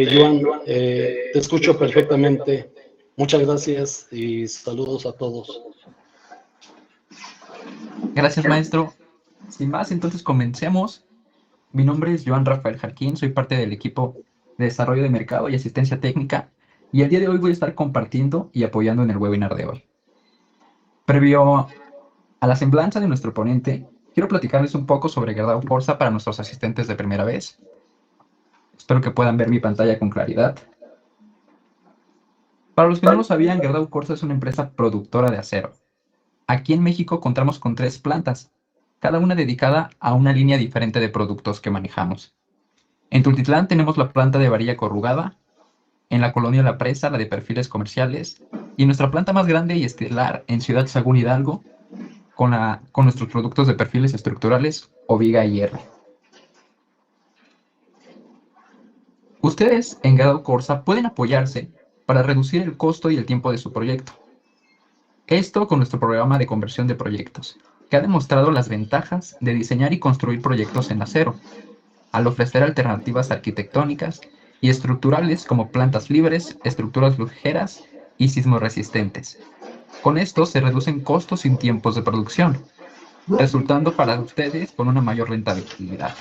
Joan, te escucho perfectamente. Muchas gracias y saludos a todos. Gracias, maestro. Sin más, entonces comencemos. Mi nombre es Joan Rafael Jarquín, soy parte del equipo de desarrollo de mercado y asistencia técnica, y el día de hoy voy a estar compartiendo y apoyando en el webinar de hoy. Previo a la semblanza de nuestro ponente, quiero platicarles un poco sobre Gerdau Corsa para nuestros asistentes de primera vez. Espero que puedan ver mi pantalla con claridad. Para los que no lo sabían, Gerdau Corsa es una empresa productora de acero. Aquí en México contamos con 3 plantas, cada una dedicada a una línea diferente de productos que manejamos. En Tultitlán tenemos la planta de varilla corrugada, en la colonia La Presa la de perfiles comerciales, y nuestra planta más grande y estelar en Ciudad Sagún Hidalgo, con nuestros productos de perfiles estructurales o viga y hierro. Ustedes en Gerdau Corsa pueden apoyarse para reducir el costo y el tiempo de su proyecto. Esto con nuestro programa de conversión de proyectos, que ha demostrado las ventajas de diseñar y construir proyectos en acero, al ofrecer alternativas arquitectónicas y estructurales como plantas libres, estructuras ligeras y sismorresistentes. Con esto se reducen costos y tiempos de producción, resultando para ustedes con una mayor rentabilidad.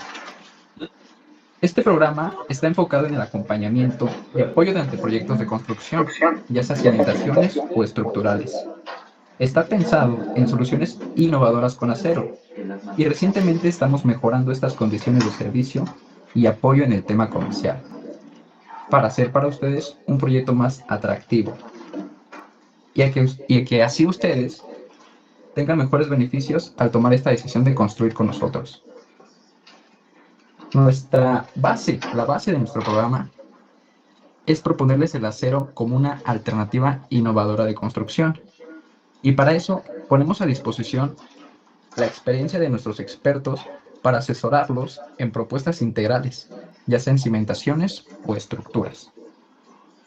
Este programa está enfocado en el acompañamiento y apoyo de anteproyectos de construcción, ya sea cimentaciones o estructurales. Está pensado en soluciones innovadoras con acero, y recientemente estamos mejorando estas condiciones de servicio y apoyo en el tema comercial, para hacer para ustedes un proyecto más atractivo, y que así ustedes tengan mejores beneficios al tomar esta decisión de construir con nosotros. Nuestra base, la base de nuestro programa, es proponerles el acero como una alternativa innovadora de construcción. Y para eso ponemos a disposición la experiencia de nuestros expertos para asesorarlos en propuestas integrales, ya sean cimentaciones o estructuras.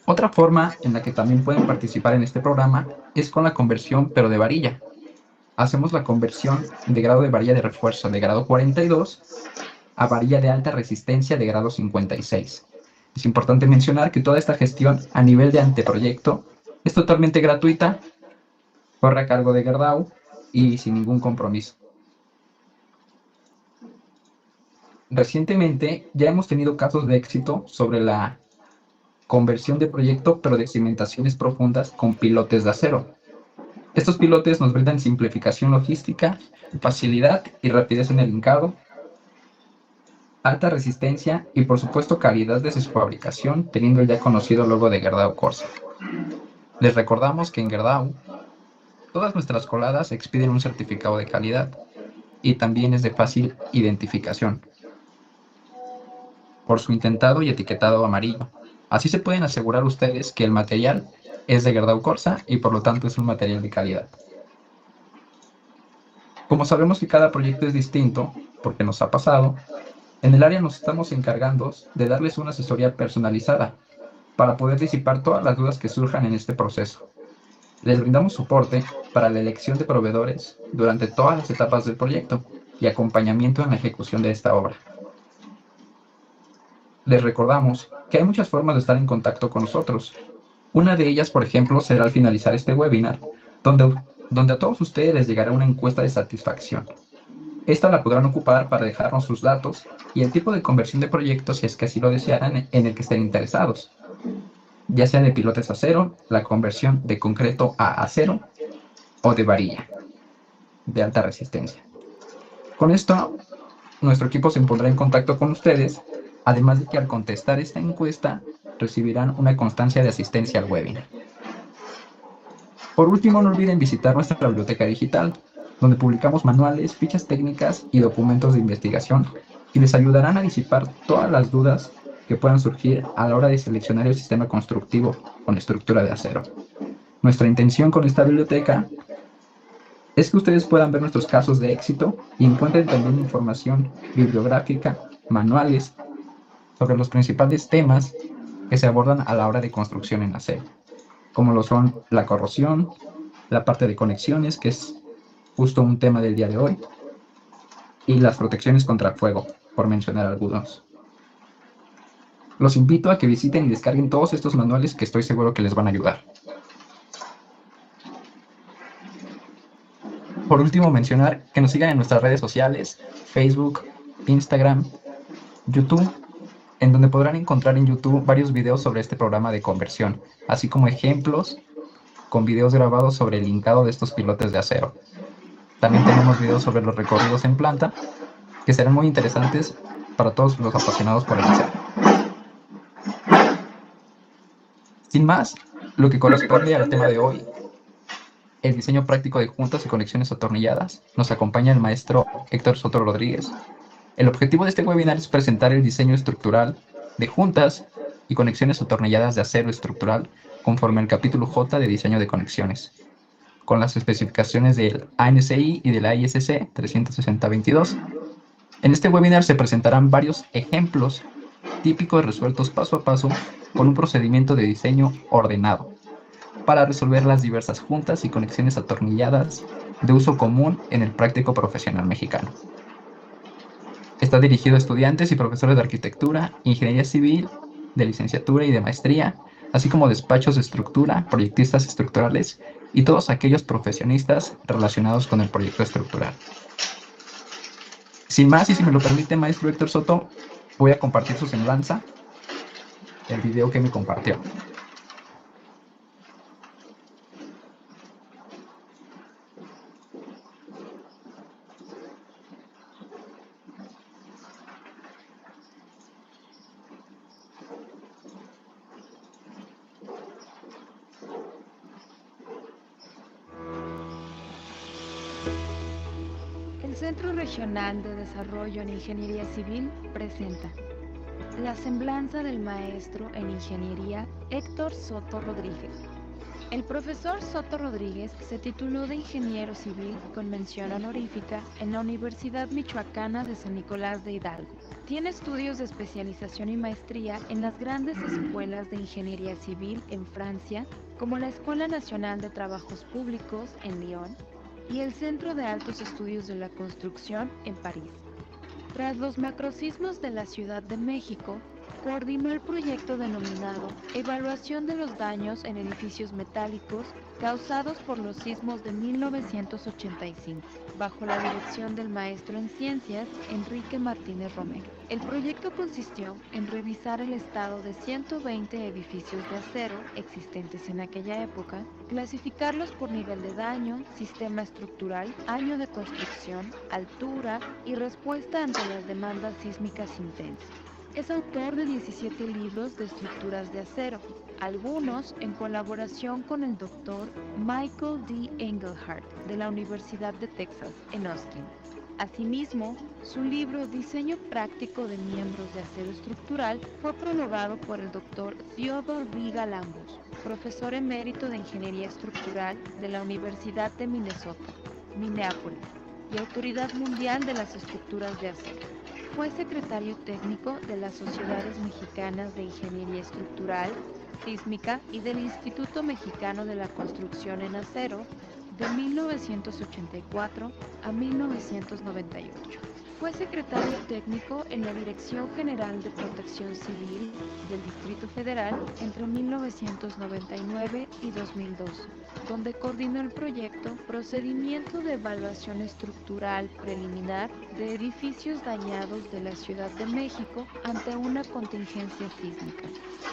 Otra forma en la que también pueden participar en este programa es con la conversión, pero de varilla. Hacemos la conversión de grado de varilla de refuerzo de grado 42 a varilla de alta resistencia de grado 56. Es importante mencionar que toda esta gestión a nivel de anteproyecto es totalmente gratuita, corre a cargo de Gerdau y sin ningún compromiso. Recientemente ya hemos tenido casos de éxito sobre la conversión de proyecto, pero de cimentaciones profundas con pilotes de acero. Estos pilotes nos brindan simplificación logística, facilidad y rapidez en el hincado, alta resistencia y por supuesto calidad de su fabricación, teniendo el ya conocido logo de Gerdau Corsa. Les recordamos que en Gerdau todas nuestras coladas expiden un certificado de calidad y también es de fácil identificación por su intentado y etiquetado amarillo. Así se pueden asegurar ustedes que el material es de Gerdau Corsa y por lo tanto es un material de calidad. Como sabemos que cada proyecto es distinto, porque nos ha pasado, en el área nos estamos encargando de darles una asesoría personalizada para poder disipar todas las dudas que surjan en este proceso. Les brindamos soporte para la elección de proveedores durante todas las etapas del proyecto y acompañamiento en la ejecución de esta obra. Les recordamos que hay muchas formas de estar en contacto con nosotros. Una de ellas, por ejemplo, será al finalizar este webinar, donde a todos ustedes les llegará una encuesta de satisfacción. Esta la podrán ocupar para dejarnos sus datos y el tipo de conversión de proyectos, si es que así lo desearan, en el que estén interesados, ya sea de pilotes a acero, la conversión de concreto a acero o de varilla de alta resistencia. Con esto, nuestro equipo se pondrá en contacto con ustedes, además de que al contestar esta encuesta recibirán una constancia de asistencia al webinar. Por último, no olviden visitar nuestra biblioteca digital, donde publicamos manuales, fichas técnicas y documentos de investigación que les ayudarán a disipar todas las dudas que puedan surgir a la hora de seleccionar el sistema constructivo con estructura de acero. Nuestra intención con esta biblioteca es que ustedes puedan ver nuestros casos de éxito y encuentren también información bibliográfica, manuales, sobre los principales temas que se abordan a la hora de construcción en acero, como lo son la corrosión, la parte de conexiones, que es justo un tema del día de hoy, y las protecciones contra el fuego, por mencionar algunos. Los invito a que visiten y descarguen todos estos manuales que estoy seguro que les van a ayudar. Por último, mencionar que nos sigan en nuestras redes sociales, Facebook, Instagram, YouTube, en donde podrán encontrar en YouTube varios videos sobre este programa de conversión, así como ejemplos con videos grabados sobre el hincado de estos pilotes de acero. También tenemos videos sobre los recorridos en planta, que serán muy interesantes para todos los apasionados por el acero. Sin más, lo que corresponde al tema de hoy, el diseño práctico de juntas y conexiones atornilladas, nos acompaña el maestro Héctor Soto Rodríguez. El objetivo de este webinar es presentar el diseño estructural de juntas y conexiones atornilladas de acero estructural conforme al capítulo J de diseño de conexiones, con las especificaciones del ANSI y de la ISC 36022. En este webinar se presentarán varios ejemplos típicos resueltos paso a paso con un procedimiento de diseño ordenado para resolver las diversas juntas y conexiones atornilladas de uso común en el práctico profesional mexicano. Está dirigido a estudiantes y profesores de arquitectura, ingeniería civil, de licenciatura y de maestría, así como despachos de estructura, proyectistas estructurales y todos aquellos profesionistas relacionados con el proyecto estructural. Sin más, y si me lo permite, maestro Héctor Soto, voy a compartir su semblanza, el video que me compartió. El Centro Regional de Desarrollo en Ingeniería Civil presenta la semblanza del maestro en Ingeniería Héctor Soto Rodríguez. El profesor Soto Rodríguez se tituló de Ingeniero Civil con mención honorífica en la Universidad Michoacana de San Nicolás de Hidalgo. Tiene estudios de especialización y maestría en las grandes escuelas de Ingeniería Civil en Francia, como la Escuela Nacional de Trabajos Públicos en Lyon, y el Centro de Altos Estudios de la Construcción en París. Tras los macrosismos de la Ciudad de México, coordinó el proyecto denominado Evaluación de los daños en edificios metálicos causados por los sismos de 1985, bajo la dirección del maestro en ciencias Enrique Martínez Romero. El proyecto consistió en revisar el estado de 120 edificios de acero existentes en aquella época, clasificarlos por nivel de daño, sistema estructural, año de construcción, altura y respuesta ante las demandas sísmicas intensas. Es autor de 17 libros de estructuras de acero, algunos en colaboración con el doctor Michael D. Engelhardt de la Universidad de Texas en Austin. Asimismo, su libro Diseño Práctico de Miembros de Acero Estructural fue prologado por el doctor Theodore V. Galambos, profesor emérito de Ingeniería Estructural de la Universidad de Minnesota, Minneapolis, y autoridad mundial de las estructuras de acero. Fue secretario técnico de las Sociedades Mexicanas de Ingeniería Estructural, Sísmica y del Instituto Mexicano de la Construcción en Acero de 1984 a 1998. Fue secretario técnico en la Dirección General de Protección Civil del Distrito Federal entre 1999 y 2002, donde coordinó el proyecto Procedimiento de Evaluación Estructural Preliminar de Edificios Dañados de la Ciudad de México ante una contingencia sísmica.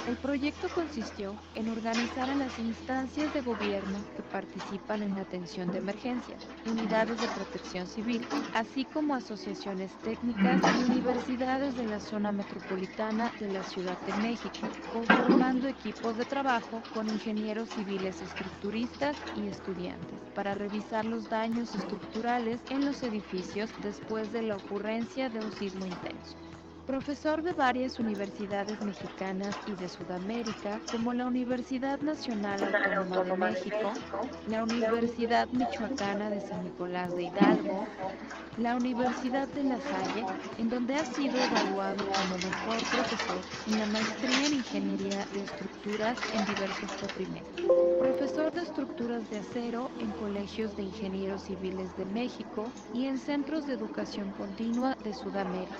El proyecto consistió en organizar a las instancias de gobierno que participan en la atención de emergencias, unidades de protección civil, así como asociaciones técnicas y universidades de la zona metropolitana de la Ciudad de México, conformando equipos de trabajo con ingenieros civiles estructuristas y estudiantes, para revisar los daños estructurales en los edificios después de la ocurrencia de un sismo intenso. Profesor de varias universidades mexicanas y de Sudamérica, como la Universidad Nacional Autónoma de México, la Universidad Michoacana de San Nicolás de Hidalgo, la Universidad de La Salle, en donde ha sido evaluado como mejor profesor en la maestría en Ingeniería de Estructuras en diversos cuatrimestres. Profesor de Estructuras de Acero en colegios de ingenieros civiles de México y en centros de educación continua de Sudamérica.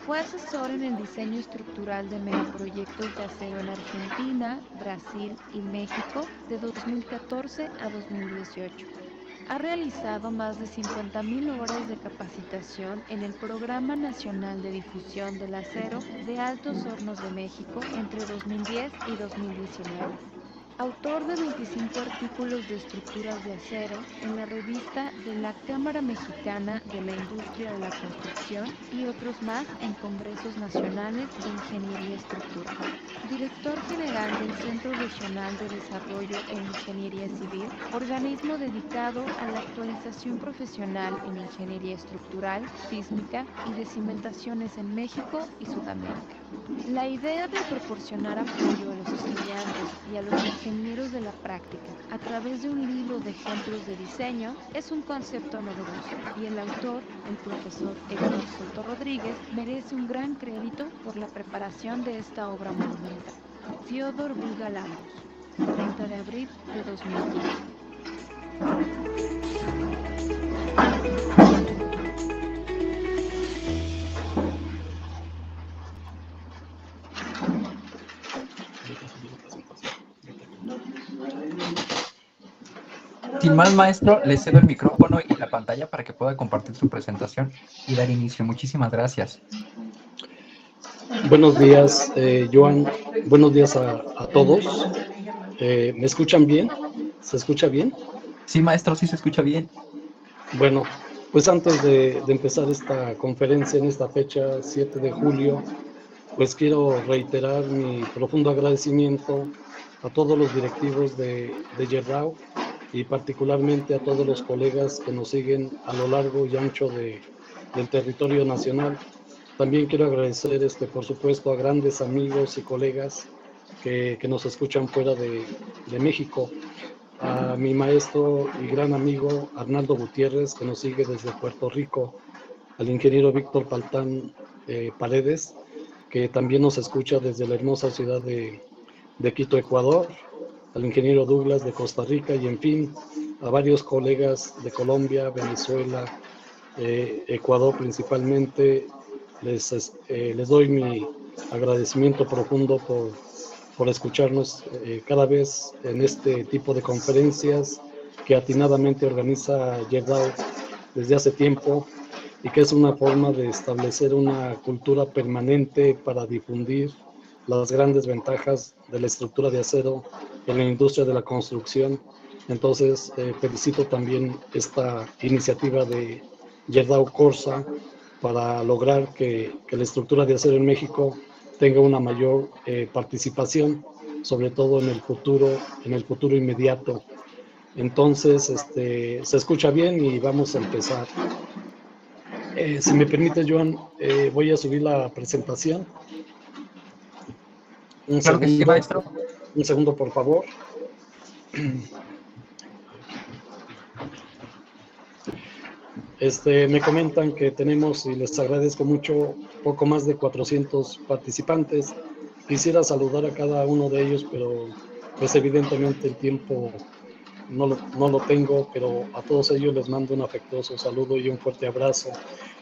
Fue asesor en el diseño estructural de megaproyectos de acero en Argentina, Brasil y México de 2014 a 2018. Ha realizado más de 50.000 horas de capacitación en el Programa Nacional de Difusión del Acero de Altos Hornos de México entre 2010 y 2019. Autor de 25 artículos de estructuras de acero en la revista de la Cámara Mexicana de la Industria de la Construcción y otros más en congresos nacionales de ingeniería estructural. Director general del Centro Regional de Desarrollo en Ingeniería Civil, organismo dedicado a la actualización profesional en ingeniería estructural, sísmica y de cimentaciones en México y Sudamérica. La idea de proporcionar apoyo a los estudiantes y a los ingenieros de la práctica a través de un libro de ejemplos de diseño es un concepto novedoso y el autor, el profesor Héctor Soto Rodríguez, merece un gran crédito por la preparación de esta obra monumental. Fyodor Bulgakovich, 30 de abril de 2015. Sin más, maestro, le cedo el micrófono y la pantalla para que pueda compartir su presentación y dar inicio. Muchísimas gracias. Buenos días, Joan. Buenos días a todos. ¿Me escuchan bien? ¿Se escucha bien? Sí, maestro, sí se escucha bien. Bueno, pues antes de empezar esta conferencia en esta fecha, 7 de julio, pues quiero reiterar mi profundo agradecimiento a todos los directivos de JERDAO y particularmente a todos los colegas que nos siguen a lo largo y ancho del territorio nacional. También quiero agradecer, por supuesto, a grandes amigos y colegas que nos escuchan fuera de México. A mi maestro y gran amigo Arnaldo Gutiérrez, que nos sigue desde Puerto Rico, al ingeniero Víctor Paltán Paredes, que también nos escucha desde la hermosa ciudad de Quito, Ecuador, al ingeniero Douglas de Costa Rica y, en fin, a varios colegas de Colombia, Venezuela, Ecuador principalmente. Les doy mi agradecimiento profundo por escucharnos cada vez en este tipo de conferencias que atinadamente organiza JERDAO desde hace tiempo y que es una forma de establecer una cultura permanente para difundir las grandes ventajas de la estructura de acero en la industria de la construcción. Entonces, felicito también esta iniciativa de JERDAO Corsa para lograr que la estructura de acero en México tenga una mayor participación, sobre todo en el futuro inmediato. Entonces, se escucha bien y vamos a empezar. Si me permite, Joan, voy a subir la presentación. Claro que sí, maestro. Un segundo, por favor. Me comentan que tenemos, y les agradezco mucho, poco más de 400 participantes. Quisiera saludar a cada uno de ellos, pero pues evidentemente el tiempo no lo tengo, pero a todos ellos les mando un afectuoso saludo y un fuerte abrazo.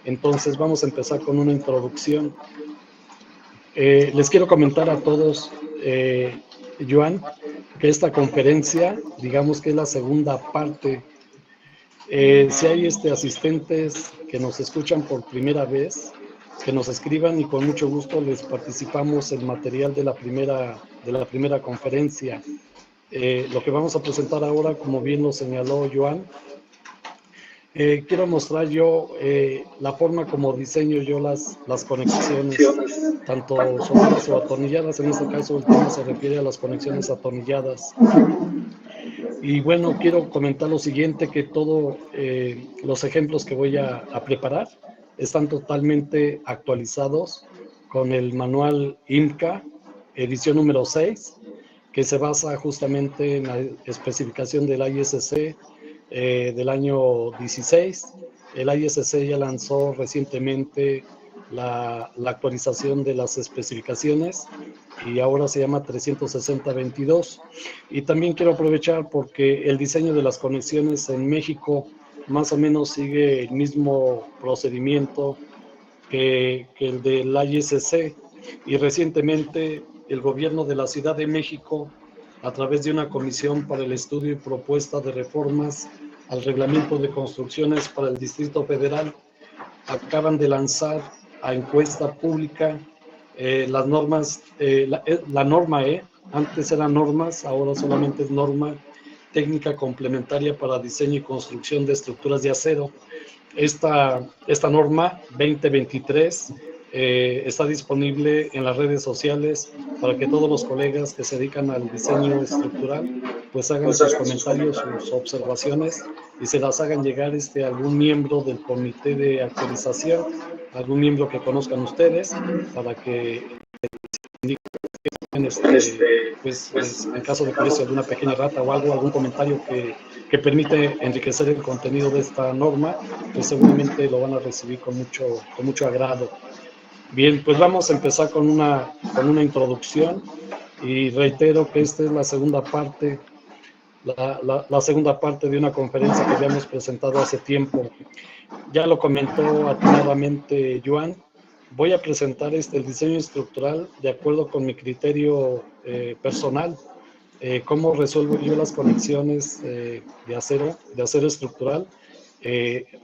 Entonces vamos a empezar con una introducción. Les quiero comentar a todos, Joan, que esta conferencia, digamos que es la segunda parte. Si hay asistentes que nos escuchan por primera vez, que nos escriban y con mucho gusto les participamos el material de la primera conferencia. Lo que vamos a presentar ahora, como bien lo señaló Joan, quiero mostrar yo la forma como diseño yo las conexiones, tanto soleras o atornilladas. En este caso el tema se refiere a las conexiones atornilladas. Y bueno, quiero comentar lo siguiente, que todos los ejemplos que voy a preparar están totalmente actualizados con el manual IMCA, edición número 6, que se basa justamente en la especificación del ISC del año 16. El ISC ya lanzó recientemente la actualización de las especificaciones y ahora se llama 360-22. Y también quiero aprovechar porque el diseño de las conexiones en México más o menos sigue el mismo procedimiento que el del ISC, y recientemente el gobierno de la Ciudad de México, a través de una comisión para el estudio y propuesta de reformas al reglamento de construcciones para el Distrito Federal, acaban de lanzar a encuesta pública las normas, la norma antes eran normas, ahora solamente es norma técnica complementaria para diseño y construcción de estructuras de acero. Esta norma 2023 está disponible en las redes sociales para que todos los colegas que se dedican al diseño estructural pues hagan sus comentarios, sus observaciones y se las hagan llegar a algún miembro del comité de actualización, algún miembro que conozcan ustedes, para que pues en caso de que hubiese alguna pequeña rata o algo, algún comentario que permite enriquecer el contenido de esta norma, pues seguramente lo van a recibir con mucho agrado. Bien, pues vamos a empezar con una introducción y reitero que esta es la segunda parte, la segunda parte de una conferencia que habíamos presentado hace tiempo. Ya lo comentó atinadamente Joan. Voy a presentar el diseño estructural de acuerdo con mi criterio personal, cómo resuelvo yo las conexiones de acero estructural,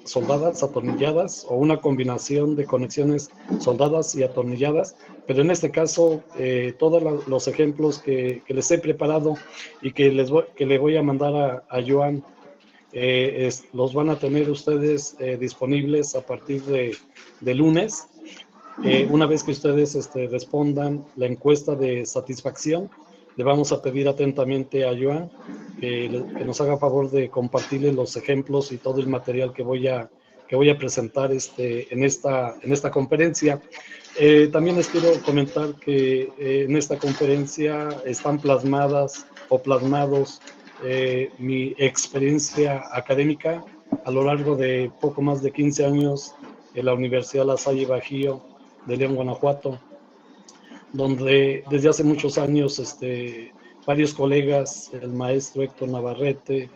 soldadas, atornilladas, o una combinación de conexiones soldadas y atornilladas, pero en este caso todos los ejemplos que les he preparado y que le voy a mandar a Joan, los van a tener ustedes disponibles a partir de lunes. Una vez que ustedes respondan la encuesta de satisfacción, le vamos a pedir atentamente a Joan que nos haga favor de compartirle los ejemplos y todo el material que voy a presentar en esta conferencia. También les quiero comentar que en esta conferencia están plasmadas o plasmados mi experiencia académica a lo largo de poco más de 15 años en la Universidad La Salle Bajío de León, Guanajuato, donde desde hace muchos años varios colegas, el maestro Héctor Navarrete,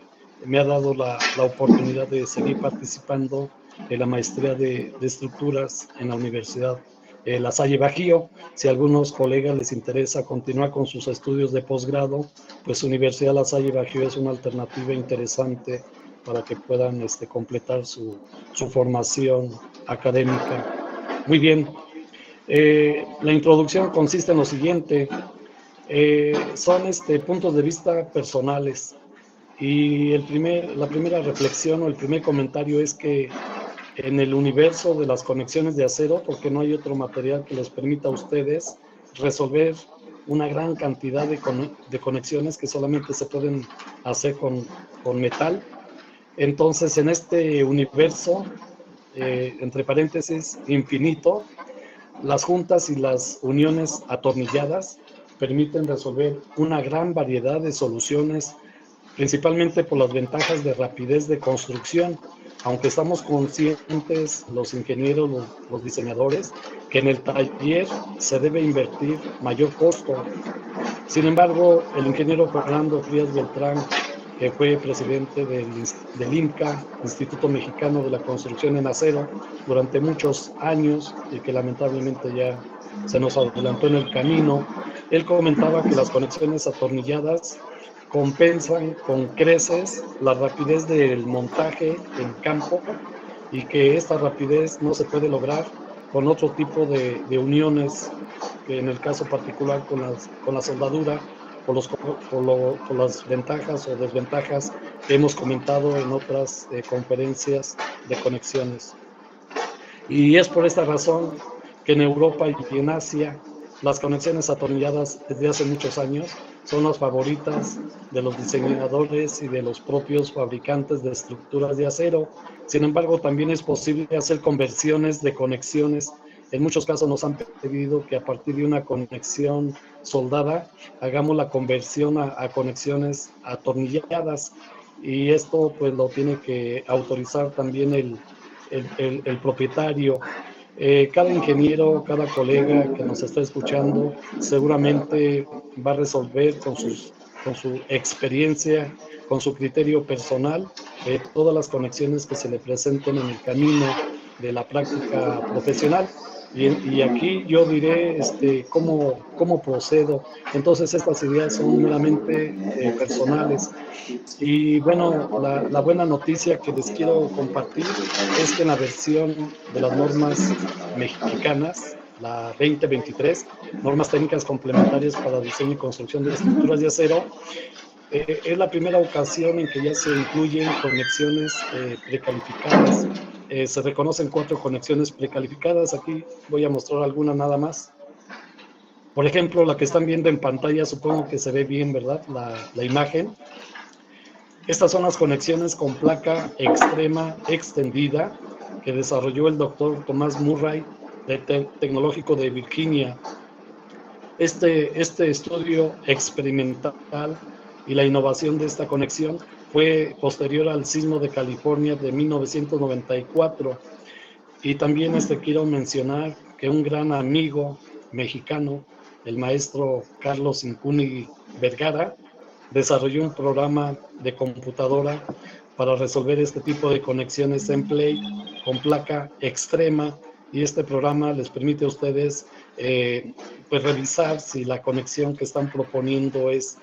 me ha dado la oportunidad de seguir participando en la maestría de estructuras en la Universidad La Salle Bajío. Si a algunos colegas les interesa continuar con sus estudios de posgrado, pues Universidad La Salle Bajío es una alternativa interesante para que puedan completar su formación académica. Muy bien. La introducción consiste en lo siguiente. Son puntos de vista personales, y la primera reflexión o el primer comentario es que en el universo de las conexiones de acero, porque no hay otro material que les permita a ustedes resolver una gran cantidad de conexiones que solamente se pueden hacer con metal. Entonces, en este universo, entre paréntesis, infinito, las juntas y las uniones atornilladas permiten resolver una gran variedad de soluciones, principalmente por las ventajas de rapidez de construcción, aunque estamos conscientes, los ingenieros, los diseñadores, que en el taller se debe invertir mayor costo. Sin embargo, el ingeniero Fernando Frías Beltrán, que fue presidente del IMCA, Instituto Mexicano de la Construcción en Acero, durante muchos años, y que lamentablemente ya se nos adelantó en el camino, él comentaba que las conexiones atornilladas compensan con creces la rapidez del montaje en campo, y que esta rapidez no se puede lograr con otro tipo de uniones, que en el caso particular con la soldadura, por las ventajas o desventajas que hemos comentado en otras conferencias de conexiones. Y es por esta razón que en Europa y en Asia las conexiones atornilladas desde hace muchos años son las favoritas de los diseñadores y de los propios fabricantes de estructuras de acero. Sin embargo, también es posible hacer conversiones de conexiones. En muchos casos nos han pedido que a partir de una conexión soldada hagamos la conversión a conexiones atornilladas, y esto pues lo tiene que autorizar también el propietario. Cada ingeniero, cada colega que nos está escuchando seguramente va a resolver con su experiencia, con su criterio personal, todas las conexiones que se le presenten en el camino. de la práctica profesional. Y aquí yo diré cómo procedo. Entonces estas ideas son meramente personales. Y bueno, la buena noticia que les quiero compartir es que en la versión de las normas mexicanas, la 2023, normas técnicas complementarias para diseño y construcción de estructuras de acero, es la primera ocasión en que ya se incluyen conexiones precalificadas. Se reconocen 4 conexiones precalificadas. Aquí voy a mostrar alguna nada más. Por ejemplo, la que están viendo en pantalla, supongo que se ve bien, ¿verdad? La imagen. Estas son las conexiones con placa extrema extendida que desarrolló el doctor Thomas Murray, Tecnológico de Virginia. Este estudio experimental y la innovación de esta conexión fue posterior al sismo de California de 1994. Y también quiero mencionar que un gran amigo mexicano, el maestro Carlos Incuni Vergara, desarrolló un programa de computadora para resolver este tipo de conexiones en Play con placa extrema, y este programa les permite a ustedes pues revisar si la conexión que están proponiendo es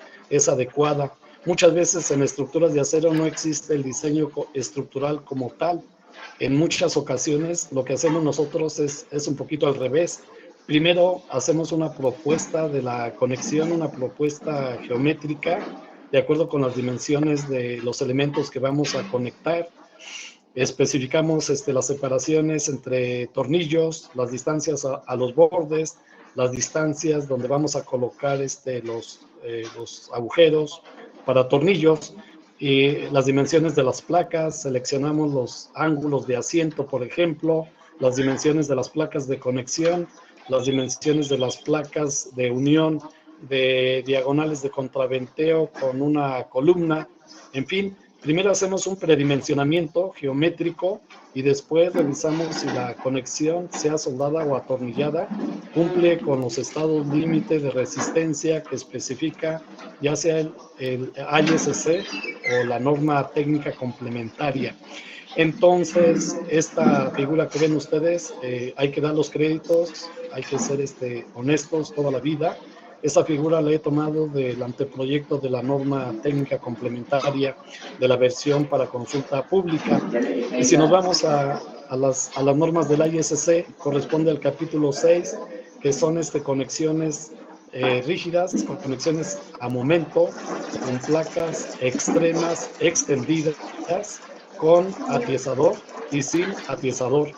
adecuada. Muchas veces en estructuras de acero no existe el diseño estructural como tal. En muchas ocasiones lo que hacemos nosotros es un poquito al revés. Primero hacemos una propuesta de la conexión, una propuesta geométrica, de acuerdo con las dimensiones de los elementos que vamos a conectar. Especificamos las separaciones entre tornillos, las distancias a los bordes, las distancias donde vamos a colocar los agujeros para tornillos, y las dimensiones de las placas. Seleccionamos los ángulos de asiento, por ejemplo, las dimensiones de las placas de conexión, las dimensiones de las placas de unión, de diagonales de contraventeo con una columna. En fin, primero hacemos un predimensionamiento geométrico y después revisamos si la conexión, sea soldada o atornillada, cumple con los estados límite de resistencia que especifica ya sea el ISC o la norma técnica complementaria. Entonces, esta figura que ven ustedes, hay que dar los créditos, hay que ser honestos toda la vida. Esta figura la he tomado del anteproyecto de la norma técnica complementaria de la versión para consulta pública. Y si nos vamos a las normas del ISC, corresponde al capítulo 6, que son conexiones rígidas, con conexiones a momento, con placas extremas extendidas, con atiezador y sin atiezador.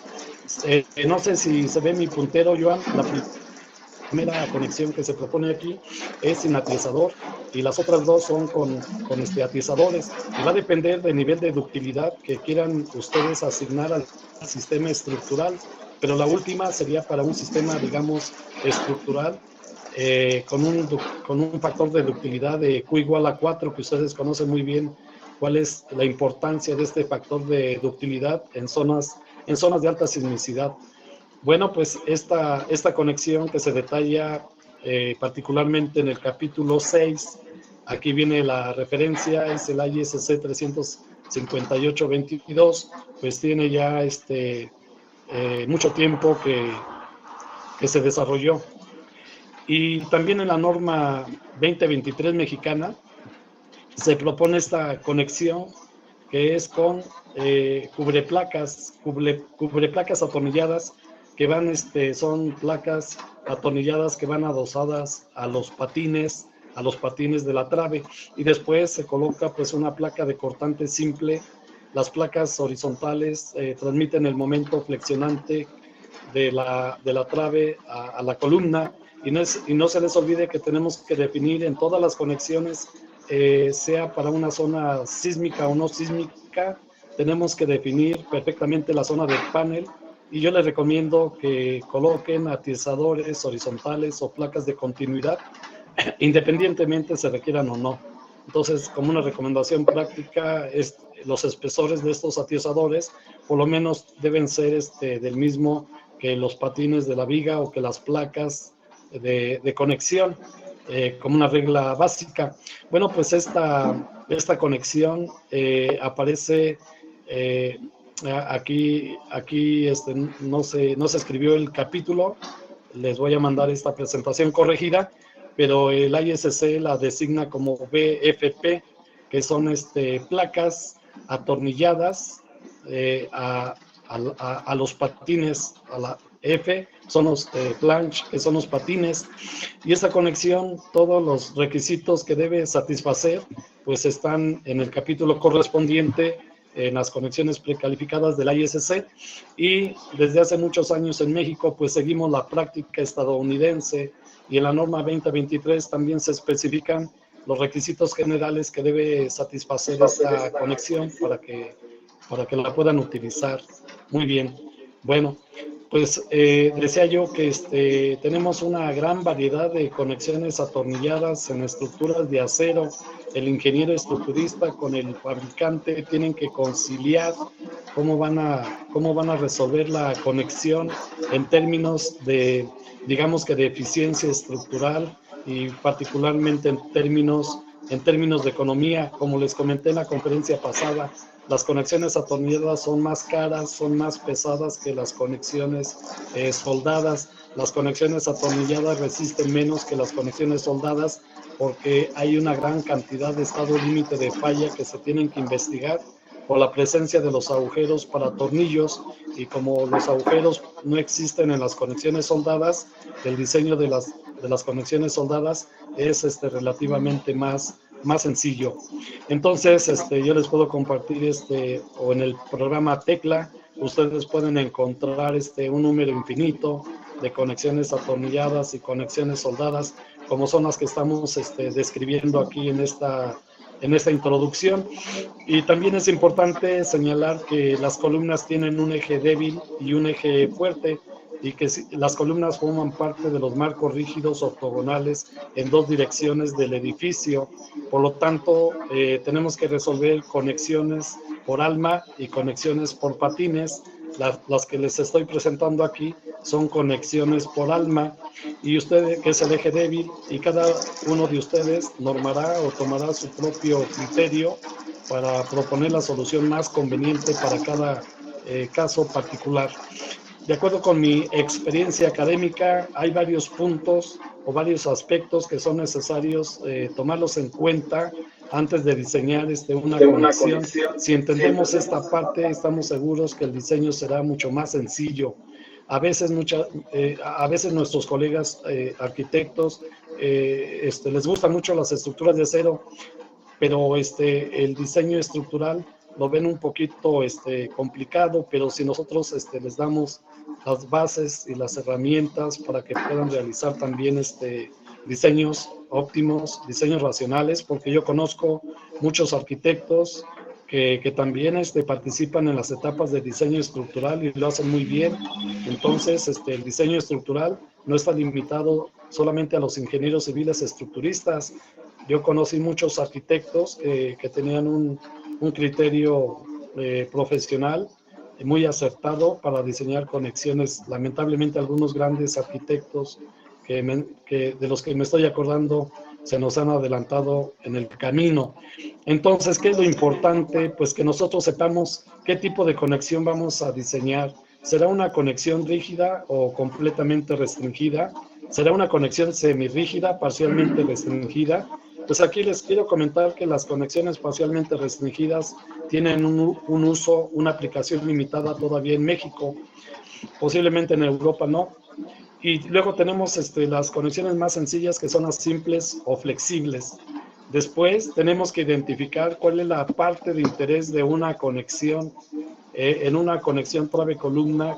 No sé si se ve mi puntero, Joan. La primera conexión que se propone aquí es sin atiezador y las otras dos son con atiezadores, y va a depender del nivel de ductilidad que quieran ustedes asignar al sistema estructural, pero la última sería para un sistema, digamos, estructural con un factor de ductilidad de Q igual a 4, que ustedes conocen muy bien cuál es la importancia de este factor de ductilidad en zonas de alta sismicidad. Bueno, pues esta conexión que se detalla particularmente en el capítulo 6, aquí viene la referencia, es el ISC 358-22, pues tiene ya mucho tiempo que se desarrolló. Y también en la norma 2023 mexicana se propone esta conexión que es con cubreplacas atornilladas, que van, son placas atornilladas que van adosadas a los patines de la trave, y después se coloca pues una placa de cortante simple. Las placas horizontales transmiten el momento flexionante de la trave a la columna, y no se les olvide que tenemos que definir en todas las conexiones, sea para una zona sísmica o no sísmica, tenemos que definir perfectamente la zona del panel, y yo les recomiendo que coloquen atiezadores horizontales o placas de continuidad, independientemente se requieran o no. Entonces, como una recomendación práctica, los espesores de estos atiezadores por lo menos deben ser del mismo que los patines de la viga o que las placas de conexión, como una regla básica. Bueno, pues esta conexión aparece Aquí no se escribió el capítulo. Les voy a mandar esta presentación corregida, pero el ISC la designa como BFP, que son placas atornilladas a los patines. A la F son los planch, que son los patines, y esta conexión, todos los requisitos que debe satisfacer, pues están en el capítulo correspondiente en las conexiones precalificadas del ISC, y desde hace muchos años en México pues seguimos la práctica estadounidense, y en la norma 2023 también se especifican los requisitos generales que debe satisfacer esta conexión para que la puedan utilizar. Muy bien. Bueno, pues decía yo que tenemos una gran variedad de conexiones atornilladas en estructuras de acero. El ingeniero estructurista con el fabricante tienen que conciliar cómo van a resolver la conexión en términos de, digamos que de eficiencia estructural, y particularmente en términos de economía. Como les comenté en la conferencia pasada, las conexiones atornilladas son más caras, son más pesadas que las conexiones soldadas. Las conexiones atornilladas resisten menos que las conexiones soldadas porque hay una gran cantidad de estado límite de falla que se tienen que investigar por la presencia de los agujeros para tornillos, y como los agujeros no existen en las conexiones soldadas, el diseño de las conexiones soldadas es relativamente más sencillo. Entonces, yo les puedo compartir o en el programa Tecla, ustedes pueden encontrar un número infinito de conexiones atornilladas y conexiones soldadas, como son las que estamos describiendo aquí en esta introducción. Y también es importante señalar que las columnas tienen un eje débil y un eje fuerte, y que las columnas forman parte de los marcos rígidos ortogonales en dos direcciones del edificio. Por lo tanto, tenemos que resolver conexiones por alma y conexiones por patines. Las que les estoy presentando aquí son conexiones por alma, y ustedes, que es el eje débil, y cada uno de ustedes normará o tomará su propio criterio para proponer la solución más conveniente para cada caso particular. De acuerdo con mi experiencia académica, hay varios puntos o varios aspectos que son necesarios tomarlos en cuenta antes de diseñar una conexión. Si entendemos esta parte, estamos seguros que el diseño será mucho más sencillo. A veces nuestros colegas arquitectos les gustan mucho las estructuras de acero, pero el diseño estructural lo ven un poquito complicado, pero si nosotros les damos las bases y las herramientas para que puedan realizar también diseños óptimos, diseños racionales, porque yo conozco muchos arquitectos que también participan en las etapas de diseño estructural y lo hacen muy bien. Entonces, el diseño estructural no está limitado solamente a los ingenieros civiles estructuristas. Yo conocí muchos arquitectos que tenían un criterio profesional muy acertado para diseñar conexiones. Lamentablemente, algunos grandes arquitectos de los que me estoy acordando se nos han adelantado en el camino. Entonces, ¿qué es lo importante? Pues que nosotros sepamos qué tipo de conexión vamos a diseñar. ¿Será una conexión rígida o completamente restringida? ¿Será una conexión semirrígida, parcialmente restringida? Pues aquí les quiero comentar que las conexiones parcialmente restringidas tienen un uso, una aplicación limitada todavía en México, posiblemente en Europa no. Y luego tenemos las conexiones más sencillas, que son las simples o flexibles. Después tenemos que identificar cuál es la parte de interés de una conexión. En una conexión trave-columna,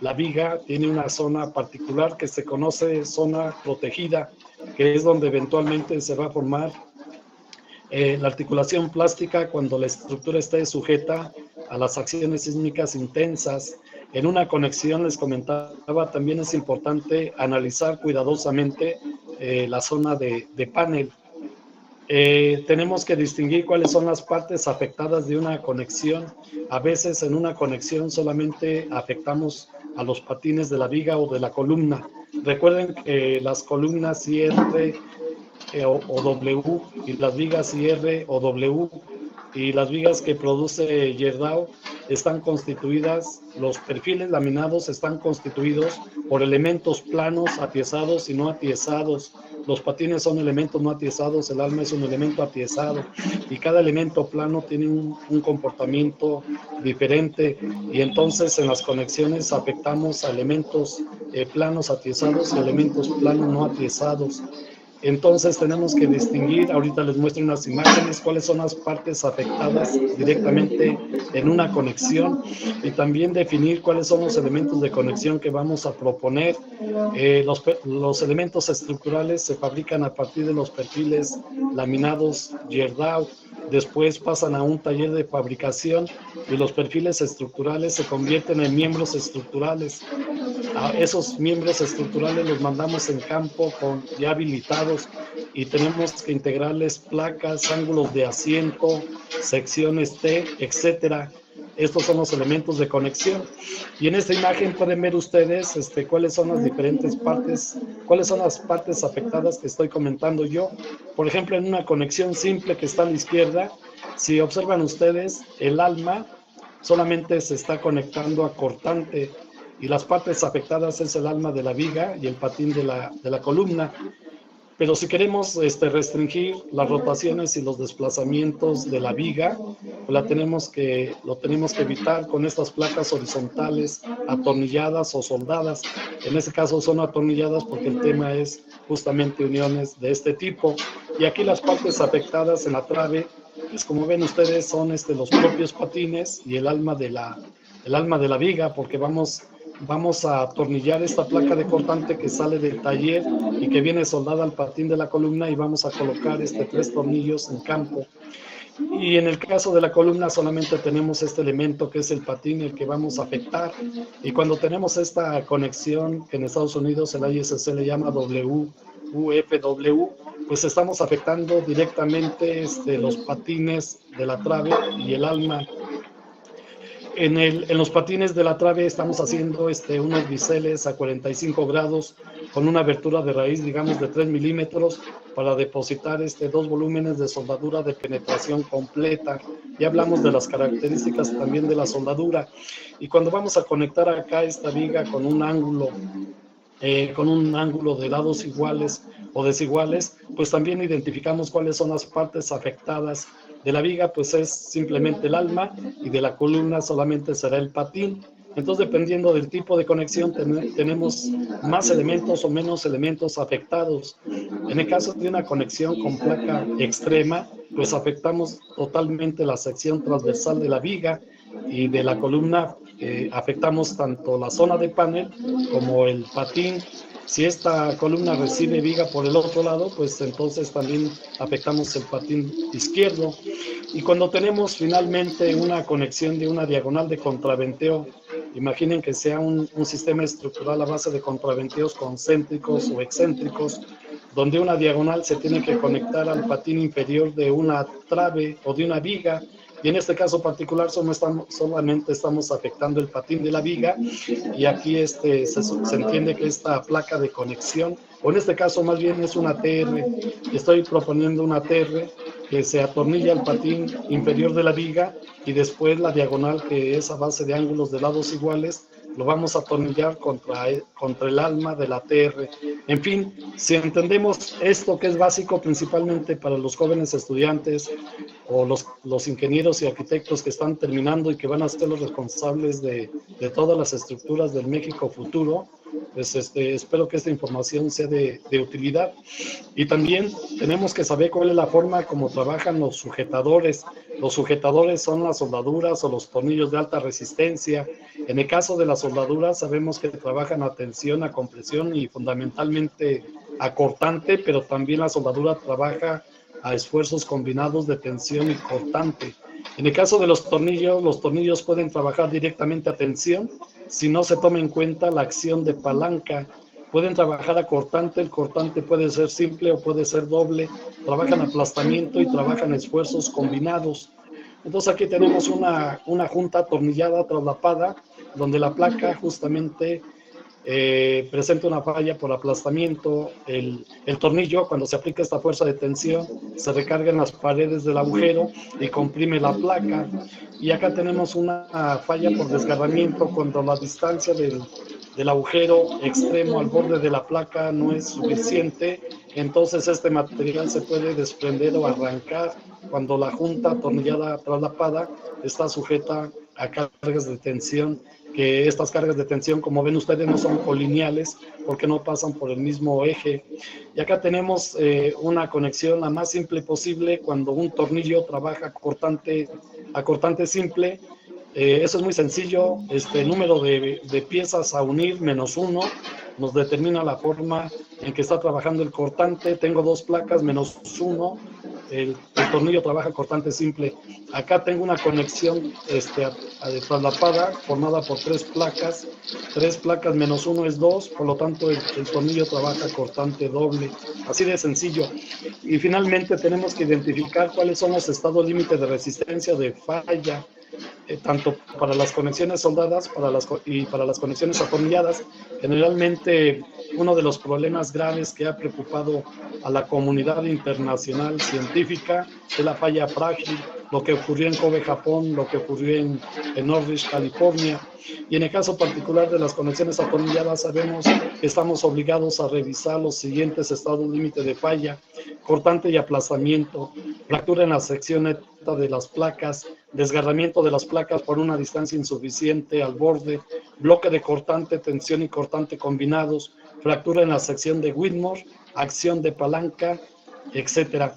la viga tiene una zona particular que se conoce zona protegida, que es donde eventualmente se va a formar la articulación plástica cuando la estructura esté sujeta a las acciones sísmicas intensas. En una conexión, les comentaba, también es importante analizar cuidadosamente la zona de panel. Tenemos que distinguir cuáles son las partes afectadas de una conexión. A veces en una conexión solamente afectamos a los patines de la viga o de la columna. Recuerden que las columnas IR o W, y las vigas IR o W, y las vigas que produce Gerdau están constituidas, los perfiles laminados están constituidos por elementos planos, atiezados y no atiezados. Los patines son elementos no atiezados, el alma es un elemento atiezado y cada elemento plano tiene un comportamiento diferente, y entonces en las conexiones afectamos a elementos planos atiezados y elementos planos no atiezados. Entonces tenemos que distinguir, ahorita les muestro unas imágenes, cuáles son las partes afectadas directamente en una conexión, y también definir cuáles son los elementos de conexión que vamos a proponer. Los elementos estructurales se fabrican a partir de los perfiles laminados Gerdau, después pasan a un taller de fabricación y los perfiles estructurales se convierten en miembros estructurales. A esos miembros estructurales los mandamos en campo ya habilitados, y tenemos que integrarles placas, ángulos de asiento, secciones T, etcétera. Estos son los elementos de conexión. Y en esta imagen pueden ver ustedes cuáles son las diferentes partes, cuáles son las partes afectadas que estoy comentando yo. Por ejemplo, en una conexión simple que está a la izquierda, si observan ustedes, el alma solamente se está conectando a cortante, y las partes afectadas es el alma de la viga y el patín de la columna. Pero si queremos restringir las rotaciones y los desplazamientos de la viga, pues lo tenemos que evitar con estas placas horizontales atornilladas o soldadas. En este caso son atornilladas porque el tema es justamente uniones de este tipo. Y aquí las partes afectadas en la trave, pues como ven ustedes, son los propios patines y el alma de la viga, porque vamos a atornillar esta placa de cortante que sale del taller y que viene soldada al patín de la columna, y vamos a colocar 3 tornillos en campo. Y en el caso de la columna solamente tenemos este elemento que es el patín, el que vamos a afectar. Y cuando tenemos esta conexión, que en Estados Unidos el ISC le llama UFW, pues estamos afectando directamente los patines de la trave y el alma. En los patines de la trave estamos haciendo unos biseles a 45 grados con una abertura de raíz, digamos, de 3 milímetros para depositar 2 volúmenes de soldadura de penetración completa. Ya hablamos de las características también de la soldadura. Y cuando vamos a conectar acá esta viga con un ángulo de lados iguales o desiguales, pues también identificamos cuáles son las partes afectadas. De la viga pues es simplemente el alma, y de la columna solamente será el patín. Entonces, dependiendo del tipo de conexión, tenemos más elementos o menos elementos afectados. En el caso de una conexión con placa extrema, pues afectamos totalmente la sección transversal de la viga, y de la columna afectamos tanto la zona de panel como el patín. Si esta columna recibe viga por el otro lado, pues entonces también afectamos el patín izquierdo. Y cuando tenemos finalmente una conexión de una diagonal de contraventeo, imaginen que sea un sistema estructural a base de contraventeos concéntricos o excéntricos, donde una diagonal se tiene que conectar al patín inferior de una trave o de una viga, y en este caso particular solamente estamos afectando el patín de la viga, y aquí se entiende que esta placa de conexión, o en este caso más bien es una TR, estoy proponiendo una TR que se atornilla al patín inferior de la viga, y después la diagonal, que es a base de ángulos de lados iguales, lo vamos a atornillar contra el alma de la TR. En fin, si entendemos esto, que es básico principalmente para los jóvenes estudiantes o los ingenieros y arquitectos que están terminando y que van a ser los responsables de todas las estructuras del México futuro, pues espero que esta información sea de utilidad. Y también tenemos que saber cuál es la forma como trabajan los sujetadores. Los sujetadores son las soldaduras o los tornillos de alta resistencia. En el caso de las soldaduras sabemos que trabajan a tensión, a compresión y fundamentalmente a cortante, pero también la soldadura trabaja a esfuerzos combinados de tensión y cortante. En el caso de los tornillos pueden trabajar directamente a tensión si no se toma en cuenta la acción de palanca. Pueden trabajar a cortante, el cortante puede ser simple o puede ser doble, trabajan aplastamiento y trabajan esfuerzos combinados. Entonces aquí tenemos una junta atornillada traslapada, donde la placa justamente presenta una falla por aplastamiento. El tornillo, cuando se aplica esta fuerza de tensión, se recarga en las paredes del agujero y comprime la placa. Y acá tenemos una falla por desgarramiento cuando la distancia del agujero extremo al borde de la placa no es suficiente. Entonces este material se puede desprender o arrancar cuando la junta atornillada traslapada está sujeta a cargas de tensión, que estas cargas de tensión, como ven ustedes, no son colineales porque no pasan por el mismo eje. Y acá tenemos una conexión la más simple posible cuando un tornillo trabaja a cortante simple. Eso es muy sencillo. El número de piezas a unir -1 nos determina la forma en que está trabajando el cortante. Tengo 2 placas -1. El tornillo trabaja cortante simple. Acá tengo una conexión traslapada formada por 3 placas. 3 placas -1 es 2, por lo tanto el tornillo trabaja cortante doble. Así de sencillo. Y finalmente tenemos que identificar cuáles son los estados límite de resistencia de falla, tanto para las conexiones soldadas y para las conexiones atornilladas. Generalmente uno de los problemas graves que ha preocupado a la comunidad internacional científica es la falla frágil, lo que ocurrió en Kobe, Japón, lo que ocurrió en Norwich, California. Y en el caso particular de las conexiones atornilladas, sabemos que estamos obligados a revisar los siguientes estados límite de falla: cortante y aplastamiento, fractura en la sección neta de las placas, desgarramiento de las placas por una distancia insuficiente al borde, bloque de cortante, tensión y cortante combinados, fractura en la sección de Whitmore, acción de palanca, etcétera.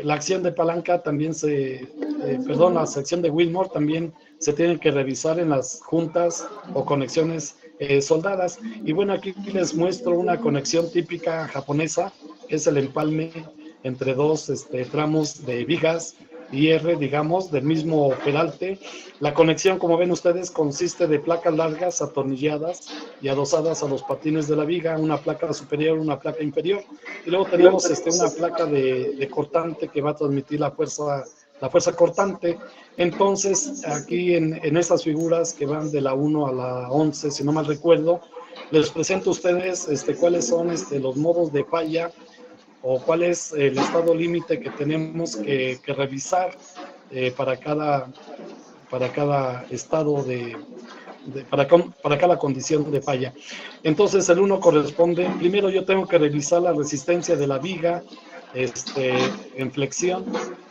La acción de palanca también la sección de Whitmore también se tiene que revisar en las juntas o conexiones soldadas. Y bueno, aquí les muestro una conexión típica japonesa, que es el empalme entre 2 tramos de vigas IR, digamos, del mismo peralte. La conexión, como ven ustedes, consiste de placas largas atornilladas y adosadas a los patines de la viga, una placa superior, una placa inferior, y luego tenemos una placa de cortante que va a transmitir la fuerza cortante. Entonces, aquí en estas figuras que van de la 1 a la 11, si no mal recuerdo, les presento a ustedes cuáles son los modos de falla, o cuál es el estado límite que tenemos que revisar para cada estado para cada condición de falla. Entonces el 1 corresponde, primero yo tengo que revisar la resistencia de la viga en flexión,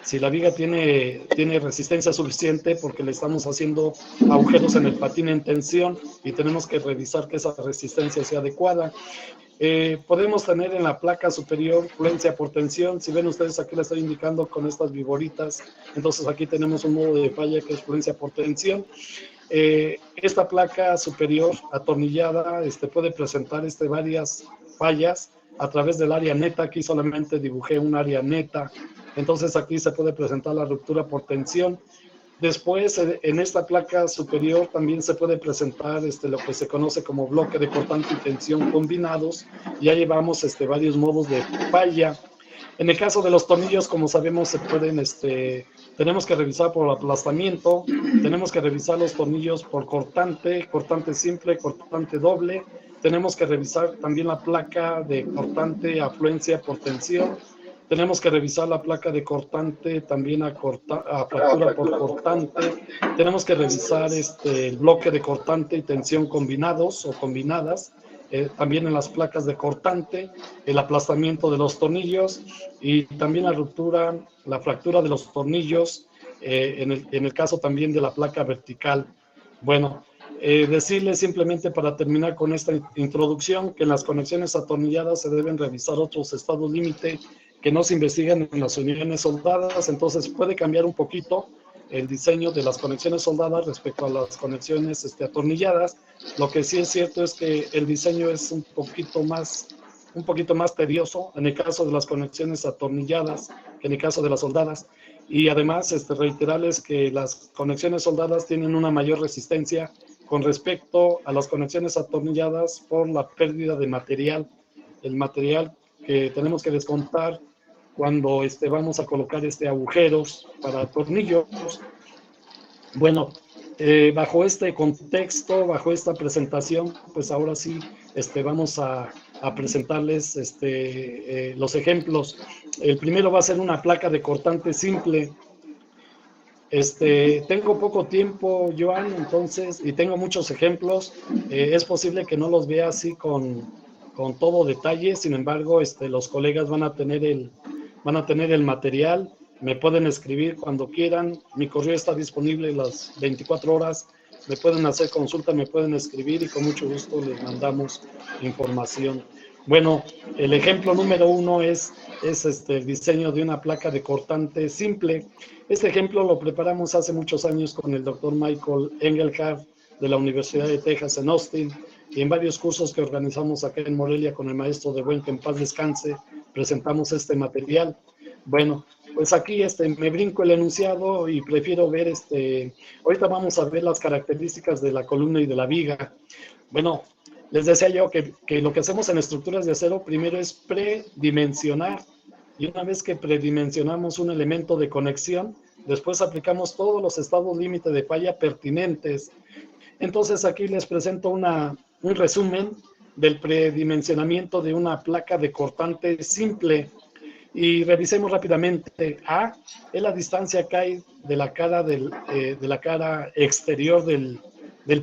si la viga tiene resistencia suficiente, porque le estamos haciendo agujeros en el patín en tensión y tenemos que revisar que esa resistencia sea adecuada. Podemos tener en la placa superior fluencia por tensión. Si ven ustedes, aquí la estoy indicando con estas viboritas. Entonces aquí tenemos un modo de falla que es fluencia por tensión. Esta placa superior atornillada puede presentar varias fallas a través del área neta. Aquí solamente dibujé un área neta. Entonces aquí se puede presentar la ruptura por tensión. Después, en esta placa superior también se puede presentar lo que se conoce como bloque de cortante y tensión combinados. Ya llevamos varios modos de falla. En el caso de los tornillos, como sabemos, tenemos que revisar por aplastamiento, tenemos que revisar los tornillos por cortante, cortante simple, cortante doble. Tenemos que revisar también la placa de cortante a fluencia por tensión. Tenemos que revisar la placa de cortante también a fractura por cortante. Tenemos que revisar el bloque de cortante y tensión combinados o combinadas. También en las placas de cortante, el aplastamiento de los tornillos y también la fractura de los tornillos, en el caso también de la placa vertical. Bueno, decirles simplemente para terminar con esta introducción que en las conexiones atornilladas se deben revisar otros estados límite que no se investigan en las uniones soldadas. Entonces puede cambiar un poquito el diseño de las conexiones soldadas respecto a las conexiones atornilladas. Lo que sí es cierto es que el diseño es un poquito más tedioso en el caso de las conexiones atornilladas que en el caso de las soldadas. Y además reiterarles que las conexiones soldadas tienen una mayor resistencia con respecto a las conexiones atornilladas por la pérdida de material. El material que tenemos que descontar cuando vamos a colocar agujeros para tornillos. Bueno, bajo este contexto, bajo esta presentación, pues ahora sí vamos a presentarles los ejemplos. El primero va a ser una placa de cortante simple. Tengo poco tiempo, Joan, entonces, y tengo muchos ejemplos. Es posible que no los vea así con todo detalle, sin embargo, los colegas van a tener el material. Me pueden escribir cuando quieran, mi correo está disponible las 24 horas, me pueden hacer consulta, me pueden escribir y con mucho gusto les mandamos información. Bueno, el ejemplo número 1 es el diseño de una placa de cortante simple. Este ejemplo lo preparamos hace muchos años con el doctor Michael Engelhardt de la Universidad de Texas en Austin, y en varios cursos que organizamos acá en Morelia con el maestro de Buen, que en paz descanse, presentamos este material. Bueno, pues aquí me brinco el enunciado y prefiero ver, ahorita vamos a ver las características de la columna y de la viga. Bueno, les decía yo que lo que hacemos en estructuras de acero primero es predimensionar, y una vez que predimensionamos un elemento de conexión, después aplicamos todos los estados límite de falla pertinentes. Entonces aquí les presento un resumen del predimensionamiento de una placa de cortante simple. Y revisemos rápidamente. A es la distancia que hay de la cara, de la cara exterior del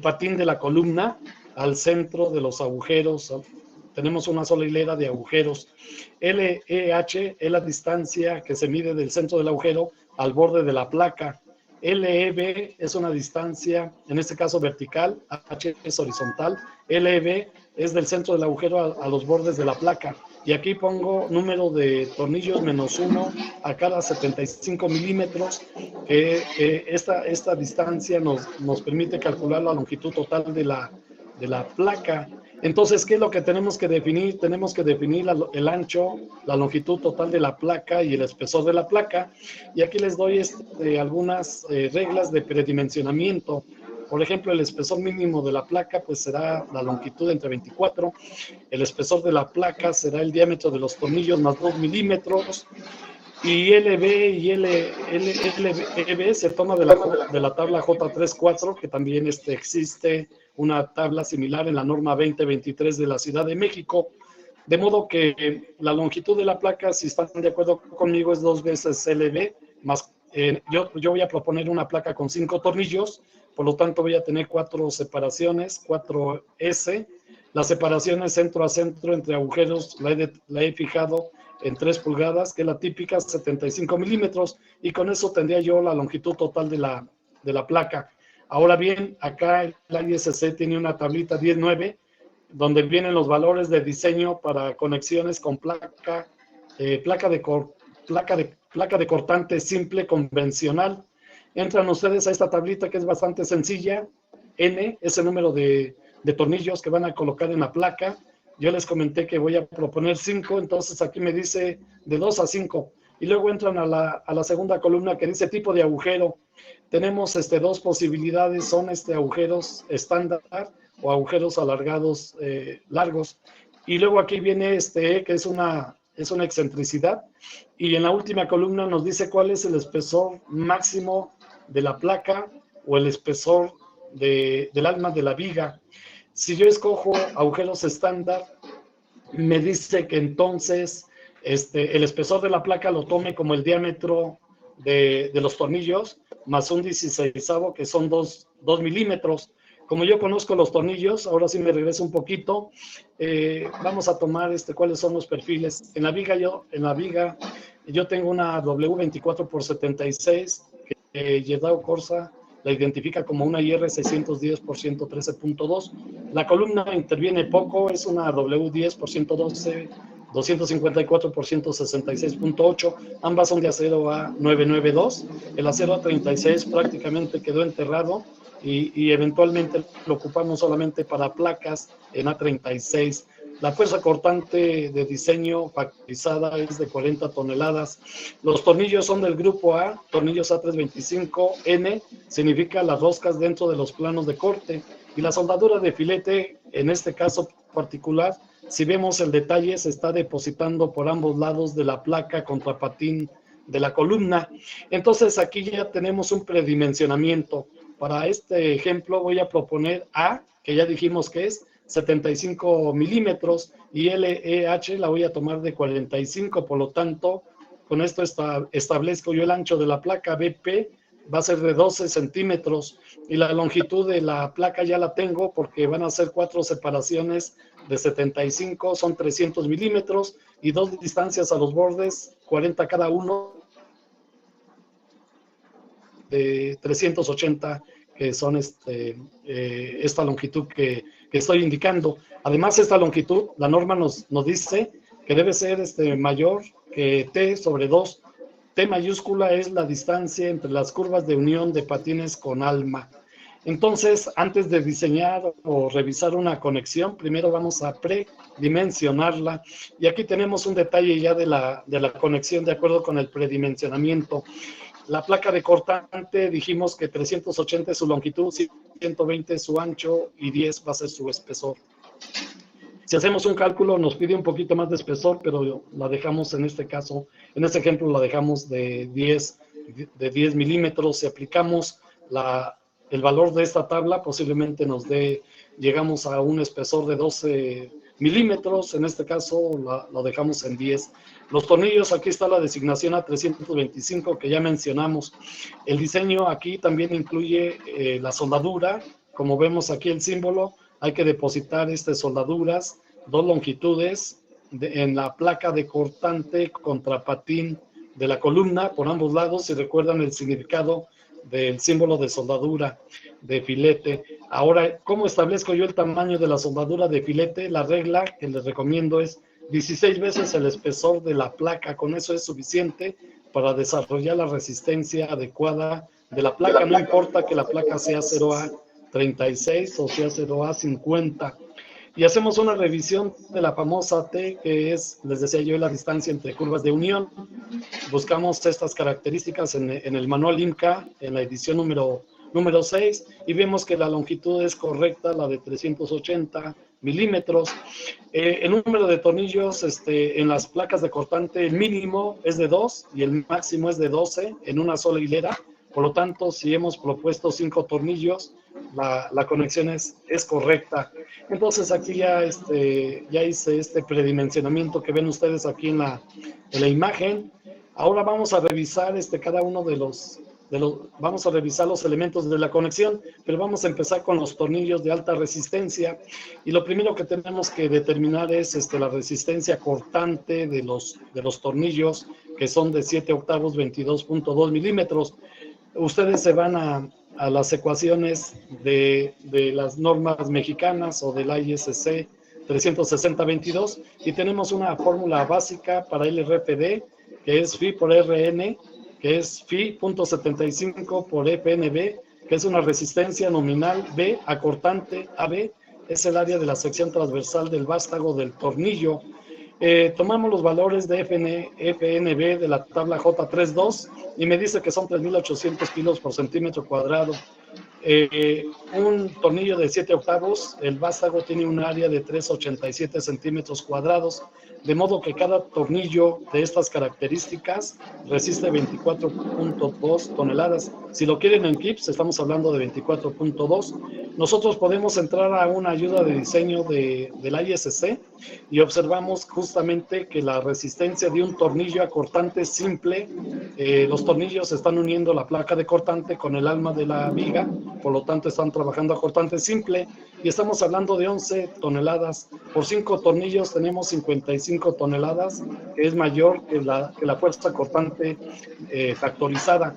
patín de la columna al centro de los agujeros. Tenemos una sola hilera de agujeros. LEH es la distancia que se mide del centro del agujero al borde de la placa. LEB es una distancia, en este caso vertical, H es horizontal. LEB es del centro del agujero a los bordes de la placa. Y aquí pongo número de tornillos -1 a cada 75 milímetros. Esta distancia nos permite calcular la longitud total de la placa. Entonces, ¿qué es lo que tenemos que definir? Tenemos que definir el ancho, la longitud total de la placa y el espesor de la placa. Y aquí les doy algunas reglas de predimensionamiento. Por ejemplo, el espesor mínimo de la placa pues será la longitud entre 24. El espesor de la placa será el diámetro de los tornillos más 2 milímetros. Y LB y LB se toma de la tabla J34, que también existe una tabla similar en la norma 2023 de la Ciudad de México. De modo que la longitud de la placa, si están de acuerdo conmigo, es 2 veces LB, más yo voy a proponer una placa con 5 tornillos, por lo tanto voy a tener 4 separaciones, 4S. Las separaciones centro a centro entre agujeros la he fijado en 3 pulgadas, que es la típica, 75 milímetros, y con eso tendría yo la longitud total de la placa. Ahora bien, acá la ISC tiene una tablita 19, donde vienen los valores de diseño para conexiones con placa de cortante simple convencional. Entran ustedes a esta tablita que es bastante sencilla. N es el número de tornillos que van a colocar en la placa. Yo les comenté que voy a proponer 5, entonces aquí me dice de 2 a 5. Y luego entran a la segunda columna que dice tipo de agujero. Tenemos 2 posibilidades, son agujeros estándar o agujeros alargados largos. Y luego aquí viene que es una excentricidad. Y en la última columna nos dice cuál es el espesor máximo de la placa o el espesor del alma de la viga. Si yo escojo agujeros estándar, me dice que entonces el espesor de la placa lo tome como el diámetro de los tornillos, más un 16avo, que son 2 milímetros. Como yo conozco los tornillos, ahora sí me regreso un poquito. Vamos a tomar cuáles son los perfiles. En la viga yo tengo una W24x76 que Yedao Corsa la identifica como una IR 610 por 113.2. La columna interviene poco, es una W10 por 112, 254 por 166.8. Ambas son de acero A992. El acero A36 prácticamente quedó enterrado y eventualmente lo ocupamos solamente para placas en A36. La fuerza cortante de diseño factorizada es de 40 toneladas. Los tornillos son del grupo A, tornillos A325. N significa las roscas dentro de los planos de corte. Y la soldadura de filete, en este caso particular, si vemos el detalle, se está depositando por ambos lados de la placa contrapatín de la columna. Entonces aquí ya tenemos un predimensionamiento. para este ejemplo voy a proponer A, que ya dijimos que es 75 milímetros, y LEH la voy a tomar de 45, por lo tanto, con esto establezco yo el ancho de la placa BP, va a ser de 12 centímetros, y la longitud de la placa ya la tengo porque van a ser 4 separaciones de 75, son 300 milímetros, y 2 distancias a los bordes, 40 cada uno, de 380, que son esta longitud que estoy indicando. Además, esta longitud, la norma nos dice que debe ser mayor que T sobre 2. T mayúscula es la distancia entre las curvas de unión de patines con alma. Entonces, antes de diseñar o revisar una conexión, primero vamos a predimensionarla. Y aquí tenemos un detalle ya de la conexión de acuerdo con el predimensionamiento. La placa de cortante dijimos que 380 es su longitud, 120 es su ancho y 10 va a ser su espesor. Si hacemos un cálculo nos pide un poquito más de espesor, pero la dejamos en este caso, en este ejemplo la dejamos de 10 milímetros. Si aplicamos el valor de esta tabla, posiblemente llegamos a un espesor de 12 milímetros, en este caso lo dejamos en 10. Los tornillos, aquí está la designación a 325 que ya mencionamos. El diseño aquí también incluye la soldadura, como vemos aquí el símbolo, hay que depositar soldaduras, 2 longitudes en la placa de cortante contra patín de la columna por ambos lados, si recuerdan el significado del símbolo de soldadura de filete. Ahora, ¿cómo establezco yo el tamaño de la soldadura de filete? La regla que les recomiendo es 16 veces el espesor de la placa. Con eso es suficiente para desarrollar la resistencia adecuada de la placa. No importa que la placa sea 0A36 o sea 0A50. Y hacemos una revisión de la famosa T, que es, les decía yo, la distancia entre curvas de unión. Buscamos estas características en el manual IMCA, en la edición número 6, y vemos que la longitud es correcta, la de 380 milímetros. El número de tornillos en las placas de cortante, el mínimo es de 2 y el máximo es de 12 en una sola hilera. Por lo tanto, si hemos propuesto 5 tornillos, la conexión es correcta. Entonces aquí ya hice este predimensionamiento que ven ustedes aquí en la imagen. Ahora vamos a revisar cada uno vamos a revisar los elementos de la conexión, pero vamos a empezar con los tornillos de alta resistencia. Y lo primero que tenemos que determinar es la resistencia cortante de los tornillos, que son de 7 octavos, 22.2 milímetros. Ustedes se van a las ecuaciones de las normas mexicanas o del ISC 360-22 y tenemos una fórmula básica para LRPD, que es Phi por RN, que es Phi.75 por EPNB, que es una resistencia nominal B a cortante AB, es el área de la sección transversal del vástago del tornillo. Tomamos los valores de FNB de la tabla J32 y me dice que son 3.800 kilos por centímetro cuadrado. Un tornillo de 7 octavos, el vástago tiene un área de 387 centímetros cuadrados, de modo que cada tornillo de estas características resiste 24.2 toneladas. Si lo quieren en kips, estamos hablando de 24.2. Nosotros podemos entrar a una ayuda de diseño del ISC y observamos justamente que la resistencia de un tornillo a cortante simple, los tornillos están uniendo la placa de cortante con el alma de la viga, por lo tanto están trabajando a cortante simple y estamos hablando de 11 toneladas. Por 5 tornillos tenemos 55 toneladas, que es mayor que la fuerza cortante factorizada.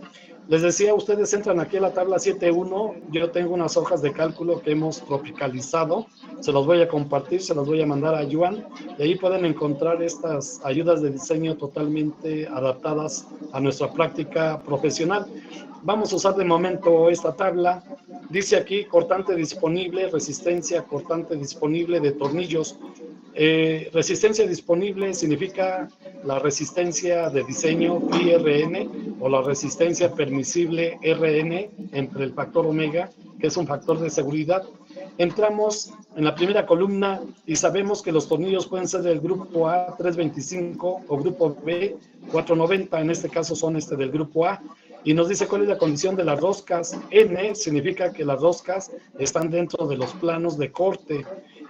Les decía, ustedes entran aquí a la tabla 7.1, yo tengo unas hojas de cálculo que hemos tropicalizado, se los voy a compartir, se los voy a mandar a Yuan, y ahí pueden encontrar estas ayudas de diseño totalmente adaptadas a nuestra práctica profesional. Vamos a usar de momento esta tabla. Dice aquí cortante disponible, resistencia cortante disponible de tornillos. Resistencia disponible significa la resistencia de diseño PRN o la resistencia permisible RN entre el factor omega, que es un factor de seguridad. Entramos en la primera columna y sabemos que los tornillos pueden ser del grupo A 325 o grupo B 490, en este caso son del grupo A. y nos dice cuál es la condición de las roscas. N significa que las roscas están dentro de los planos de corte,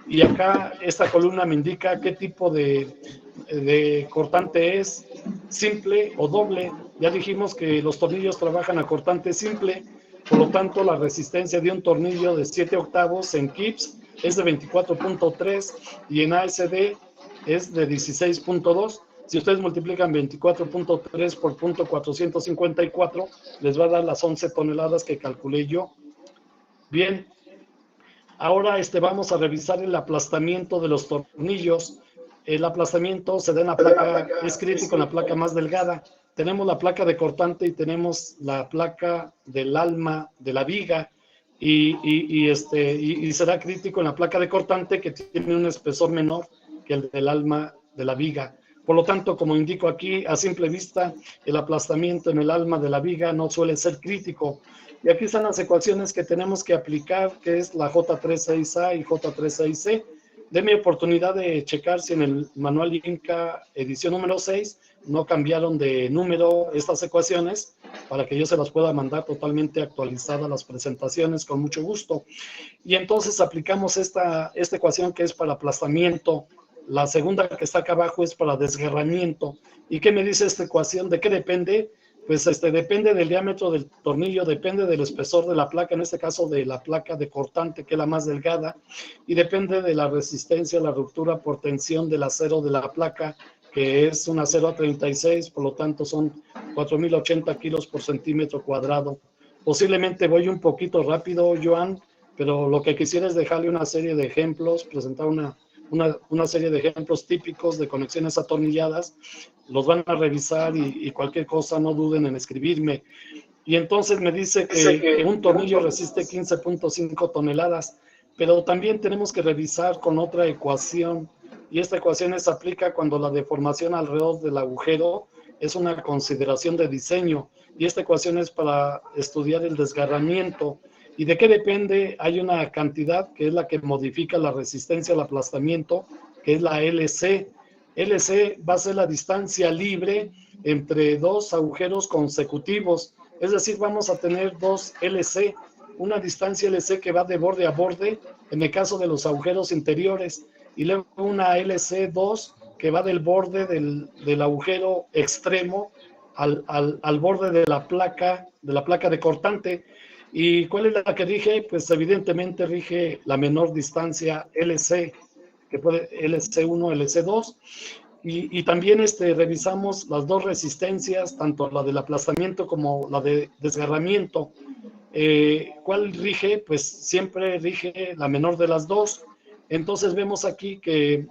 y acá esta columna me indica qué tipo de cortante es, simple o doble. Ya dijimos que los tornillos trabajan a cortante simple, por lo tanto la resistencia de un tornillo de 7 octavos en Kips es de 24.3 y en ASD es de 16.2. Si ustedes multiplican 24.3 por .454, les va a dar las 11 toneladas que calculé yo. Bien, ahora vamos a revisar el aplastamiento de los tornillos. El aplastamiento se da en la placa, es crítico en la placa más delgada. Tenemos la placa de cortante y tenemos la placa del alma de la viga, y será crítico en la placa de cortante, que tiene un espesor menor que el del alma de la viga. Por lo tanto, como indico aquí, a simple vista, el aplastamiento en el alma de la viga no suele ser crítico. Y aquí están las ecuaciones que tenemos que aplicar, que es la J36A y J36C. Denme oportunidad de checar si en el manual Inca edición número 6 no cambiaron de número estas ecuaciones, para que yo se las pueda mandar totalmente actualizadas las presentaciones con mucho gusto. Y entonces aplicamos esta ecuación que es para aplastamiento. La segunda que está acá abajo es para desgarramiento. ¿Y qué me dice esta ecuación? ¿De qué depende? Pues depende del diámetro del tornillo, depende del espesor de la placa, en este caso de la placa de cortante, que es la más delgada, y depende de la resistencia a la ruptura por tensión del acero de la placa, que es un acero a 36, por lo tanto son 4.080 kilos por centímetro cuadrado. Posiblemente voy un poquito rápido, Joan, pero lo que quisiera es dejarle una serie de ejemplos, presentar una serie de ejemplos típicos de conexiones atornilladas. Los van a revisar y cualquier cosa no duden en escribirme. Y entonces me dice que un tornillo resiste 15.5 toneladas, pero también tenemos que revisar con otra ecuación, y esta ecuación se aplica cuando la deformación alrededor del agujero es una consideración de diseño, y esta ecuación es para estudiar el desgarramiento. ¿Y de qué depende? Hay una cantidad que es la que modifica la resistencia al aplastamiento, que es la LC. LC va a ser la distancia libre entre dos agujeros consecutivos. Es decir, vamos a tener dos LC, una distancia LC que va de borde a borde, en el caso de los agujeros interiores, y luego una LC2 que va del borde del agujero extremo al borde de la placa de cortante. ¿Y cuál es la que rige? Pues evidentemente rige la menor distancia LC, que puede LC1, LC2, y también revisamos las dos resistencias, tanto la del aplastamiento como la de desgarramiento. ¿Cuál rige? Pues siempre rige la menor de las dos. Entonces vemos aquí que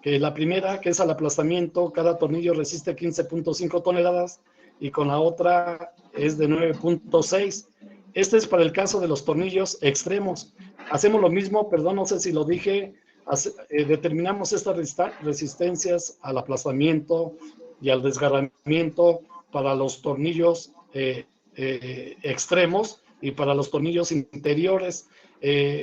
la primera, que es al aplastamiento, cada tornillo resiste 15.5 toneladas, y con la otra es de 9.6. Este es para el caso de los tornillos extremos. Hacemos lo mismo, perdón, no sé si lo dije, determinamos estas resistencias al aplastamiento y al desgarramiento para los tornillos extremos y para los tornillos interiores.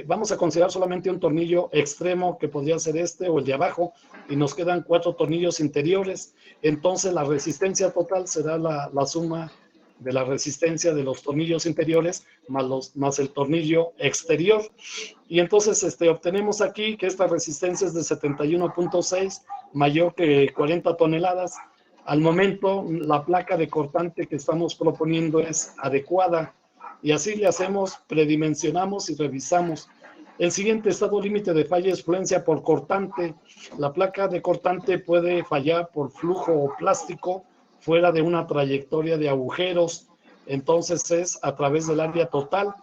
Vamos a considerar solamente un tornillo extremo, que podría ser este o el de abajo, y nos quedan 4 tornillos interiores. Entonces la resistencia total será la suma de la resistencia de los tornillos interiores más el tornillo exterior. Y entonces obtenemos aquí que esta resistencia es de 71.6, mayor que 40 toneladas. Al momento, la placa de cortante que estamos proponiendo es adecuada, y así le hacemos, predimensionamos y revisamos. El siguiente estado límite de falla es fluencia por cortante. La placa de cortante puede fallar por flujo o plástico fuera de una trayectoria de agujeros, entonces es a través del área total.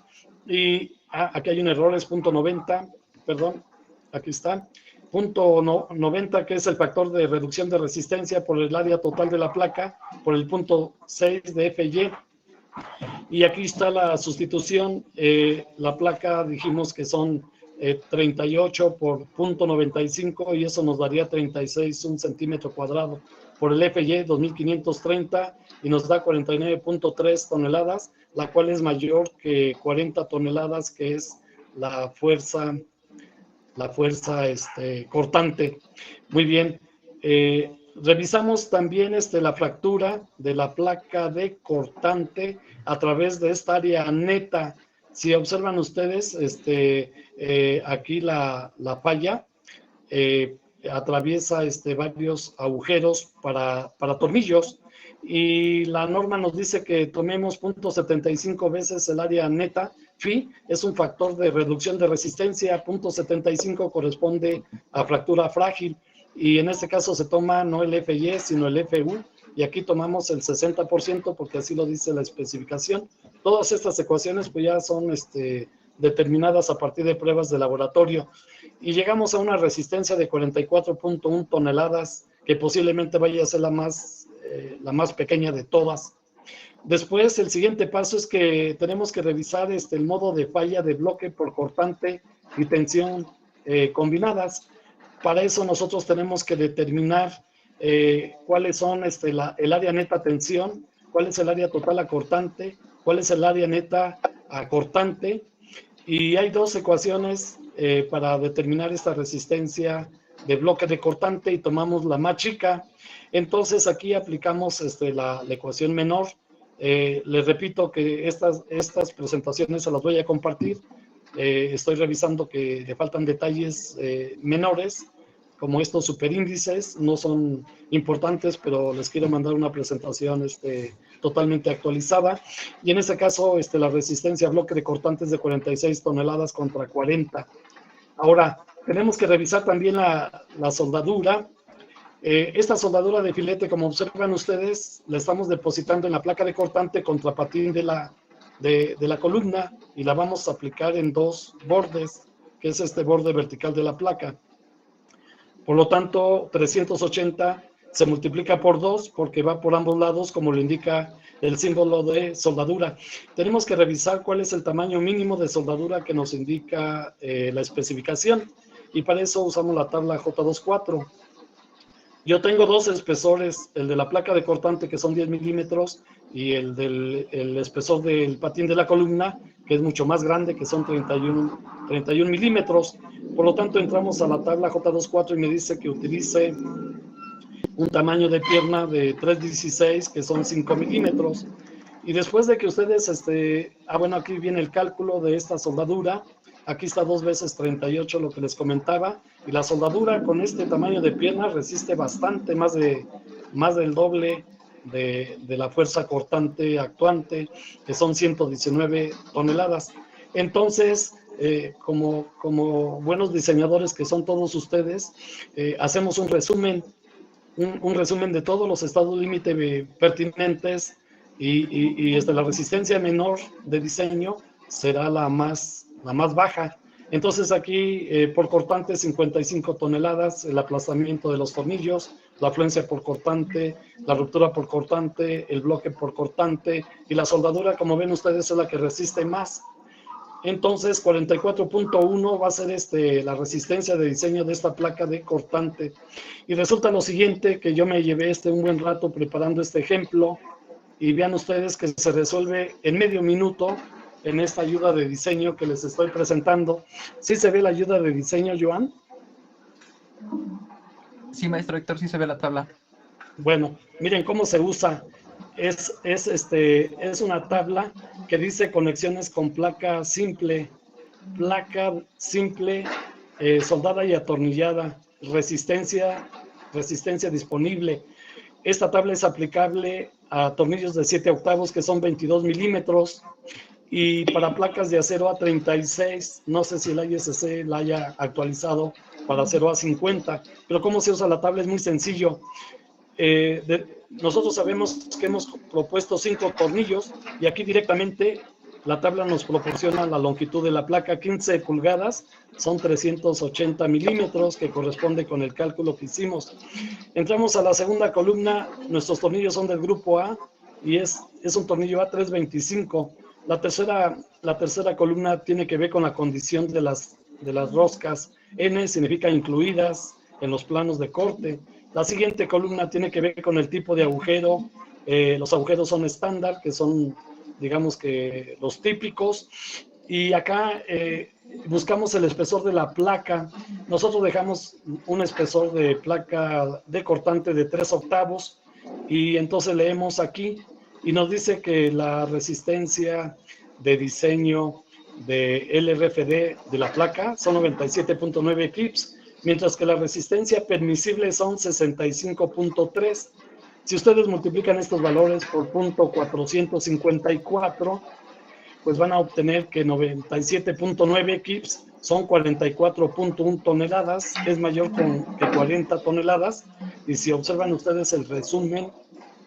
Y aquí hay un error, es .90, perdón, aquí está, .90, que es el factor de reducción de resistencia por el área total de la placa, por el .6 de FY. Y aquí está la sustitución. La placa dijimos que son 38 por .95, y eso nos daría 36, un centímetro cuadrado, por el FY 2530, y nos da 49.3 toneladas, la cual es mayor que 40 toneladas, que es la fuerza cortante. Muy bien. Revisamos también la fractura de la placa de cortante a través de esta área neta. Si observan ustedes, aquí la falla atraviesa varios agujeros para tornillos, y la norma nos dice que tomemos 0.75 veces el área neta. Phi es un factor de reducción de resistencia, 0.75 corresponde a fractura frágil, y en este caso se toma no el FY, sino el FU, y aquí tomamos el 60% porque así lo dice la especificación. Todas estas ecuaciones pues ya son determinadas a partir de pruebas de laboratorio, y llegamos a una resistencia de 44.1 toneladas, que posiblemente vaya a ser la más pequeña de todas. Después, el siguiente paso es que tenemos que revisar el modo de falla de bloque por cortante y tensión combinadas. Para eso nosotros tenemos que determinar cuáles son el área neta tensión, cuál es el área total a cortante, cuál es el área neta a cortante, y hay dos ecuaciones para determinar esta resistencia de bloque de cortante, y tomamos la más chica. Entonces aquí aplicamos la ecuación menor. Les repito que estas presentaciones se las voy a compartir. Estoy revisando que le faltan detalles menores, como estos superíndices. No son importantes, pero les quiero mandar una presentación totalmente actualizada. Y en este caso, la resistencia a bloque de cortantes de 46 toneladas contra 40. Ahora, tenemos que revisar también la soldadura. Esta soldadura de filete, como observan ustedes, la estamos depositando en la placa de cortante contra patín de la columna, y la vamos a aplicar en dos bordes, que es este borde vertical de la placa. Por lo tanto, 380 se multiplica por 2 porque va por ambos lados, como lo indica el símbolo de soldadura. Tenemos que revisar cuál es el tamaño mínimo de soldadura que nos indica la especificación, y para eso usamos la tabla J24. Yo tengo dos espesores, el de la placa de cortante, que son 10 milímetros, y el espesor del patín de la columna, que es mucho más grande, que son 31 milímetros. Por lo tanto, entramos a la tabla J24 y me dice que utilice un tamaño de pierna de 3/16, que son 5 milímetros. Y después de que ustedes, bueno, aquí viene el cálculo de esta soldadura. Aquí está 2 veces 38, lo que les comentaba. Y la soldadura con este tamaño de pierna resiste bastante, más del doble de la fuerza cortante actuante, que son 119 toneladas. Entonces, como buenos diseñadores que son todos ustedes, hacemos un resumen de todos los estados límite pertinentes, y la resistencia menor de diseño será la más baja. Entonces aquí por cortante 55 toneladas, el aplastamiento de los tornillos, la afluencia por cortante, la ruptura por cortante, el bloque por cortante, y la soldadura, como ven ustedes, es la que resiste más. Entonces 44.1 va a ser la resistencia de diseño de esta placa de cortante. Y resulta lo siguiente, que yo me llevé un buen rato preparando este ejemplo, y vean ustedes que se resuelve en medio minuto en esta ayuda de diseño que les estoy presentando. ¿Sí se ve la ayuda de diseño, Joan? Sí, maestro Héctor, sí se ve la tabla. Bueno, miren cómo se usa. Es una tabla que dice conexiones con placa simple, soldada y atornillada, resistencia disponible. Esta tabla es aplicable a tornillos de 7 octavos, que son 22 milímetros, y para placas de acero A36, no sé si el ISC la haya actualizado para acero A50, pero cómo se usa la tabla es muy sencillo. Nosotros sabemos que hemos propuesto 5 tornillos, y aquí directamente la tabla nos proporciona la longitud de la placa, 15 pulgadas, son 380 milímetros, que corresponde con el cálculo que hicimos. Entramos a la segunda columna, nuestros tornillos son del grupo A, y es un tornillo A325. La tercera columna tiene que ver con la condición de las roscas. N significa incluidas en los planos de corte. La siguiente columna tiene que ver con el tipo de agujero. Los agujeros son estándar, que son, digamos que, los típicos. Y acá buscamos el espesor de la placa. Nosotros dejamos un espesor de placa de cortante de 3 octavos y entonces leemos aquí y nos dice que la resistencia de diseño de LRFD de la placa son 97.9 kips, mientras que la resistencia permisible son 65.3. Si ustedes multiplican estos valores por .454, pues van a obtener que 97.9 kips son 44.1 toneladas, es mayor que 40 toneladas. Y si observan ustedes el resumen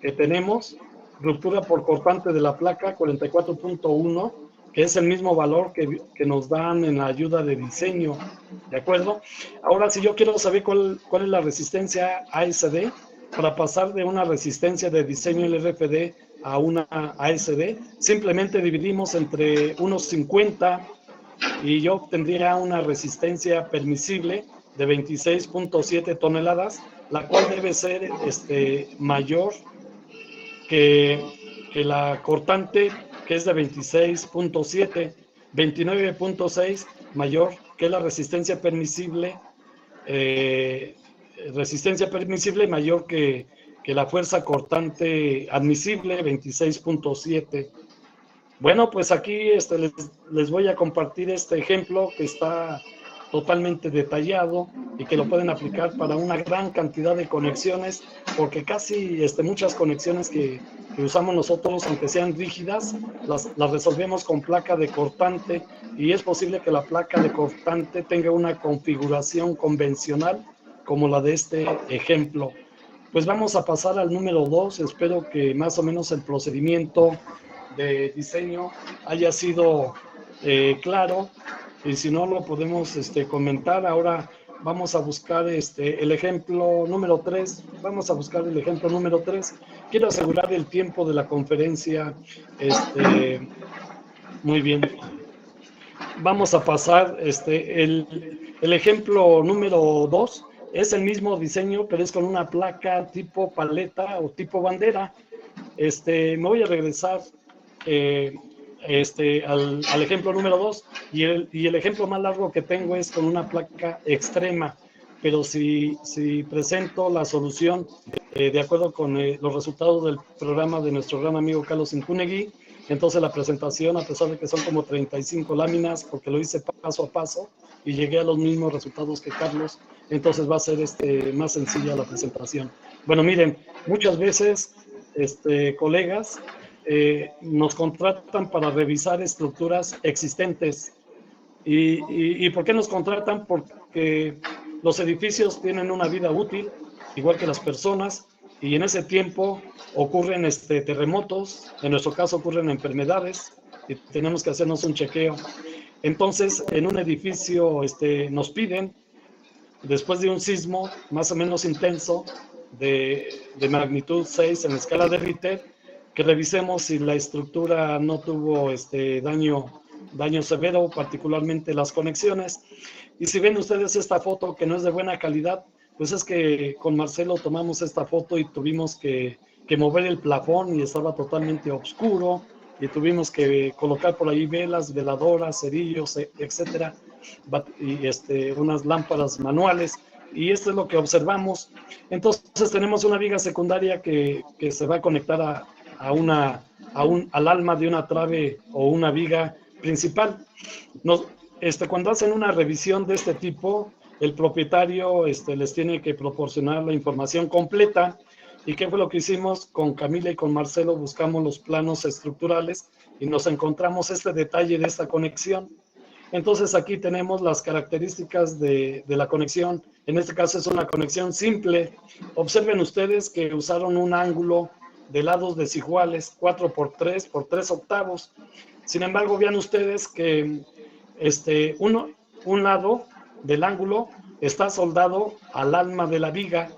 que tenemos, ruptura por cortante de la placa 44.1, que es el mismo valor que nos dan en la ayuda de diseño, ¿de acuerdo? Ahora, si yo quiero saber cuál es la resistencia ASD, para pasar de una resistencia de diseño LRFD a una ASD, simplemente dividimos entre unos 50 y yo obtendría una resistencia permisible de 26.7 toneladas, la cual debe ser mayor que la cortante, que es de 26.7, 29.6 mayor que la resistencia permisible, mayor que la fuerza cortante admisible, 26.7. Bueno, pues aquí les voy a compartir este ejemplo que está totalmente detallado y que lo pueden aplicar para una gran cantidad de conexiones, porque casi muchas conexiones que usamos nosotros, aunque sean rígidas, las resolvemos con placa de cortante, y es posible que la placa de cortante tenga una configuración convencional como la de este ejemplo. Pues vamos a pasar al número 2. Espero que más o menos el procedimiento de diseño haya sido claro, y si no lo podemos comentar. Ahora vamos a buscar el ejemplo número 3. Vamos a buscar el ejemplo número 3. Quiero asegurar el tiempo de la conferencia. Muy bien. Vamos a pasar el ejemplo número 2. Es el mismo diseño, pero es con una placa tipo paleta o tipo bandera. Me voy a regresar al ejemplo número 2, y el ejemplo más largo que tengo es con una placa extrema, pero si presento la solución de acuerdo con los resultados del programa de nuestro gran amigo Carlos Incunegui, entonces la presentación, a pesar de que son como 35 láminas, porque lo hice paso a paso y llegué a los mismos resultados que Carlos, entonces va a ser más sencilla la presentación. Bueno, miren, muchas veces colegas nos contratan para revisar estructuras existentes. ¿Y por qué nos contratan? Porque los edificios tienen una vida útil, igual que las personas, y en ese tiempo ocurren terremotos, en nuestro caso ocurren enfermedades, y tenemos que hacernos un chequeo. Entonces, en un edificio nos piden, después de un sismo más o menos intenso, de magnitud 6 en la escala de Richter, que revisemos si la estructura no tuvo daño severo, particularmente las conexiones. Y si ven ustedes esta foto que no es de buena calidad, pues es que con Marcelo tomamos esta foto y tuvimos que mover el plafón y estaba totalmente oscuro, y tuvimos que colocar por ahí velas, veladoras, cerillos, etcétera, y unas lámparas manuales. Y esto es lo que observamos. Entonces tenemos una viga secundaria que se va a conectar al alma de una trave o una viga principal. Cuando hacen una revisión de este tipo, el propietario les tiene que proporcionar la información completa. ¿Y qué fue lo que hicimos? Con Camila y con Marcelo buscamos los planos estructurales y nos encontramos este detalle de esta conexión. Entonces aquí tenemos las características de la conexión. En este caso es una conexión simple. Observen ustedes que usaron un ángulo de lados desiguales, 4 por 3 por 3 octavos. Sin embargo, vean ustedes que un lado del ángulo está soldado al alma de la viga.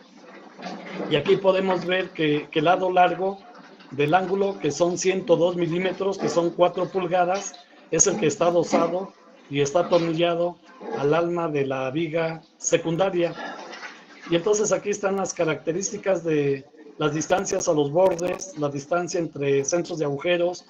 Y aquí podemos ver que el lado largo del ángulo, que son 102 milímetros, que son 4 pulgadas, es el que está adosado y está atornillado al alma de la viga secundaria. Y entonces aquí están las características de las distancias a los bordes, la distancia entre centros de agujeros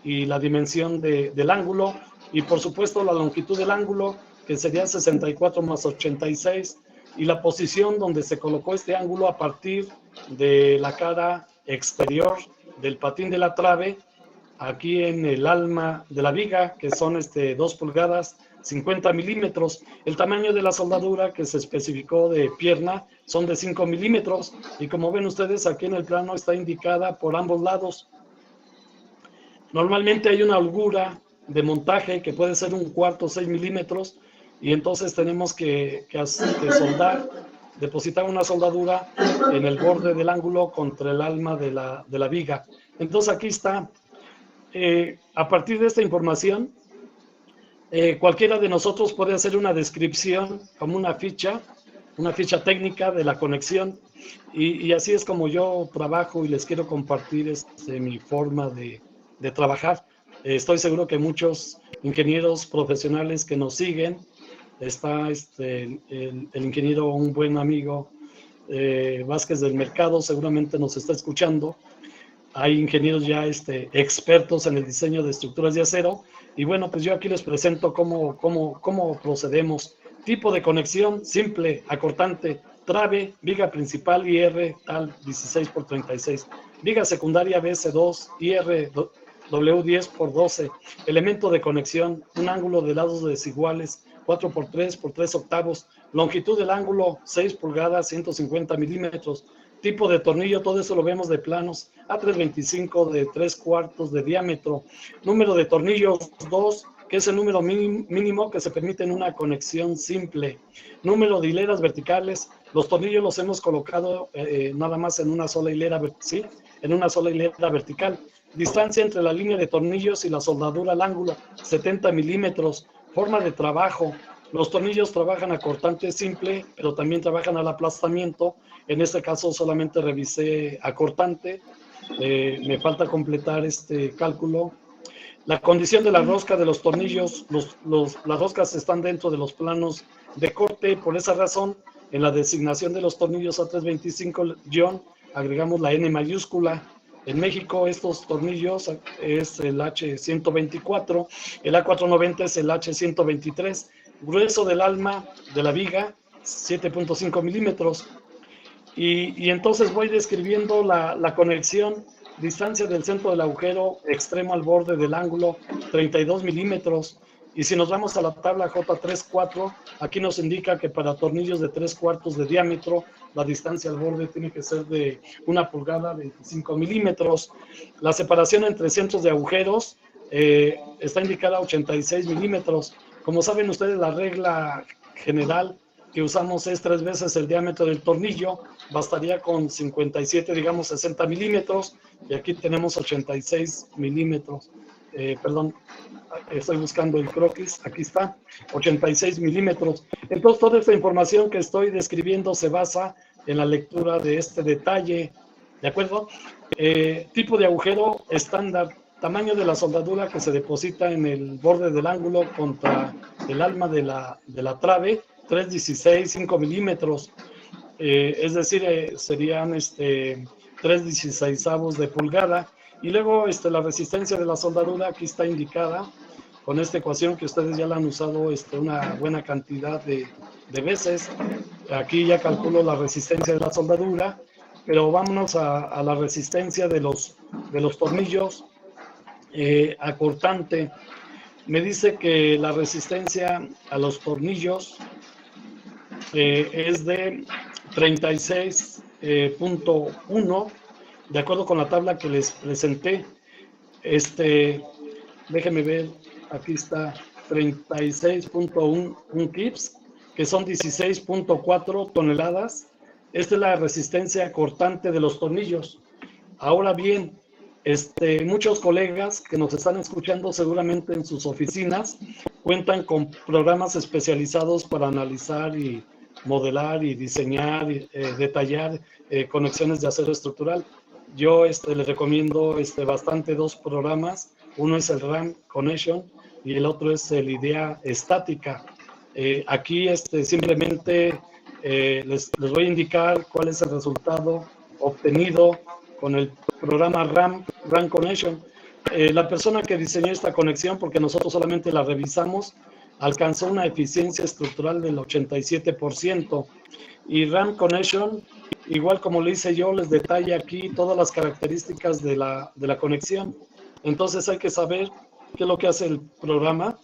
y la dimensión del ángulo. y por supuesto la longitud del ángulo, que sería 64 más 86, y la posición donde se colocó este ángulo a partir de la cara exterior del patín de la trave, aquí en el alma de la viga, que son 2 pulgadas, 50 milímetros. El tamaño de la soldadura que se especificó de pierna son de 5 milímetros, y como ven ustedes aquí en el plano está indicada por ambos lados. Normalmente hay una holgura de montaje que puede ser 1/4, 6 milímetros, y entonces tenemos que soldar, depositar una soldadura en el borde del ángulo contra el alma de la viga. Entonces aquí está. A partir de esta información, cualquiera de nosotros puede hacer una descripción como una ficha técnica de la conexión, y así es como yo trabajo y les quiero compartir mi forma de trabajar. Estoy seguro que muchos ingenieros profesionales que nos siguen, está el ingeniero, un buen amigo, Vázquez del Mercado, seguramente nos está escuchando. Hay ingenieros ya expertos en el diseño de estructuras de acero, y bueno, pues yo aquí les presento cómo procedemos. Tipo de conexión simple, acortante, trave, viga principal IR tal 16 por 36, viga secundaria BC2 IR W10 por 12, elemento de conexión, un ángulo de lados desiguales 4 por 3 por 3 octavos, longitud del ángulo 6 pulgadas 150 milímetros, tipo de tornillo, todo eso lo vemos de planos, A325 de 3/4 de diámetro, número de tornillos 2, que es el número mínimo que se permite en una conexión simple, número de hileras verticales, los tornillos los hemos colocado nada más en una sola hilera, ¿sí? En una sola hilera vertical, distancia entre la línea de tornillos y la soldadura al ángulo, 70 milímetros, forma de trabajo. Los tornillos trabajan a cortante simple, pero también trabajan al aplastamiento. En este caso solamente revisé a cortante. Me falta completar este cálculo. La condición de la rosca de los tornillos, las roscas están dentro de los planos de corte. Por esa razón, en la designación de los tornillos A325- agregamos la N mayúscula. En México estos tornillos es el H124, el A490 es el H123, grueso del alma de la viga 7.5 milímetros, y entonces voy describiendo la conexión, distancia del centro del agujero extremo al borde del ángulo 32 milímetros, y si nos vamos a la tabla J34, aquí nos indica que para tornillos de 3/4 de diámetro, la distancia al borde tiene que ser de 1 pulgada, 25 milímetros. La separación entre centros de agujeros está indicada a 86 milímetros. Como saben ustedes, la regla general que usamos es 3 veces el diámetro del tornillo, bastaría con 57, digamos 60 milímetros, y aquí tenemos 86 milímetros. Perdón, estoy buscando el croquis, aquí está, 86 milímetros. Entonces toda esta información que estoy describiendo se basa en la lectura de este detalle, ¿de acuerdo? Tipo de agujero estándar, tamaño de la soldadura que se deposita en el borde del ángulo contra el alma de la trave, 3/16, 5 milímetros, es decir, serían 3/16 de pulgada. Y luego la resistencia de la soldadura aquí está indicada con esta ecuación que ustedes ya la han usado una buena cantidad de veces. Aquí ya calculo la resistencia de la soldadura, pero vámonos a la resistencia de los tornillos acortante. Me dice que la resistencia a los tornillos es de 36.1, de acuerdo con la tabla que les presenté. Déjenme ver, aquí está 36.1 kips, que son 16.4 toneladas. Esta es la resistencia cortante de los tornillos. Ahora bien, muchos colegas que nos están escuchando seguramente en sus oficinas cuentan con programas especializados para analizar y modelar y diseñar y detallar conexiones de acero estructural. Yo les recomiendo bastante dos programas. Uno es el RAM Connection y el otro es el IDEA Estática. Aquí simplemente les voy a indicar cuál es el resultado obtenido con el programa RAM Connection. La persona que diseñó esta conexión, porque nosotros solamente la revisamos, alcanzó una eficiencia estructural del 87%. Y RAM Connection, igual como lo hice yo, les detalla aquí todas las características de la conexión. Entonces hay que saber qué es lo que hace el programa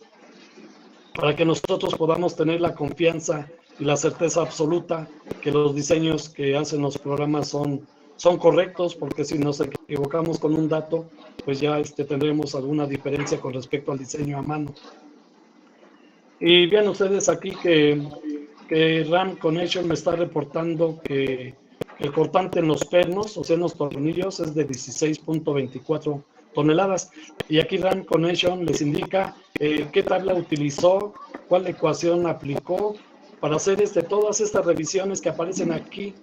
para que nosotros podamos tener la confianza y la certeza absoluta que los diseños que hacen los programas son correctos, porque si nos equivocamos con un dato, pues ya tendremos alguna diferencia con respecto al diseño a mano. Y vean ustedes aquí que RAM Connection me está reportando que el cortante en los pernos, o sea, en los tornillos, es de 16.24 toneladas. Y aquí RAM Connection les indica qué tabla utilizó, cuál ecuación aplicó para hacer todas estas revisiones que aparecen aquí.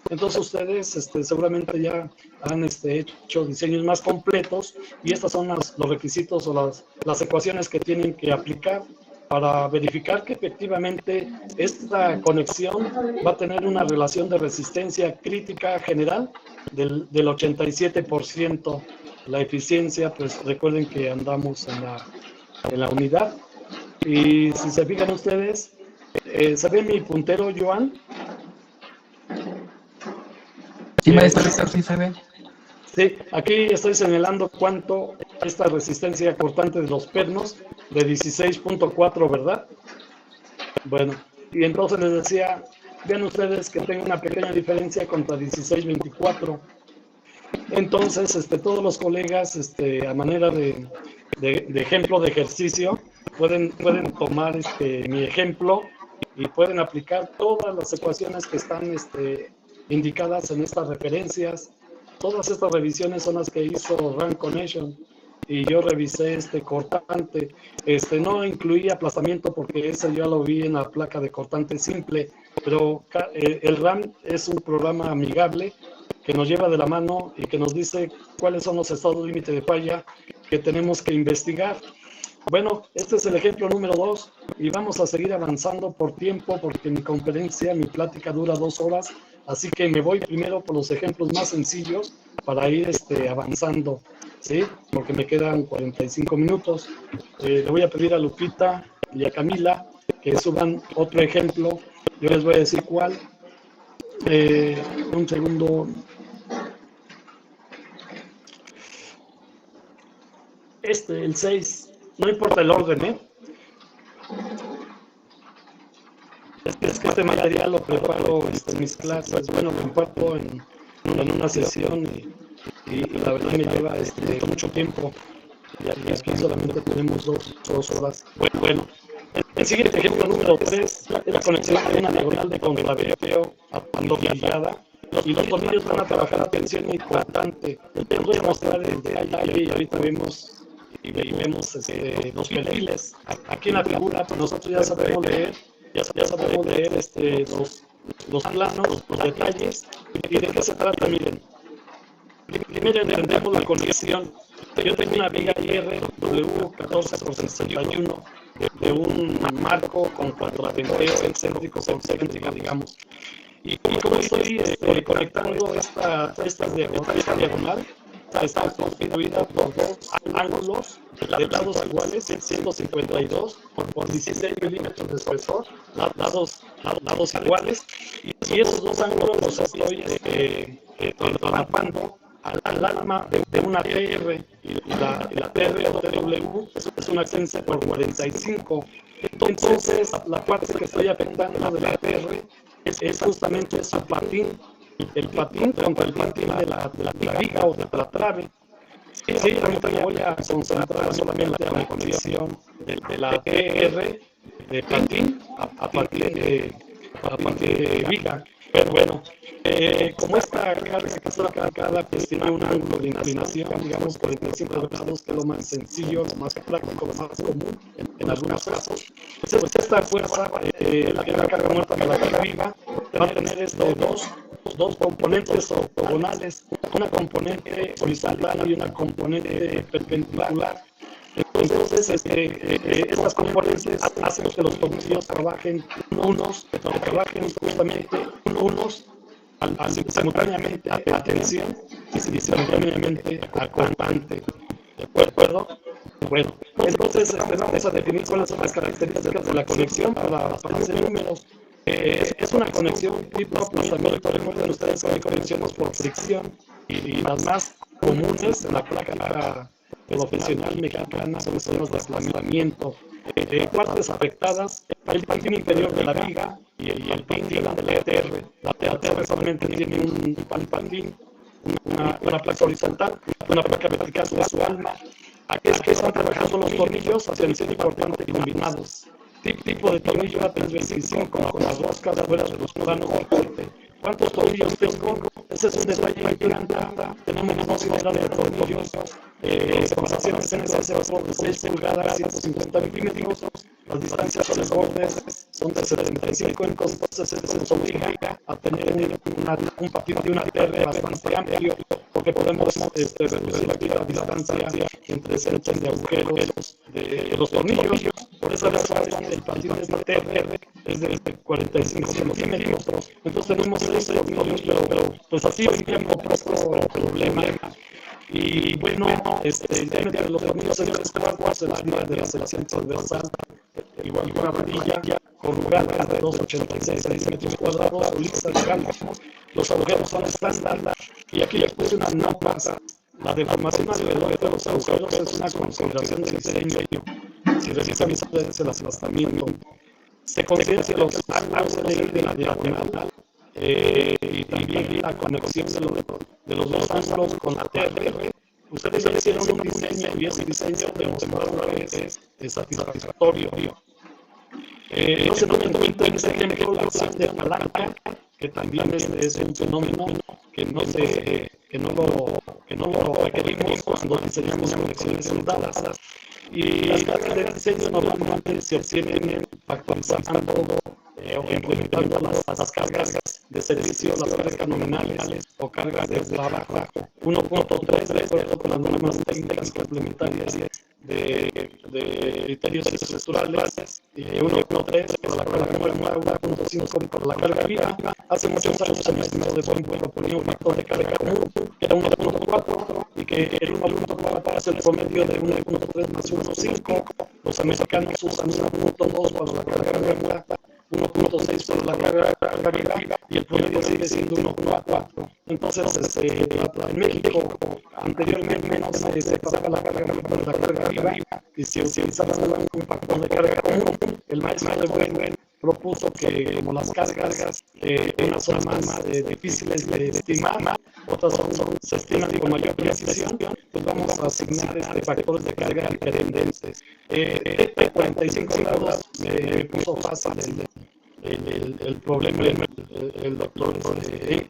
Entonces ustedes seguramente ya han hecho diseños más completos y estas son los requisitos o las ecuaciones que tienen que aplicar para verificar que efectivamente esta conexión va a tener una relación de resistencia crítica general del 87%. La eficiencia, pues recuerden que andamos en la unidad. Y si se fijan ustedes, ¿se ve mi puntero, Joan? Sí, maestro Víctor, sí se ve. Sí, aquí estoy señalando cuánto esta resistencia cortante de los pernos de 16.4, ¿verdad? Bueno, y entonces les decía, vean ustedes que tengo una pequeña diferencia contra 16.24. Entonces, todos los colegas, a manera de ejemplo de ejercicio, pueden tomar mi ejemplo y pueden aplicar todas las ecuaciones que están indicadas en estas referencias. Todas estas revisiones son las que hizo RAM Connection y yo revisé cortante. No incluía aplastamiento porque ese yo lo vi en la placa de cortante simple, pero el RAM es un programa amigable que nos lleva de la mano y que nos dice cuáles son los estados límite de falla que tenemos que investigar. Bueno, este es el ejemplo número 2 y vamos a seguir avanzando por tiempo porque mi conferencia, mi plática dura 2 horas, así que me voy primero por los ejemplos más sencillos para ir avanzando, ¿sí? Porque me quedan 45 minutos. Le voy a pedir a Lupita y a Camila que suban otro ejemplo. Yo les voy a decir cuál. Un segundo. El 6. No importa el orden, ¿eh? Es que este material lo preparo en mis clases. Bueno, lo imparto en una sesión y la verdad me lleva mucho tiempo. Y aquí solamente tenemos dos horas. Bueno, el siguiente ejemplo número 3 es la conexión de una diagonal de contraventeo atornillada. Y los tornillos van a trabajar a tensión importante. Les voy a mostrar el detalle y ahorita vemos los perfiles. Aquí en la figura, pues nosotros ya sabemos leer, los planos, los detalles. ¿Y de qué se trata? Miren, primero entendemos la conexión. Yo tengo una viga IRW14/61 de un marco con contraventeo excéntrico, digamos. Y como estoy conectando esta diagonal, está constituida por dos ángulos de lados iguales, 152 por 16 milímetros de espesor, lados iguales, y esos dos ángulos los estoy trabajando al alma de una TR, y la TR o TW es una extensión por 45. Entonces, la parte que estoy afectando de la TR es justamente su patín, el patín contra el patín de la viga o de la trave. Sí, ahorita me voy a concentrar solamente en la conexión de la TR de patín a patín de viga. Pero bueno, como esta carga pues tiene un ángulo de inclinación, digamos 45 grados, que es lo más sencillo, lo más práctico, lo más común en algunos casos. Pues esta fuerza, la carga muerta de la carga viva, va a tener dos componentes ortogonales, una componente horizontal y una componente perpendicular. Entonces, estas componentes hacen que los tornillos trabajen justamente unos simultáneamente a tensión y simultáneamente a cortante. ¿De acuerdo? Bueno, entonces vamos a definir cuáles son las características de la conexión para ese número. Es una conexión tipo aplastamiento. Recuerden ustedes que hay conexiones por fricción y las más comunes en la práctica profesional mexicana son los de aplastamiento. Partes afectadas, el pin inferior de la viga y el pin de la ATR. La ATR solamente tiene un pin, una placa horizontal, una placa vertical de su alma. Aquí es que están trabajando los tornillos, atención importante, combinados. Tipo de tornillo A325 con las roscas afuera de los planos del corte. ¿Cuántos tornillos tengo? Ese es un detalle importante. Tenemos dos hileras de tornillos. Separaciones NSS por de 6 pulgadas, 150 milímetros. Las distancias a los bordes son de 75, entonces se nos obliga a tener un patín de una ATR bastante amplio, porque podemos reducir aquí la distancia entre cerchas de agujeros de los tornillos. Por esa razón, el patín de esta ATR es de 45 centímetros. Entonces tenemos ese tornillo, pero pues así hoy día no pasa problema. Y bueno, el diámetro de los tornillos es 3 cuartos, el área de la sección transversal, igual que una varilla corrugada de 2,86 centímetros cuadrados o lisa de calma. Los agujeros son estándar. Y aquí les puse unas notas. La deformación alrededor de los agujeros es una consideración del diseño. Si revisan ustedes el aplastamiento, se considera que los ángulos de la diagonal y también la conexión de los dos ángulos con la TR. Ustedes ya hicieron un diseño y ese diseño demostrado es satisfactorio. No se tomen en cuenta en este ejemplo la acción de palanca, que también es un fenómeno que no lo requerimos cuando diseñamos conexiones soldadas. Y las cargas de diseño normalmente se obtienen factorizando o implementando las cargas de servicio, las cargas nominales o cargas de trabajo. 1.3 de acuerdo con las normas técnicas complementarias de criterios estructurales, 1.3 para la carga muerta, 1.5 para la carga viva. Hace muchos años el maestro de Buen proponía un factor de carga común que era 1.4 y que el 1.4 es el promedio de 1.3 más 1.5. Los americanos usan 1.2 para la carga muerta, 1.6 para la carga viva y el promedio sigue siendo 1.4. Entonces, en México, anteriormente no se separaba la carga viva y se utilizaba un factor de carga común. El maestro de Buen propuso que como las cargas, unas son más difíciles de estimar, otras se estiman con mayor precisión, pues vamos a asignar factores de carga diferentes. 45 grados me puso fácil el problema, el doctor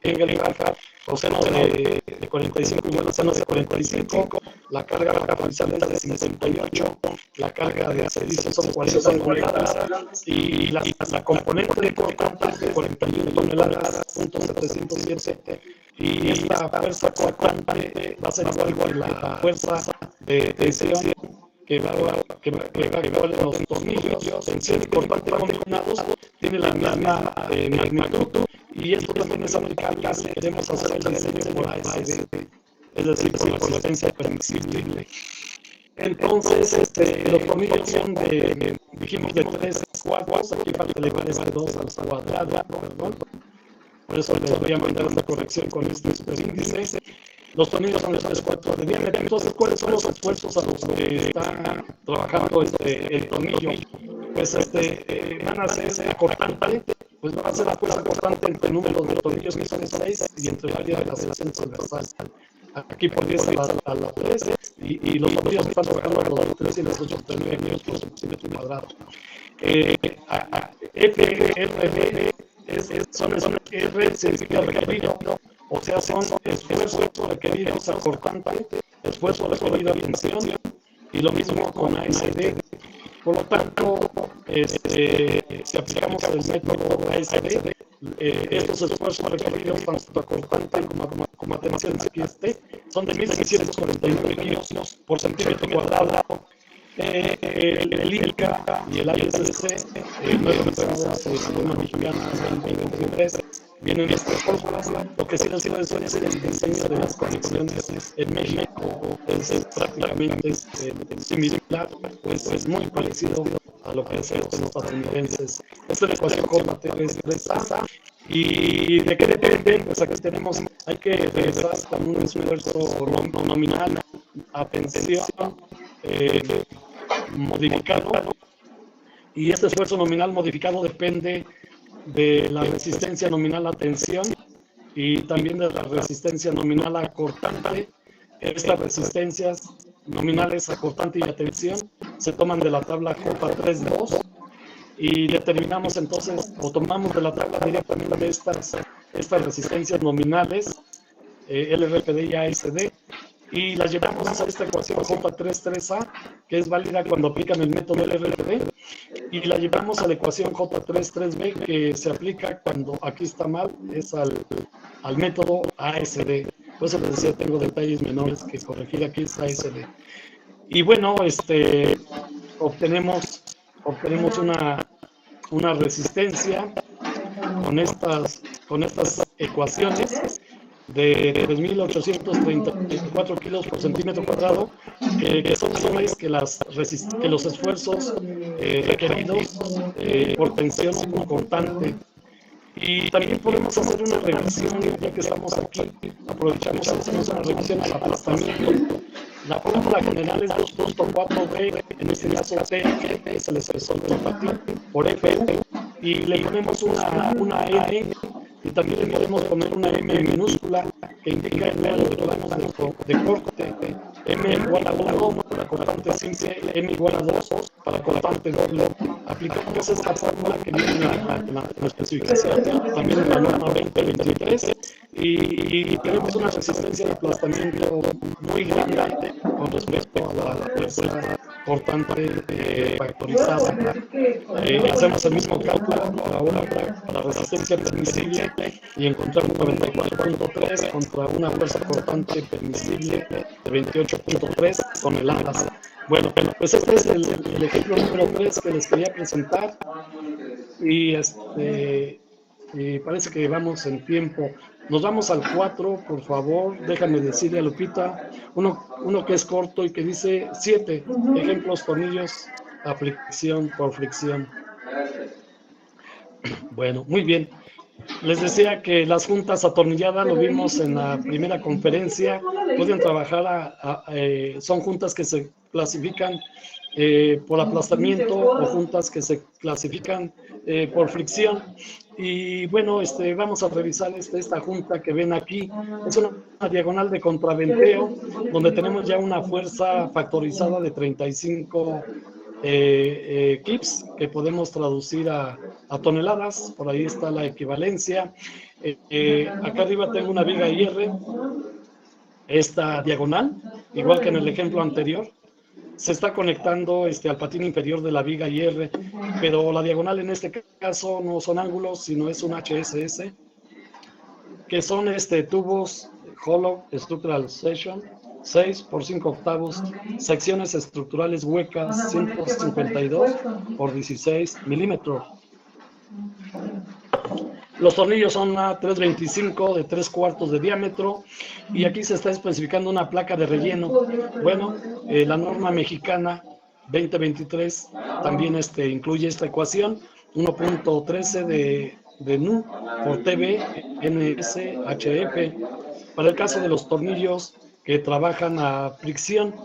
Engelbart, coseno de 45 igual seno de 45, la carga capital es de 58, la carga de servicio son 40 toneladas y la componente de cortante de 41 toneladas, .707, y esta fuerza cortante va a ser igual que la fuerza de tensión que va a los tornillos, tensión y cortante combinados, tiene la misma magnitud, y esto también es aplicable si queremos hacer el diseño por ASD, es decir, por la resistencia permisible. Entonces, los tornillos son dijimos de 3 cuartos, aquí falta de 2 al cuadrado, perdón. Por eso les voy a mandar esta corrección con este índice. Los tornillos son de 3 cuartos de diámetro. Entonces, ¿cuáles son los esfuerzos a los que está trabajando el tornillo? Pues van a ser acortante, pues va a ser la fuerza acortante entre el número de tornillos que son 6 y entre el área de la sección transversal. Aquí por 10 a la 3 y los tornillos están trabajando a los 3 y los 8 tornillos por centímetro cuadrado. R significa requerido, o sea, son esfuerzos requeridos acortante, esfuerzo requerido a tensión, y lo mismo con ASD. Por lo tanto, si aplicamos el método ASD, estos esfuerzos requeridos tanto acortante como a tensión son de 1.649 kilos por centímetro cuadrado. El INCA y el ISC, nueva mencionada Sistema Mexicana 2023, vienen estas fórmulas. Lo que sí les quiero decir es el diseño de las conexiones en México es prácticamente similar, pues es muy parecido a lo que hacen los estadounidenses. Esta es la ecuación Coma T3A. ¿Y de qué depende? Pues aquí tenemos, hay que regresar con un esfuerzo nominal a tensión modificado, y este esfuerzo nominal modificado depende de la resistencia nominal a tensión y también de la resistencia nominal a cortante. Estas resistencias nominales a cortante y a tensión se toman de la tabla J3.2 y determinamos entonces, o tomamos de la tabla directamente estas resistencias nominales, LRPD y ASD, y las llevamos a esta ecuación J33A, que es válida cuando aplican el método LRPD, y la llevamos a la ecuación J33B, que se aplica cuando, aquí está mal, es al método ASD. Por eso les decía, tengo detalles menores que corregir, aquí es ASD. Y bueno, obtenemos una resistencia con estas ecuaciones de 3.834 kilos por centímetro cuadrado, que son mayores que los esfuerzos requeridos por tensión cortante. Y también podemos hacer una revisión, ya que estamos aquí, aprovechamos y hacemos una revisión al aplastamiento. La fórmula general es 2.4D, en este caso T, que es el espesor del patín, por F, y le ponemos una M, y también le podemos poner una M minúscula, que indica el número de gramos de corte, M igual a 1 para cortante simple, M igual a 2 para cortante doble. Aplicamos esta fórmula que viene en la especificación, también en la norma 2023, y tenemos una resistencia de aplastamiento muy grande con respecto a la fuerza cortante factorizada. Hacemos el mismo cálculo ahora para resistencia permisible y encontramos 94.3 contra una fuerza cortante permisible de 28.3 toneladas. Bueno, pues este es el ejemplo número 3 que les quería presentar, y parece que vamos en tiempo. Nos vamos al 4, por favor. Déjame decirle a Lupita uno que es corto y que dice 7 ejemplos, tornillos a fricción por fricción. Bueno, muy bien. Les decía que las juntas atornilladas, lo vimos en la primera conferencia, pueden trabajar, son juntas que se clasifican por aplastamiento o juntas que se clasifican por fricción. Y bueno, vamos a revisar esta junta que ven aquí. Es una diagonal de contraventeo, donde tenemos ya una fuerza factorizada de 35 kips, que podemos traducir a toneladas. Por ahí está la equivalencia. Acá arriba tengo una viga IR, esta diagonal, igual que en el ejemplo anterior. Se está conectando al patín inferior de la viga IR, pero la diagonal en este caso no son ángulos, sino es un HSS, que son tubos Hollow Structural Section, 6 por 5 octavos, secciones estructurales huecas, 152 por 16 milímetros. Los tornillos son a 325 de 3/4 de diámetro, y aquí se está especificando una placa de relleno. Bueno, la norma mexicana 2023 también incluye esta ecuación, 1.13 de NU por TB NSHF, para el caso de los tornillos que trabajan a fricción.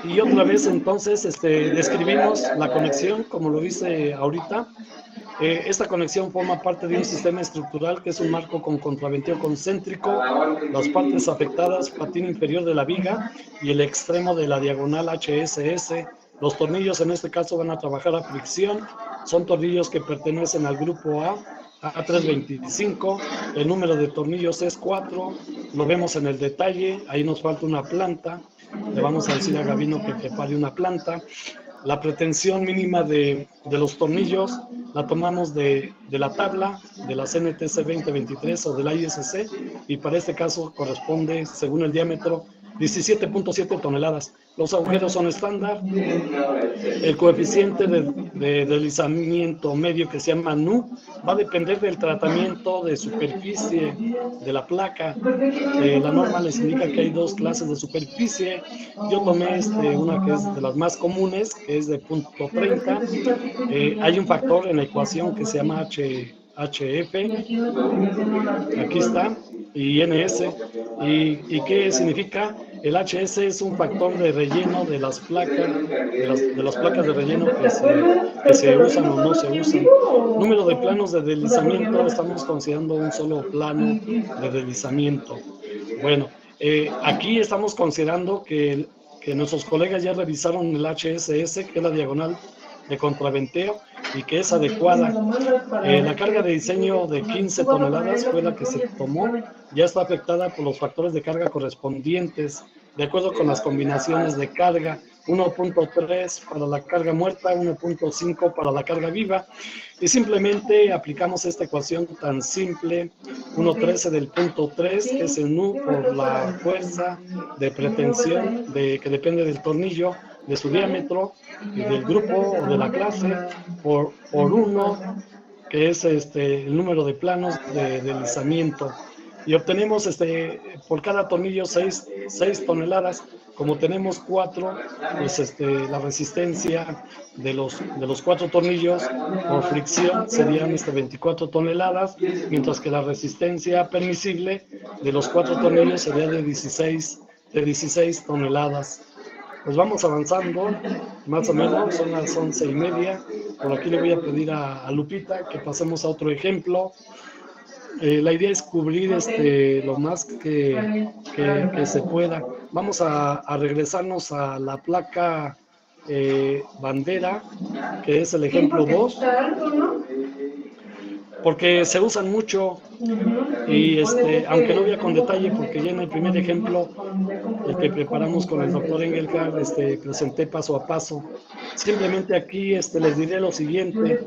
Y otra vez entonces describimos la conexión como lo hice ahorita. Esta conexión forma parte de un sistema estructural que es un marco con contraventeo concéntrico, las partes afectadas, patín inferior de la viga y el extremo de la diagonal HSS. Los tornillos en este caso van a trabajar a fricción, son tornillos que pertenecen al grupo A, A325, el número de tornillos es 4, lo vemos en el detalle, ahí nos falta una planta, le vamos a decir a Gabino que prepare una planta. La pretensión mínima de los tornillos la tomamos de la tabla de la CNTC 2023 o de la ISC, y para este caso corresponde, según el diámetro, 17.7 toneladas. Los agujeros son estándar. El coeficiente de deslizamiento medio, que se llama NU, va a depender del tratamiento de superficie de la placa. La norma les indica que hay dos clases de superficie. Yo tomé una que es de las más comunes, que es de .30. Hay un factor en la ecuación que se llama HF, aquí está, y NS. ¿Y qué significa? El HS es un factor de relleno de las placas, de las placas de relleno que se usan o no se usan. Número de planos de deslizamiento, estamos considerando un solo plano de deslizamiento. Bueno, aquí estamos considerando que nuestros colegas ya revisaron el HSS, que es la diagonal de contraventeo, y que es adecuada. La carga de diseño de 15 toneladas fue la que se tomó, ya está afectada por los factores de carga correspondientes, de acuerdo con las combinaciones de carga, 1.3 para la carga muerta, 1.5 para la carga viva, y simplemente aplicamos esta ecuación tan simple, 1.13 del punto 3, que es el NU por la fuerza de pretensión que depende del tornillo, de su diámetro, y del grupo o de la clase, por 1, que es el número de planos de deslizamiento. Y obtenemos por cada tornillo 6 toneladas. Como tenemos 4, pues la resistencia de los 4 tornillos por fricción serían 24 toneladas, mientras que la resistencia permisible de los 4 tornillos sería de 16 toneladas. Pues vamos avanzando, más o menos, son las 11:30. Por aquí le voy a pedir a Lupita que pasemos a otro ejemplo. La idea es cubrir lo más que se pueda. Vamos a regresarnos a la placa bandera, que es el ejemplo 2, porque se usan mucho y aunque no vea con detalle, porque ya en el primer ejemplo, el que preparamos con el doctor Engelhardt, presenté paso a paso. Simplemente aquí les diré lo siguiente.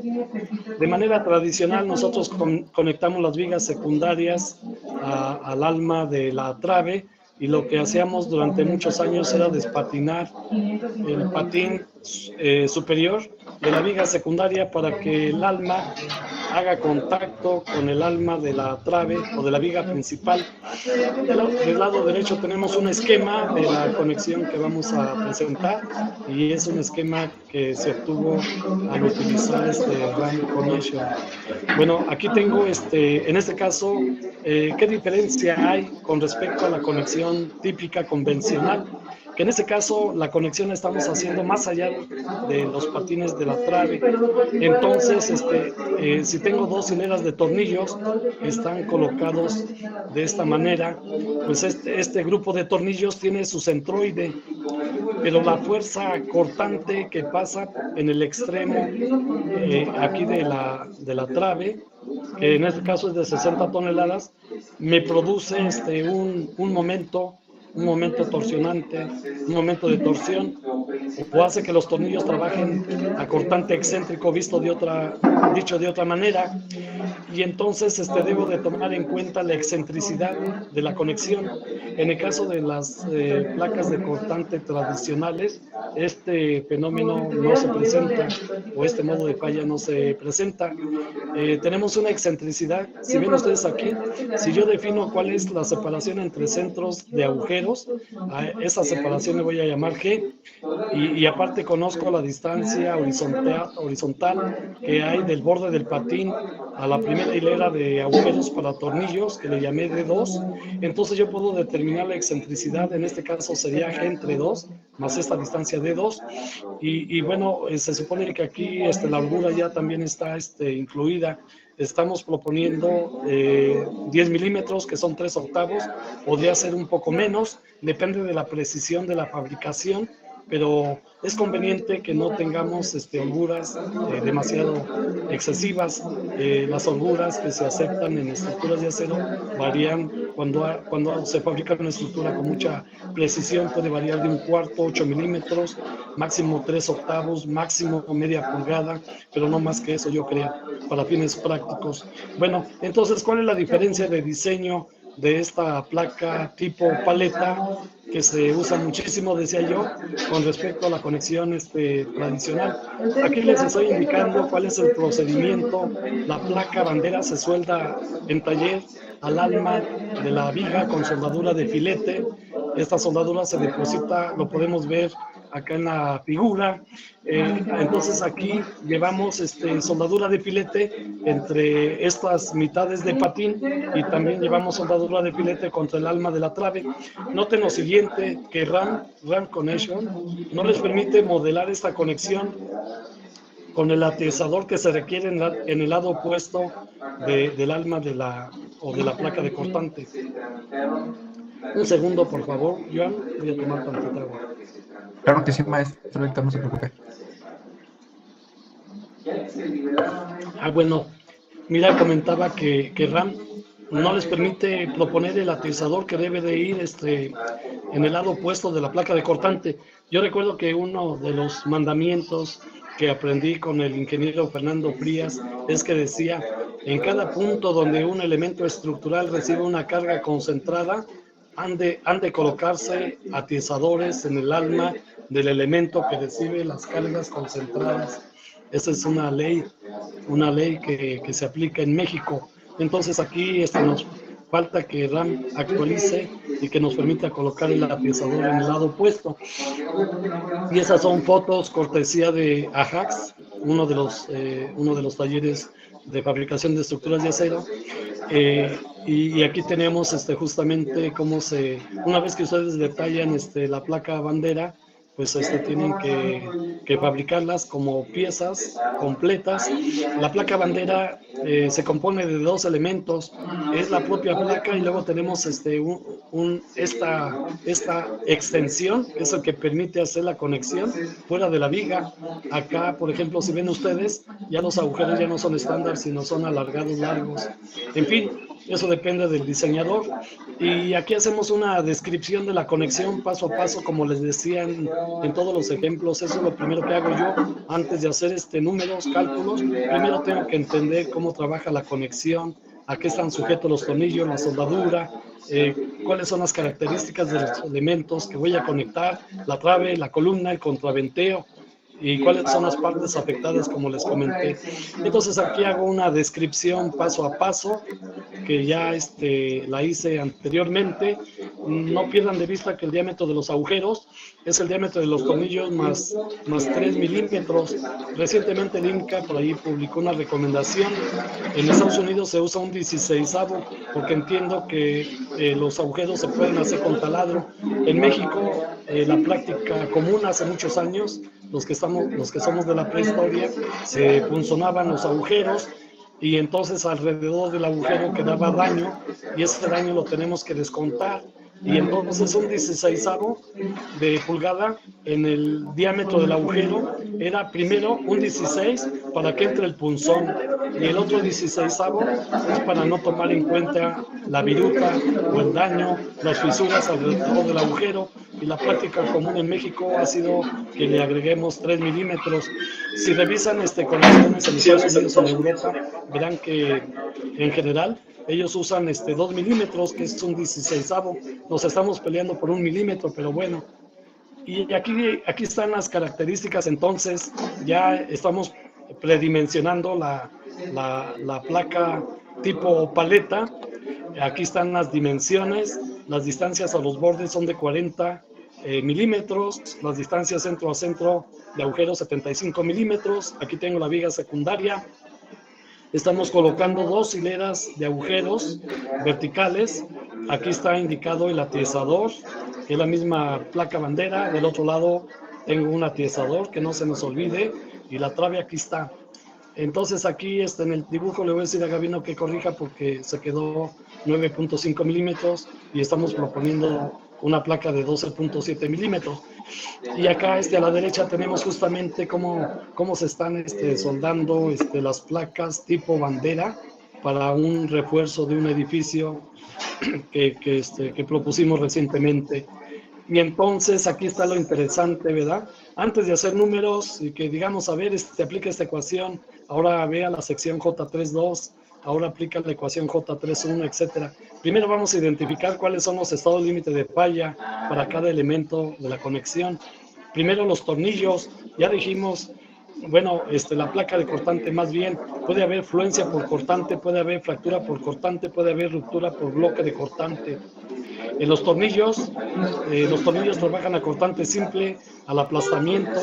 De manera tradicional, nosotros conectamos las vigas secundarias al alma de la trave, y lo que hacíamos durante muchos años era despatinar el patín superior de la viga secundaria para que el alma haga contacto con el alma de la trave o de la viga principal. Del lado derecho tenemos un esquema de la conexión que vamos a presentar, y es un esquema que se obtuvo al utilizar RAM Connection. Bueno, aquí tengo en este caso, ¿qué diferencia hay con respecto a la conexión típica convencional? Que en este caso la conexión la estamos haciendo más allá de los patines de la trave. Entonces, si tengo 2 hileras de tornillos que están colocados de esta manera, pues este grupo de tornillos tiene su centroide, pero la fuerza cortante que pasa en el extremo aquí de la trave, que en este caso es de 60 toneladas, me produce un momento torsionante, un momento de torsión, o hace que los tornillos trabajen a cortante excéntrico, dicho de otra manera, y entonces debo de tomar en cuenta la excentricidad de la conexión. En el caso de las placas de cortante tradicionales, este fenómeno no se presenta, o este modo de falla no se presenta. Tenemos una excentricidad. Si ven ustedes aquí, si yo defino cuál es la separación entre centros de agujeros, a esa separación le voy a llamar G, y aparte conozco la distancia horizontal que hay del borde del patín a la primera hilera de agujeros para tornillos, que le llamé D2. Entonces yo puedo determinar la excentricidad, en este caso sería G entre 2 más esta distancia D2, y bueno, se supone que aquí la holgura ya también está incluida. Estamos proponiendo 10 milímetros, que son 3 octavos, podría ser un poco menos, depende de la precisión de la fabricación, pero es conveniente que no tengamos holguras demasiado excesivas. Las holguras que se aceptan en estructuras de acero varían cuando se fabrica una estructura con mucha precisión, puede variar de 1/4, 8 milímetros, máximo 3 octavos, máximo media pulgada, pero no más que eso, yo creo, para fines prácticos. Bueno, entonces, ¿cuál es la diferencia de diseño de esta placa tipo paleta que se usa muchísimo, decía yo, con respecto a la conexión tradicional. Aquí les estoy indicando cuál es el procedimiento. La placa bandera se suelda en taller al alma de la viga con soldadura de filete. Esta soldadura se deposita, lo podemos ver acá en la figura. Entonces aquí llevamos soldadura de filete entre estas mitades de patín y también llevamos soldadura de filete contra el alma de la trave. Noten lo siguiente, que RAM Connection no les permite modelar esta conexión con el atezador que se requiere en el lado opuesto del alma de la placa de cortante. Un segundo, por favor, Joan, voy a tomar tantita agua. Claro que sí, maestro Héctor, no se preocupe. Bueno, mira, comentaba que RAM no les permite proponer el atezador que debe de ir en el lado opuesto de la placa de cortante. Yo recuerdo que uno de los mandamientos que aprendí con el ingeniero Fernando Frías es que decía, en cada punto donde un elemento estructural recibe una carga concentrada, han de colocarse atezadores en el alma del elemento que recibe las cargas concentradas. Esa es una ley que se aplica en México. Entonces aquí nos falta que RAM actualice y que nos permita colocar el atezador en el lado opuesto. Y esas son fotos cortesía de Ajax, uno de los talleres de fabricación de estructuras de acero. Y aquí tenemos justamente cómo una vez que ustedes detallan la placa bandera, pues tienen que fabricarlas como piezas completas. La placa bandera se compone de dos elementos, es la propia placa y luego tenemos esta extensión, que es el que permite hacer la conexión fuera de la viga. Acá, por ejemplo, si ven ustedes, ya los agujeros ya no son estándar, sino son alargados largos. En fin, eso depende del diseñador. Y aquí hacemos una descripción de la conexión paso a paso, como les decía en todos los ejemplos. Eso es lo primero que hago yo antes de hacer números, cálculos. Primero tengo que entender cómo trabaja la conexión, a qué están sujetos los tornillos, la soldadura, cuáles son las características de los elementos que voy a conectar, la trave, la columna, el contraventeo, y cuáles son las partes afectadas, como les comenté. Entonces aquí hago una descripción paso a paso, que ya la hice anteriormente. No pierdan de vista que el diámetro de los agujeros es el diámetro de los tornillos más 3 milímetros. Recientemente el INCA por ahí publicó una recomendación. En Estados Unidos se usa un 16avo, porque entiendo que los agujeros se pueden hacer con taladro. En México, la práctica común hace muchos años, los que somos de la prehistoria, se punzonaban los agujeros y entonces alrededor del agujero quedaba daño y ese daño lo tenemos que descontar. Y entonces un 16avo de pulgada en el diámetro del agujero era primero un 16 para que entre el punzón y el otro 16avo es para no tomar en cuenta la viruta o el daño, las fisuras alrededor del agujero. Y la práctica común en México ha sido que le agreguemos 3 milímetros. Si revisan conexiones en Estados Unidos o en Europa, verán que en general ellos usan 2 milímetros, que es un 16avo. Nos estamos peleando por 1 milímetro, pero bueno. Y aquí están las características. Entonces ya estamos predimensionando la placa tipo paleta. Aquí están las dimensiones. Las distancias a los bordes son de 40 milímetros, las distancias centro a centro de agujero 75 milímetros. Aquí tengo la viga secundaria. Estamos colocando 2 hileras de agujeros verticales. Aquí está indicado el atezador, que es la misma placa bandera. Del otro lado tengo un atezador, que no se nos olvide, y la trave aquí está. Entonces aquí en el dibujo le voy a decir a Gabino que corrija porque se quedó 9.5 milímetros y estamos proponiendo una placa de 12.7 milímetros. Y acá a la derecha tenemos justamente cómo se están soldando las placas tipo bandera para un refuerzo de un edificio que propusimos recientemente. Y entonces aquí está lo interesante, ¿verdad? Antes de hacer números y que digamos, a ver, aplica esta ecuación, ahora vea la sección J32 ahora aplica la ecuación J31, etcétera. Primero vamos a identificar cuáles son los estados límite de falla para cada elemento de la conexión. Primero los tornillos, ya dijimos, bueno, la placa de cortante más bien, puede haber fluencia por cortante, puede haber fractura por cortante, puede haber ruptura por bloque de cortante. En los tornillos trabajan a cortante simple, al aplastamiento.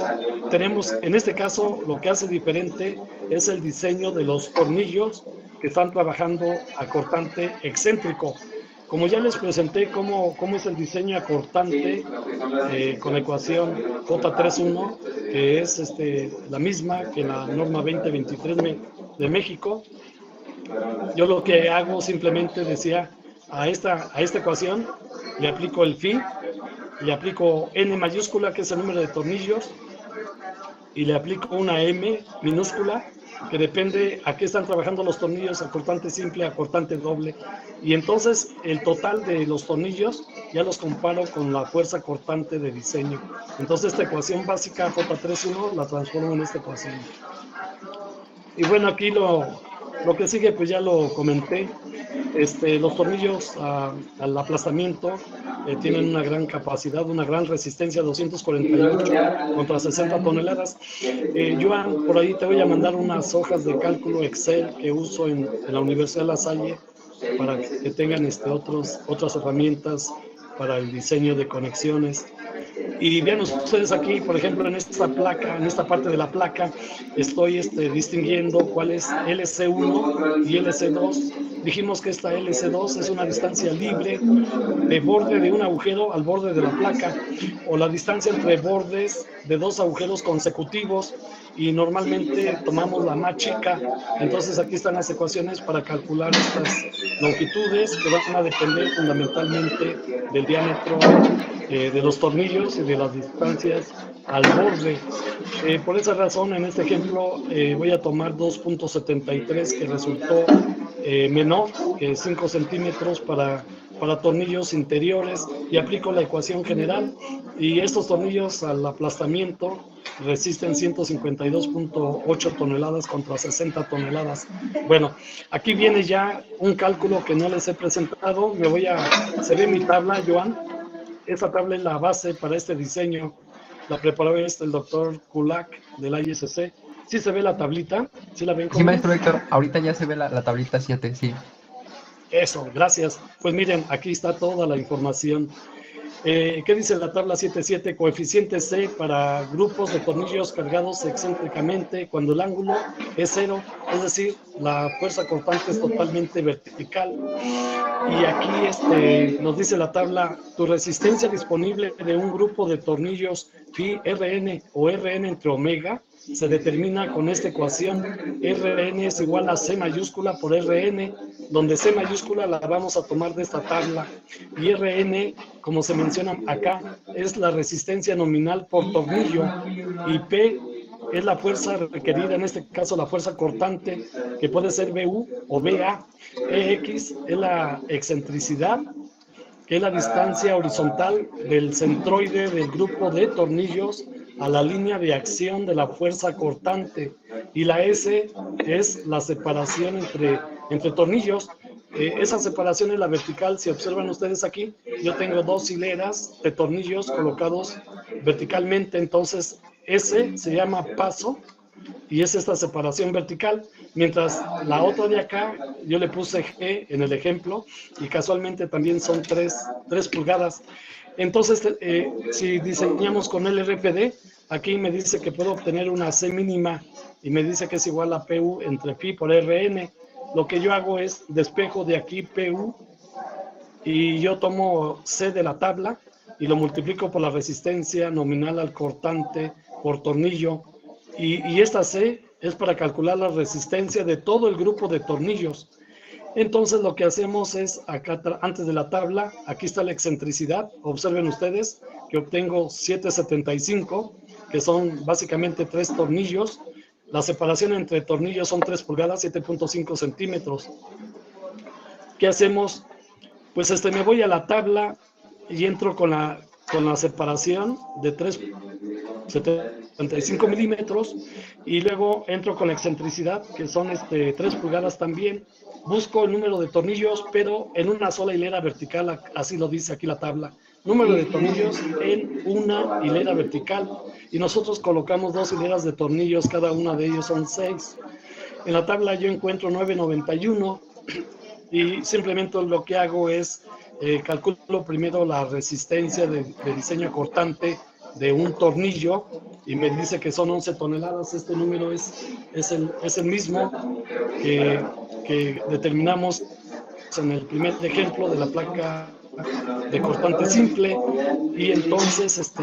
Tenemos, en este caso, lo que hace diferente es el diseño de los tornillos que están trabajando a cortante excéntrico. Como ya les presenté cómo es el diseño a cortante con la ecuación J31, que es la misma que la norma 2023 de México, yo lo que hago simplemente decía, a esta ecuación le aplico el phi, le aplico n mayúscula, que es el número de tornillos, y le aplico una m minúscula, que depende a qué están trabajando los tornillos, a cortante simple, a cortante doble, y entonces el total de los tornillos ya los comparo con la fuerza cortante de diseño. Entonces esta ecuación básica J31 la transformo en esta ecuación. Y bueno, aquí lo que sigue pues ya lo comenté. Los tornillos al aplastamiento tienen una gran capacidad, una gran resistencia, 248 contra 60 toneladas. Joan, por ahí te voy a mandar unas hojas de cálculo Excel que uso en la Universidad de La Salle para que tengan otras herramientas para el diseño de conexiones. Y vean ustedes aquí, por ejemplo, en esta placa, en esta parte de la placa, estoy distinguiendo cuál es LC1 y LC2. Dijimos que esta LC2 es una distancia libre de borde de un agujero al borde de la placa, o la distancia entre bordes de dos agujeros consecutivos, y normalmente tomamos la más chica. Entonces aquí están las ecuaciones para calcular estas longitudes, que van a depender fundamentalmente del diámetro de los tornillos y de las distancias al borde. Por esa razón, en este ejemplo voy a tomar 2.73, que resultó menor que 5 centímetros para tornillos interiores, y aplico la ecuación general, y estos tornillos al aplastamiento resisten 152.8 toneladas contra 60 toneladas. Bueno, aquí viene ya un cálculo que no les he presentado. Se ve mi tabla, Joan. Esa tabla es la base para este diseño. La preparó el doctor Kulak del ISC. ¿Sí se ve la tablita? ¿Sí la ven? Sí, maestro Héctor, ahorita ya se ve la tablita 7, sí. Eso, gracias. Pues miren, aquí está toda la información. ¿Qué dice la tabla 7.7? Coeficiente C para grupos de tornillos cargados excéntricamente cuando el ángulo es 0, es decir, la fuerza cortante es totalmente vertical. Y aquí nos dice la tabla, tu resistencia disponible de un grupo de tornillos phi Rn o Rn entre omega se determina con esta ecuación. Rn es igual a C mayúscula por Rn, donde C mayúscula la vamos a tomar de esta tabla, y Rn, como se menciona acá, es la resistencia nominal por tornillo, y P es la fuerza requerida, en este caso la fuerza cortante, que puede ser BU o BA. EX es la excentricidad, que es la distancia horizontal del centroide del grupo de tornillos a la línea de acción de la fuerza cortante, y la S es la separación entre tornillos. Esa separación es la vertical. Si observan ustedes aquí, yo tengo dos hileras de tornillos colocados verticalmente, entonces S se llama paso y es esta separación vertical, mientras la otra de acá yo le puse G en el ejemplo, y casualmente también son 3 pulgadas. Entonces, si diseñamos con LRFD, aquí me dice que puedo obtener una C mínima, y me dice que es igual a PU entre phi por RN. Lo que yo hago es despejo de aquí PU, y yo tomo C de la tabla y lo multiplico por la resistencia nominal al cortante por tornillo, y esta C es para calcular la resistencia de todo el grupo de tornillos. Entonces lo que hacemos es, acá antes de la tabla, aquí está la excentricidad. Observen ustedes que obtengo 7.75, que son básicamente 3 tornillos. La separación entre tornillos son 3 pulgadas, 7.5 centímetros. ¿Qué hacemos? Pues me voy a la tabla y entro con la separación de 3 55 milímetros, y luego entro con la excentricidad, que son 3 pulgadas también. Busco el número de tornillos, pero en una sola hilera vertical, así lo dice aquí la tabla. Número de tornillos en una hilera vertical, y nosotros colocamos 2 hileras de tornillos, cada una de ellos son 6. En la tabla yo encuentro 991, y simplemente lo que hago es calculo primero la resistencia de diseño cortante de un tornillo, y me dice que son 11 toneladas. Este número es el mismo que determinamos en el primer ejemplo de la placa de cortante simple, y entonces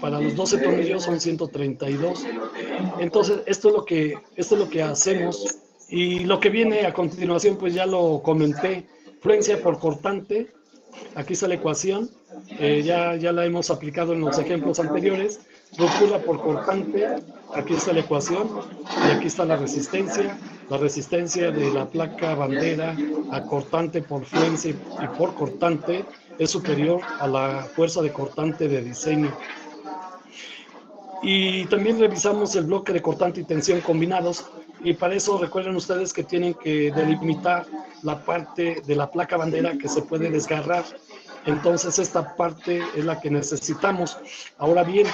para los 12 tornillos son 132. Entonces esto es lo que hacemos, y lo que viene a continuación pues ya lo comenté. Fluencia por cortante, aquí está la ecuación, ya la hemos aplicado en los ejemplos anteriores. Ruptura por cortante, aquí está la ecuación, y aquí está la resistencia de la placa bandera a cortante por fluencia y por cortante es superior a la fuerza de cortante de diseño. Y también revisamos el bloque de cortante y tensión combinados, y para eso recuerden ustedes que tienen que delimitar la parte de la placa bandera que se puede desgarrar. Entonces esta parte es la que necesitamos. Ahora bien,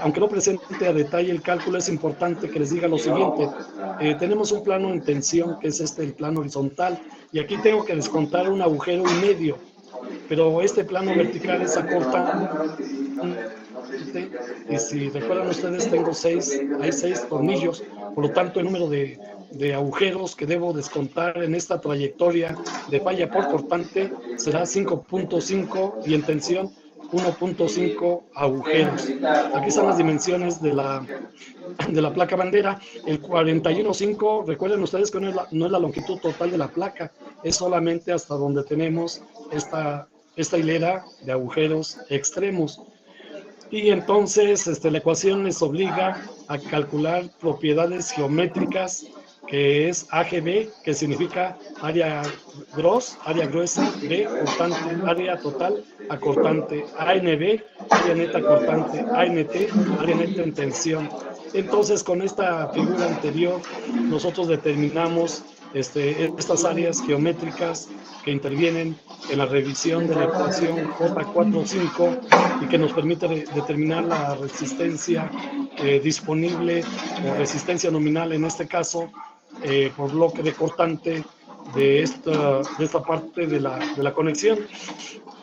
aunque no presente a detalle el cálculo, es importante que les diga lo siguiente. Tenemos un plano en tensión, que es el plano horizontal, y aquí tengo que descontar un agujero y medio, pero este plano vertical es acortante, y si recuerdan ustedes hay 6 tornillos, por lo tanto el número de agujeros que debo descontar en esta trayectoria de falla por cortante será 5.5, y en tensión 1.5 agujeros. Aquí están las dimensiones de la placa bandera. El 41.5, recuerden ustedes que no es la longitud total de la placa, es solamente hasta donde tenemos esta hilera de agujeros extremos. Y entonces la ecuación les obliga a calcular propiedades geométricas, que es AGB, que significa área gruesa, B, cortante, área total, acortante, ANB, área neta cortante, ANT, área neta en tensión. Entonces, con esta figura anterior, nosotros determinamos estas áreas geométricas que intervienen en la revisión de la ecuación J45, y que nos permite determinar la resistencia disponible, o resistencia nominal en este caso, por bloque de cortante de esta parte de la conexión.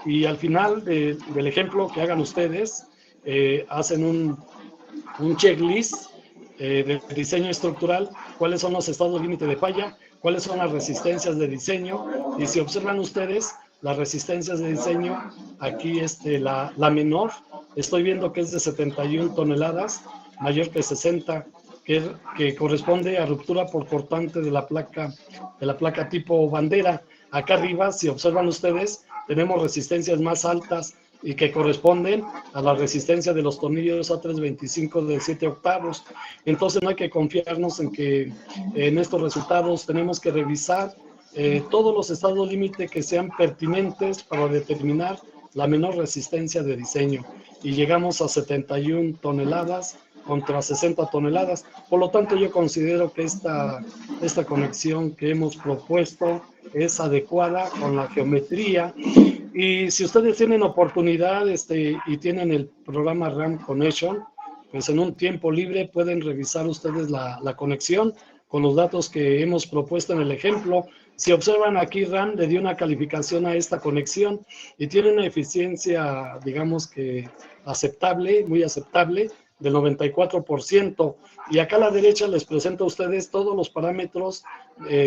Y al final del ejemplo que hagan ustedes, hacen un checklist de diseño estructural, cuáles son los estados límite de falla, cuáles son las resistencias de diseño, y si observan ustedes las resistencias de diseño, aquí la menor, estoy viendo que es de 71 toneladas, mayor que 60, que corresponde a ruptura por cortante de la placa tipo bandera. Acá arriba, si observan ustedes, tenemos resistencias más altas y que corresponden a la resistencia de los tornillos A325 de 7 octavos. Entonces no hay que confiarnos en que en estos resultados tenemos que revisar todos los estados límite que sean pertinentes para determinar la menor resistencia de diseño. Y llegamos a 71 toneladas contra 60 toneladas. Por lo tanto, yo considero que esta conexión que hemos propuesto es adecuada con la geometría. Y si ustedes tienen oportunidad y tienen el programa RAM Connection, pues en un tiempo libre pueden revisar ustedes la conexión con los datos que hemos propuesto en el ejemplo. Si observan aquí, RAM le dio una calificación a esta conexión y tiene una eficiencia, digamos que aceptable, muy aceptable, del 94%. Y acá a la derecha les presento a ustedes todos los parámetros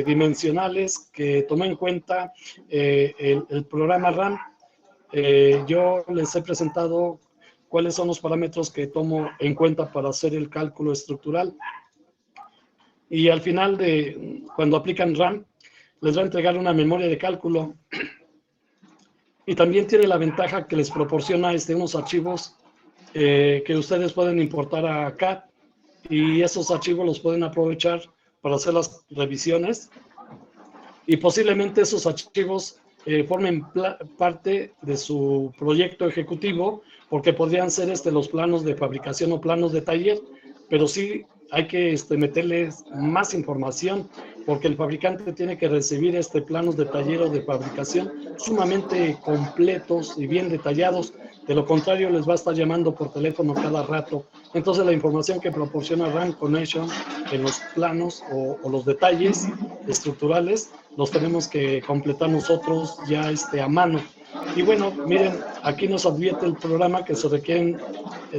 dimensionales que tomó en cuenta el programa RAM. Yo les he presentado cuáles son los parámetros que tomo en cuenta para hacer el cálculo estructural. Y al final cuando aplican RAM, les va a entregar una memoria de cálculo. Y también tiene la ventaja que les proporciona unos archivos que ustedes pueden importar a CAD, y esos archivos los pueden aprovechar para hacer las revisiones, y posiblemente esos archivos formen parte de su proyecto ejecutivo, porque podrían ser los planos de fabricación o planos de taller. pero sí hay que meterles más información, porque el fabricante tiene que recibir planos de taller o de fabricación sumamente completos y bien detallados. De lo contrario, les va a estar llamando por teléfono cada rato. Entonces, la información que proporciona RAM Connection en los planos o los detalles estructurales los tenemos que completar nosotros ya a mano. Y bueno, miren, aquí nos advierte el programa que se requieren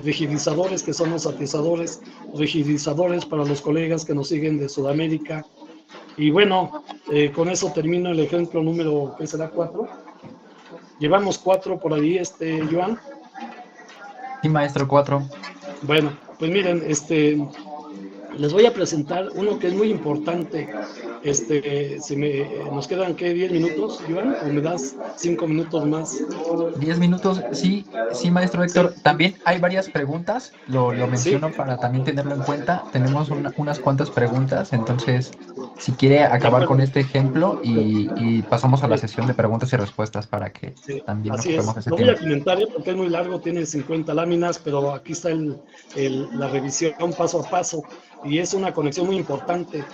rigidizadores, que son los atizadores, rigidizadores para los colegas que nos siguen de Sudamérica. Y bueno, con eso termino el ejemplo número, ¿qué será? 4. Llevamos 4 por ahí, Joan. Sí, maestro, 4. Bueno, pues miren, les voy a presentar uno que es muy importante. Nos quedan, ¿qué? 10 minutos, Joan, o me das 5 minutos más. 10 minutos, sí, maestro Héctor. Sí. También hay varias preguntas, lo menciono ¿sí? Para también tenerlo en cuenta. Tenemos unas cuantas preguntas, entonces, si quiere acabar con este ejemplo y pasamos a la sesión de preguntas y respuestas para que también nos ocupemos de ese tema. Lo voy a comentar porque es muy largo, tiene 50 láminas, pero aquí está la revisión paso a paso y es una conexión muy importante.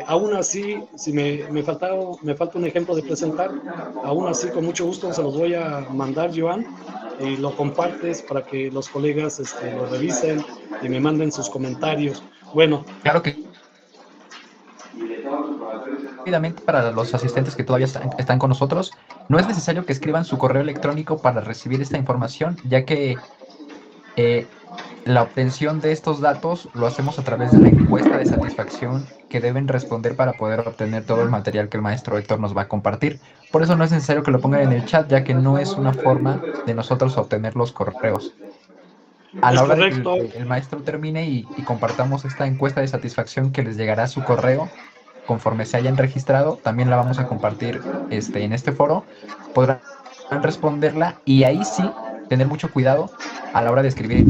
Aún así, si me falta un ejemplo de presentar, aún así con mucho gusto se los voy a mandar, Joan, y lo compartes para que los colegas lo revisen y me manden sus comentarios. Bueno, claro que rápidamente para los asistentes que todavía están con nosotros, no es necesario que escriban su correo electrónico para recibir esta información, ya que la obtención de estos datos lo hacemos a través de la encuesta de satisfacción que deben responder para poder obtener todo el material que el maestro Héctor nos va a compartir. Por eso no es necesario que lo pongan en el chat, ya que no es una forma de nosotros obtener los correos. A la hora de que el maestro termine y compartamos esta encuesta de satisfacción que les llegará a su correo, conforme se hayan registrado, también la vamos a compartir en este foro. Podrán responderla y ahí sí tener mucho cuidado a la hora de escribir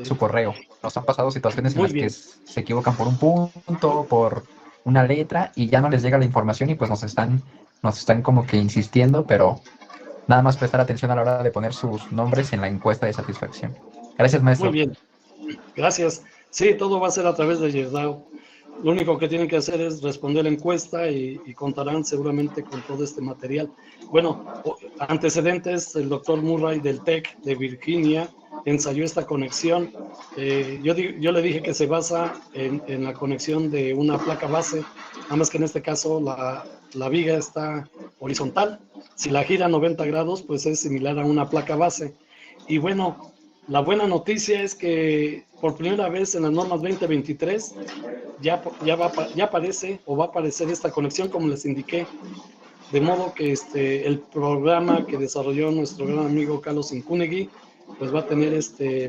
su correo. Nos han pasado situaciones en las que se equivocan por un punto, por una letra y ya no les llega la información y pues nos están como que insistiendo, pero nada más prestar atención a la hora de poner sus nombres en la encuesta de satisfacción. Gracias, maestro. Muy bien, gracias. Sí, todo va a ser a través de Yerdao. Lo único que tienen que hacer es responder la encuesta y contarán seguramente con todo este material. Bueno, antecedentes, el doctor Murray del TEC de Virginia ensayó esta conexión. Yo le dije que se basa en la conexión de una placa base, nada más que en este caso la viga está horizontal. Si la gira 90 grados, pues es similar a una placa base. Y bueno, la buena noticia es que por primera vez en las normas 2023 ya aparece o va a aparecer esta conexión como les indiqué. De modo que el programa que desarrolló nuestro gran amigo Carlos Incunegui pues va a tener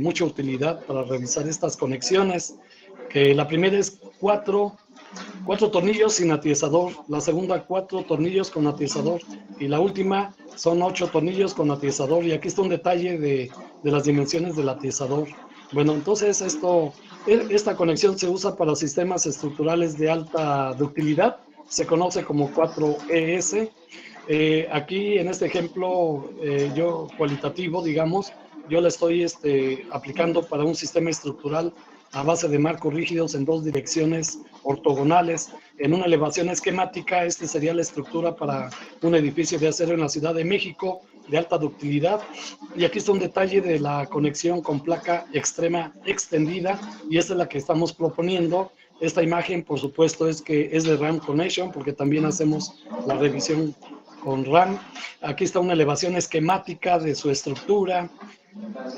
mucha utilidad para revisar estas conexiones, que la primera es 4 tornillos sin atizador, la segunda 4 tornillos con atizador y la última son 8 tornillos con atizador. Y aquí está un detalle de las dimensiones del atizador. Bueno, entonces esta conexión se usa para sistemas estructurales de alta ductilidad, se conoce como 4ES. Aquí en este ejemplo yo cualitativo, digamos, yo la estoy aplicando para un sistema estructural a base de marcos rígidos en 2 direcciones ortogonales. En una elevación esquemática, sería la estructura para un edificio de acero en la Ciudad de México de alta ductilidad. Y aquí está un detalle de la conexión con placa extrema extendida, y esta es la que estamos proponiendo. Esta imagen, por supuesto, es de RAM Connection, porque también hacemos la revisión con RAM. Aquí está una elevación esquemática de su estructura.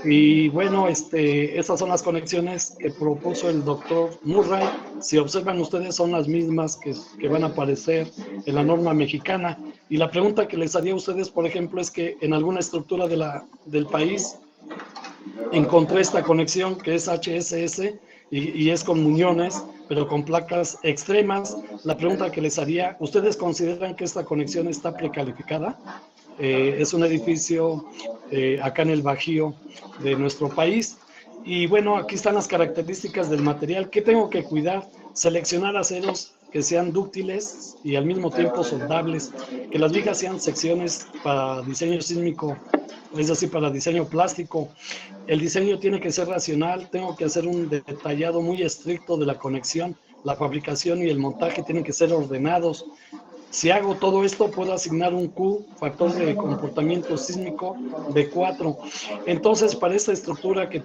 Y bueno, estas son las conexiones que propuso el doctor Murray. Si observan ustedes, son las mismas que van a aparecer en la norma mexicana. Y la pregunta que les haría a ustedes, por ejemplo, es que en alguna estructura del país encontré esta conexión que es HSS y es con muñones, pero con placas extremas. La pregunta que les haría, ¿ustedes consideran que esta conexión está precalificada? Es un edificio acá en el Bajío de nuestro país. Y bueno, aquí están las características del material. ¿Qué tengo que cuidar? Seleccionar aceros que sean dúctiles y al mismo tiempo soldables, que las vigas sean secciones para diseño sísmico, es decir, para diseño plástico. El diseño tiene que ser racional, tengo que hacer un detallado muy estricto de la conexión, la fabricación y el montaje tienen que ser ordenados. Si hago todo esto, puedo asignar un Q, factor de comportamiento sísmico, de 4. Entonces, para esta estructura que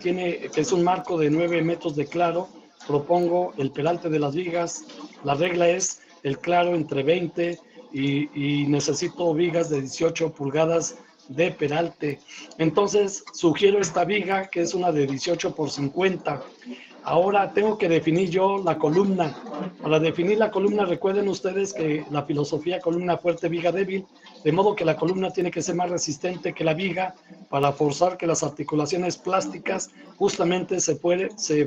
es un marco de 9 metros de claro, propongo el peralte de las vigas. La regla es el claro entre 20 y necesito vigas de 18 pulgadas de peralte. Entonces, sugiero esta viga, que es una de 18 por 50. Ahora tengo que definir yo la columna. Para definir la columna, recuerden ustedes que la filosofía columna fuerte, viga débil, de modo que la columna tiene que ser más resistente que la viga para forzar que las articulaciones plásticas justamente se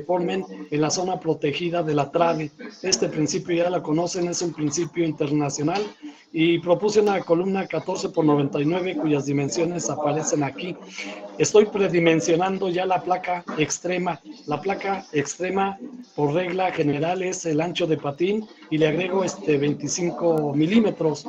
formen en la zona protegida de la trave. Este principio ya la conocen, es un principio internacional y propuse una columna 14 por 99 cuyas dimensiones aparecen aquí. Estoy predimensionando ya la placa extrema. La placa extrema por regla general es el ancho de patín y le agrego 25 milímetros.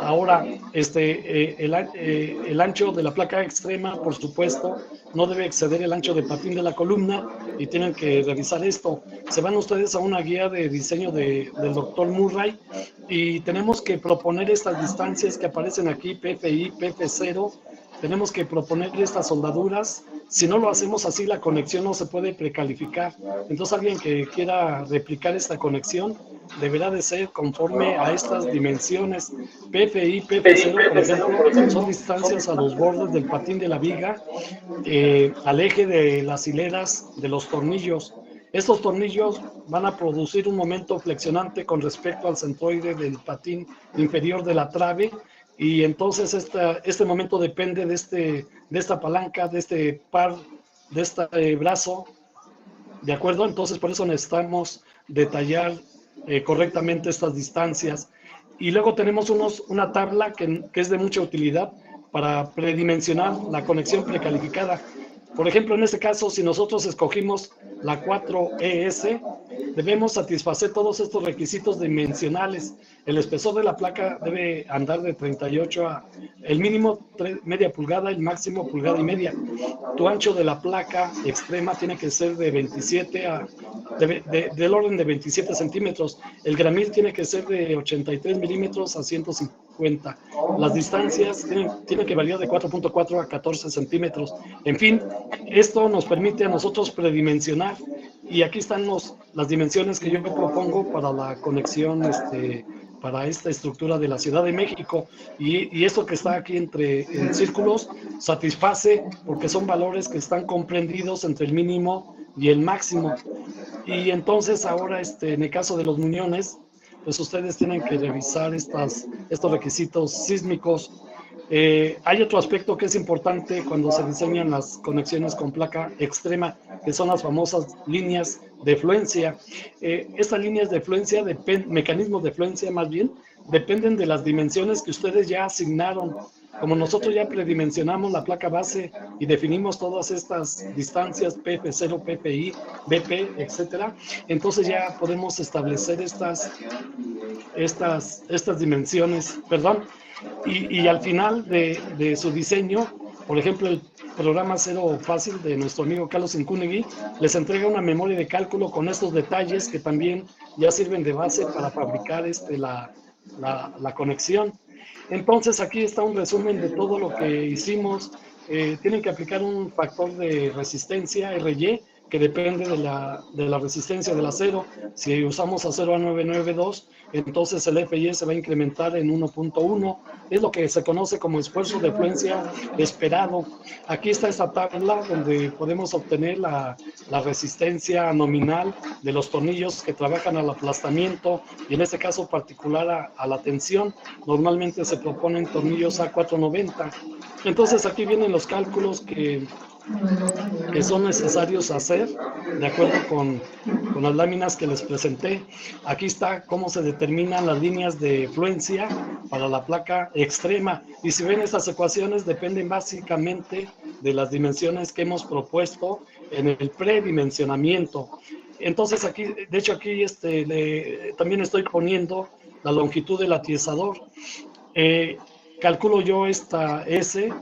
Ahora, el ancho de la placa extrema, por supuesto, no debe exceder el ancho de patín de la columna y tienen que revisar esto. Se van ustedes a una guía de diseño del doctor Murray y tenemos que proponer estas distancias que aparecen aquí, PFI, PF0. Tenemos que proponer estas soldaduras. Si no lo hacemos así, la conexión no se puede precalificar. Entonces, alguien que quiera replicar esta conexión deberá de ser conforme a estas dimensiones. PFI, PF0, por ejemplo, son distancias a los bordes del patín de la viga, al eje de las hileras de los tornillos. Estos tornillos van a producir un momento flexionante con respecto al centroide del patín inferior de la trave. Y entonces este momento depende de esta palanca, de este par, de este brazo, ¿de acuerdo? Entonces por eso necesitamos detallar correctamente estas distancias. Y luego tenemos una tabla que es de mucha utilidad para predimensionar la conexión precalificada. Por ejemplo, en este caso, si nosotros escogimos la 4ES, debemos satisfacer todos estos requisitos dimensionales. El espesor de la placa debe andar de 38 a el mínimo media pulgada, el máximo pulgada y media. Tu ancho de la placa extrema tiene que ser de 27 del orden de 27 centímetros. El gramil tiene que ser de 83 milímetros a 150. Las distancias tienen que variar de 4.4 a 14 centímetros. En fin, esto nos permite a nosotros predimensionar. Y aquí están las dimensiones que yo me propongo para la conexión, para esta estructura de la Ciudad de México. Y esto que está aquí en círculos satisface porque son valores que están comprendidos entre el mínimo y el máximo. Y entonces ahora, en el caso de los muñones, pues ustedes tienen que revisar estos requisitos sísmicos. Hay otro aspecto que es importante cuando se diseñan las conexiones con placa extrema, que son las famosas líneas de fluencia. Estas líneas de fluencia, mecanismos de fluencia más bien, dependen de las dimensiones que ustedes ya asignaron. Como nosotros ya predimensionamos la placa base y definimos todas estas distancias, PF0, PFI, BP, etcétera, entonces ya podemos establecer estas dimensiones, perdón. Y al final de su diseño, por ejemplo, el programa Cero Fácil de nuestro amigo Carlos Incunegui les entrega una memoria de cálculo con estos detalles que también ya sirven de base para fabricar la conexión. Entonces aquí está un resumen de todo lo que hicimos. Tienen que aplicar un factor de resistencia, RY, que depende de la resistencia del acero. Si usamos acero A992, entonces el FI se va a incrementar en 1.1. Es lo que se conoce como esfuerzo de fluencia esperado. Aquí está esta tabla donde podemos obtener la resistencia nominal de los tornillos que trabajan al aplastamiento y en este caso particular a la tensión. Normalmente se proponen tornillos A490. Entonces aquí vienen los cálculos que son necesarios hacer de acuerdo con las láminas que les presenté. Aquí está cómo se determinan las líneas de fluencia para la placa extrema y si ven estas ecuaciones dependen básicamente de las dimensiones que hemos propuesto en el predimensionamiento. entonces aquí, de hecho aquí también estoy poniendo la longitud del atiesador. Calculo yo esta S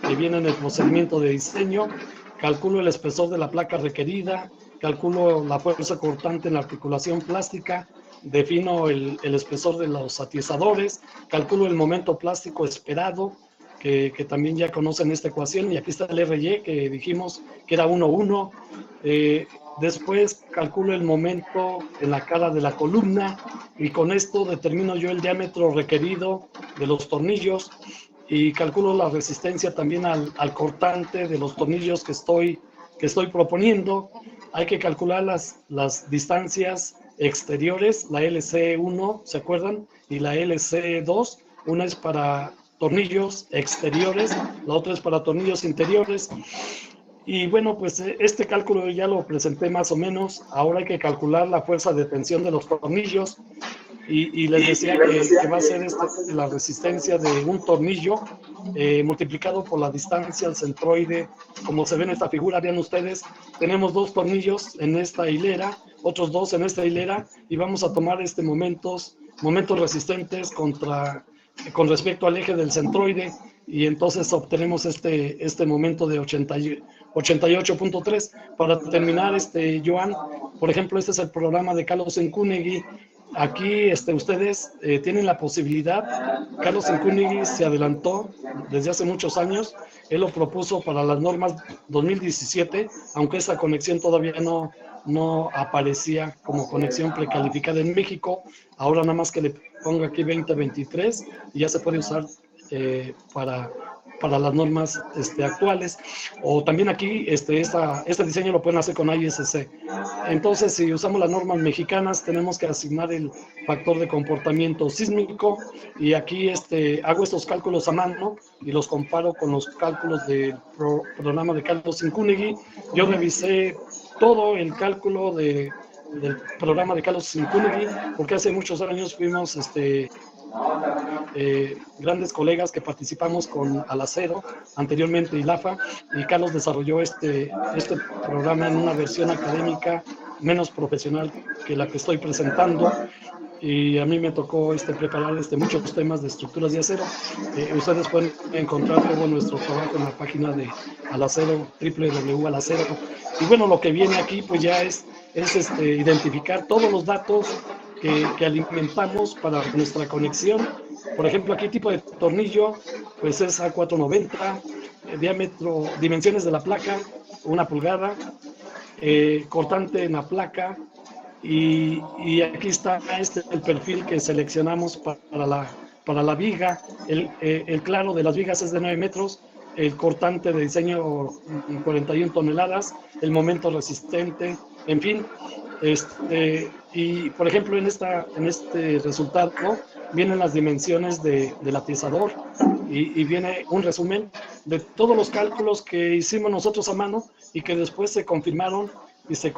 que viene en el procedimiento de diseño, calculo el espesor de la placa requerida, calculo la fuerza cortante en la articulación plástica, defino el espesor de los atiesadores, calculo el momento plástico esperado, que también ya conocen esta ecuación, y aquí está el RY que dijimos que era 1,1. Después calculo el momento en la cara de la columna y con esto determino yo el diámetro requerido de los tornillos y calculo la resistencia también al cortante de los tornillos que estoy proponiendo. Hay que calcular las distancias exteriores, la LC1, ¿se acuerdan? Y la LC2, una es para tornillos exteriores, la otra es para tornillos interiores. Y bueno, pues este cálculo ya lo presenté más o menos. Ahora hay que calcular la fuerza de tensión de los tornillos. Y les decía que va a ser la resistencia de un tornillo multiplicado por la distancia al centroide. Como se ve en esta figura, vean ustedes, tenemos 2 tornillos en esta hilera, otros 2 en esta hilera, y vamos a tomar momentos resistentes con respecto al eje del centroide, y entonces obtenemos este momento de 88.3. Para terminar, Joan, por ejemplo, este es el programa de Carlos Incunegui. Aquí ustedes tienen la posibilidad. Carlos Incunegui se adelantó desde hace muchos años. Él lo propuso para las normas 2017, aunque esa conexión todavía no aparecía como conexión precalificada en México. Ahora nada más que le ponga aquí 2023 y ya se puede usar para las normas actuales. O también aquí este diseño lo pueden hacer con ISC. Entonces, si usamos las normas mexicanas, tenemos que asignar el factor de comportamiento sísmico, y aquí hago estos cálculos a mano y los comparo con los cálculos del programa de Carlos Incunegui. Yo revisé todo el cálculo del programa de Carlos Incunegui, porque hace muchos años fuimos grandes colegas que participamos con Alacero, anteriormente ILAFA, y Carlos desarrolló este programa en una versión académica menos profesional que la que estoy presentando, y a mí me tocó preparar muchos temas de estructuras de acero. Ustedes pueden encontrar todo nuestro trabajo en la página de Alacero, www.alacero. Y bueno, lo que viene aquí pues ya es identificar todos los datos que alimentamos para nuestra conexión. Por ejemplo, aquí tipo de tornillo pues es A490, diámetro, dimensiones de la placa, 1 pulgada, cortante en la placa, y aquí está el perfil que seleccionamos para la viga. El claro de las vigas es de 9 metros, el cortante de diseño 41 toneladas, el momento resistente, en fin. Y por ejemplo en este resultado vienen las dimensiones del atiesador y viene un resumen de todos los cálculos que hicimos nosotros a mano y que después se confirmaron y se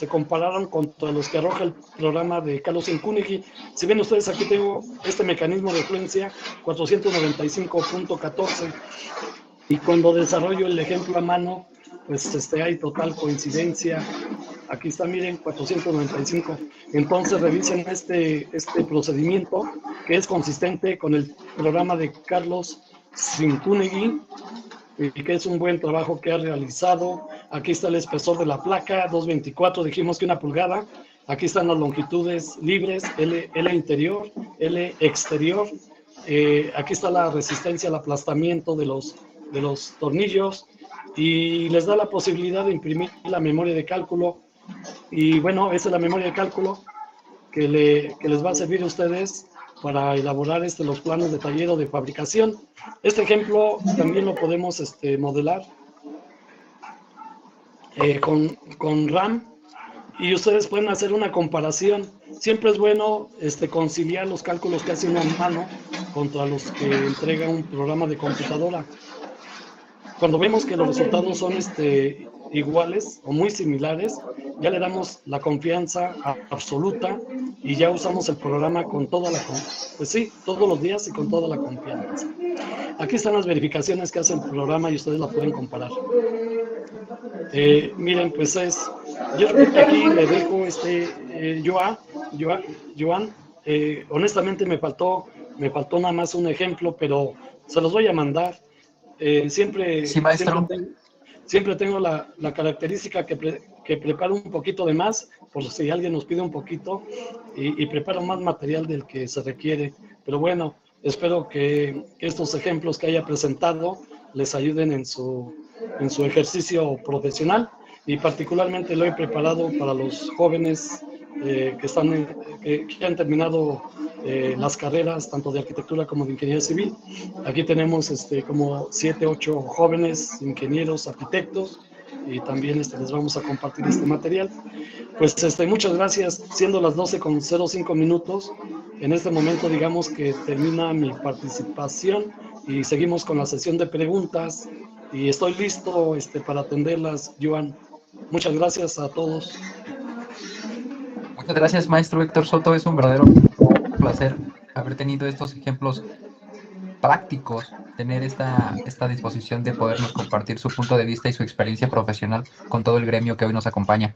compararon contra los que arroja el programa de Carlos Incunegui. Si ven ustedes, aquí tengo este mecanismo de fluencia 495.14, y cuando desarrollo el ejemplo a mano, pues hay total coincidencia. Aquí está, miren, 495. Entonces revisen este procedimiento, que es consistente con el programa de Carlos Incunegui, y que es un buen trabajo que ha realizado. Aquí está el espesor de la placa, 224, dijimos que 1 pulgada. Aquí están las longitudes libres, L interior, L exterior. Aquí está la resistencia al aplastamiento de los tornillos, y les da la posibilidad de imprimir la memoria de cálculo. Y bueno, esa es la memoria de cálculo que les va a servir a ustedes para elaborar los planos de taller o de fabricación. Este ejemplo también lo podemos modelar con RAM, y ustedes pueden hacer una comparación. Siempre es bueno conciliar los cálculos que hace uno a mano contra los que entrega un programa de computadora. Cuando vemos que los resultados son iguales o muy similares, ya le damos la confianza absoluta y ya usamos el programa con toda pues sí, todos los días y con toda la confianza. Aquí están las verificaciones que hace el programa y ustedes la pueden comparar. Miren, pues es yo creo que aquí le dejo Joan, honestamente me faltó nada más un ejemplo, pero se los voy a mandar. Sí, maestro. Siempre tengo la característica que preparo un poquito de más, por si alguien nos pide un poquito, y preparo más material del que se requiere. Pero bueno, espero que estos ejemplos que haya presentado les ayuden en su ejercicio profesional, y particularmente lo he preparado para los jóvenes que han terminado las carreras tanto de arquitectura como de ingeniería civil. Aquí tenemos como 7, 8 jóvenes ingenieros, arquitectos, y también les vamos a compartir este material. Pues muchas gracias, siendo las 12:05 minutos. En este momento digamos que termina mi participación y seguimos con la sesión de preguntas, y estoy listo para atenderlas, Joan. Muchas gracias a todos. Muchas gracias, maestro Héctor Soto. Es un verdadero placer haber tenido estos ejemplos prácticos, tener esta disposición de podernos compartir su punto de vista y su experiencia profesional con todo el gremio que hoy nos acompaña.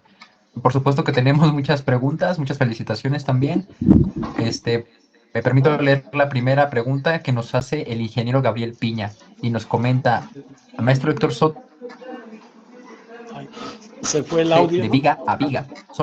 Por supuesto que tenemos muchas preguntas, muchas felicitaciones también. Me permito leer la primera pregunta que nos hace el ingeniero Gabriel Piña y nos comenta: maestro Héctor Soto, se fue el audio, de viga a viga, ¿son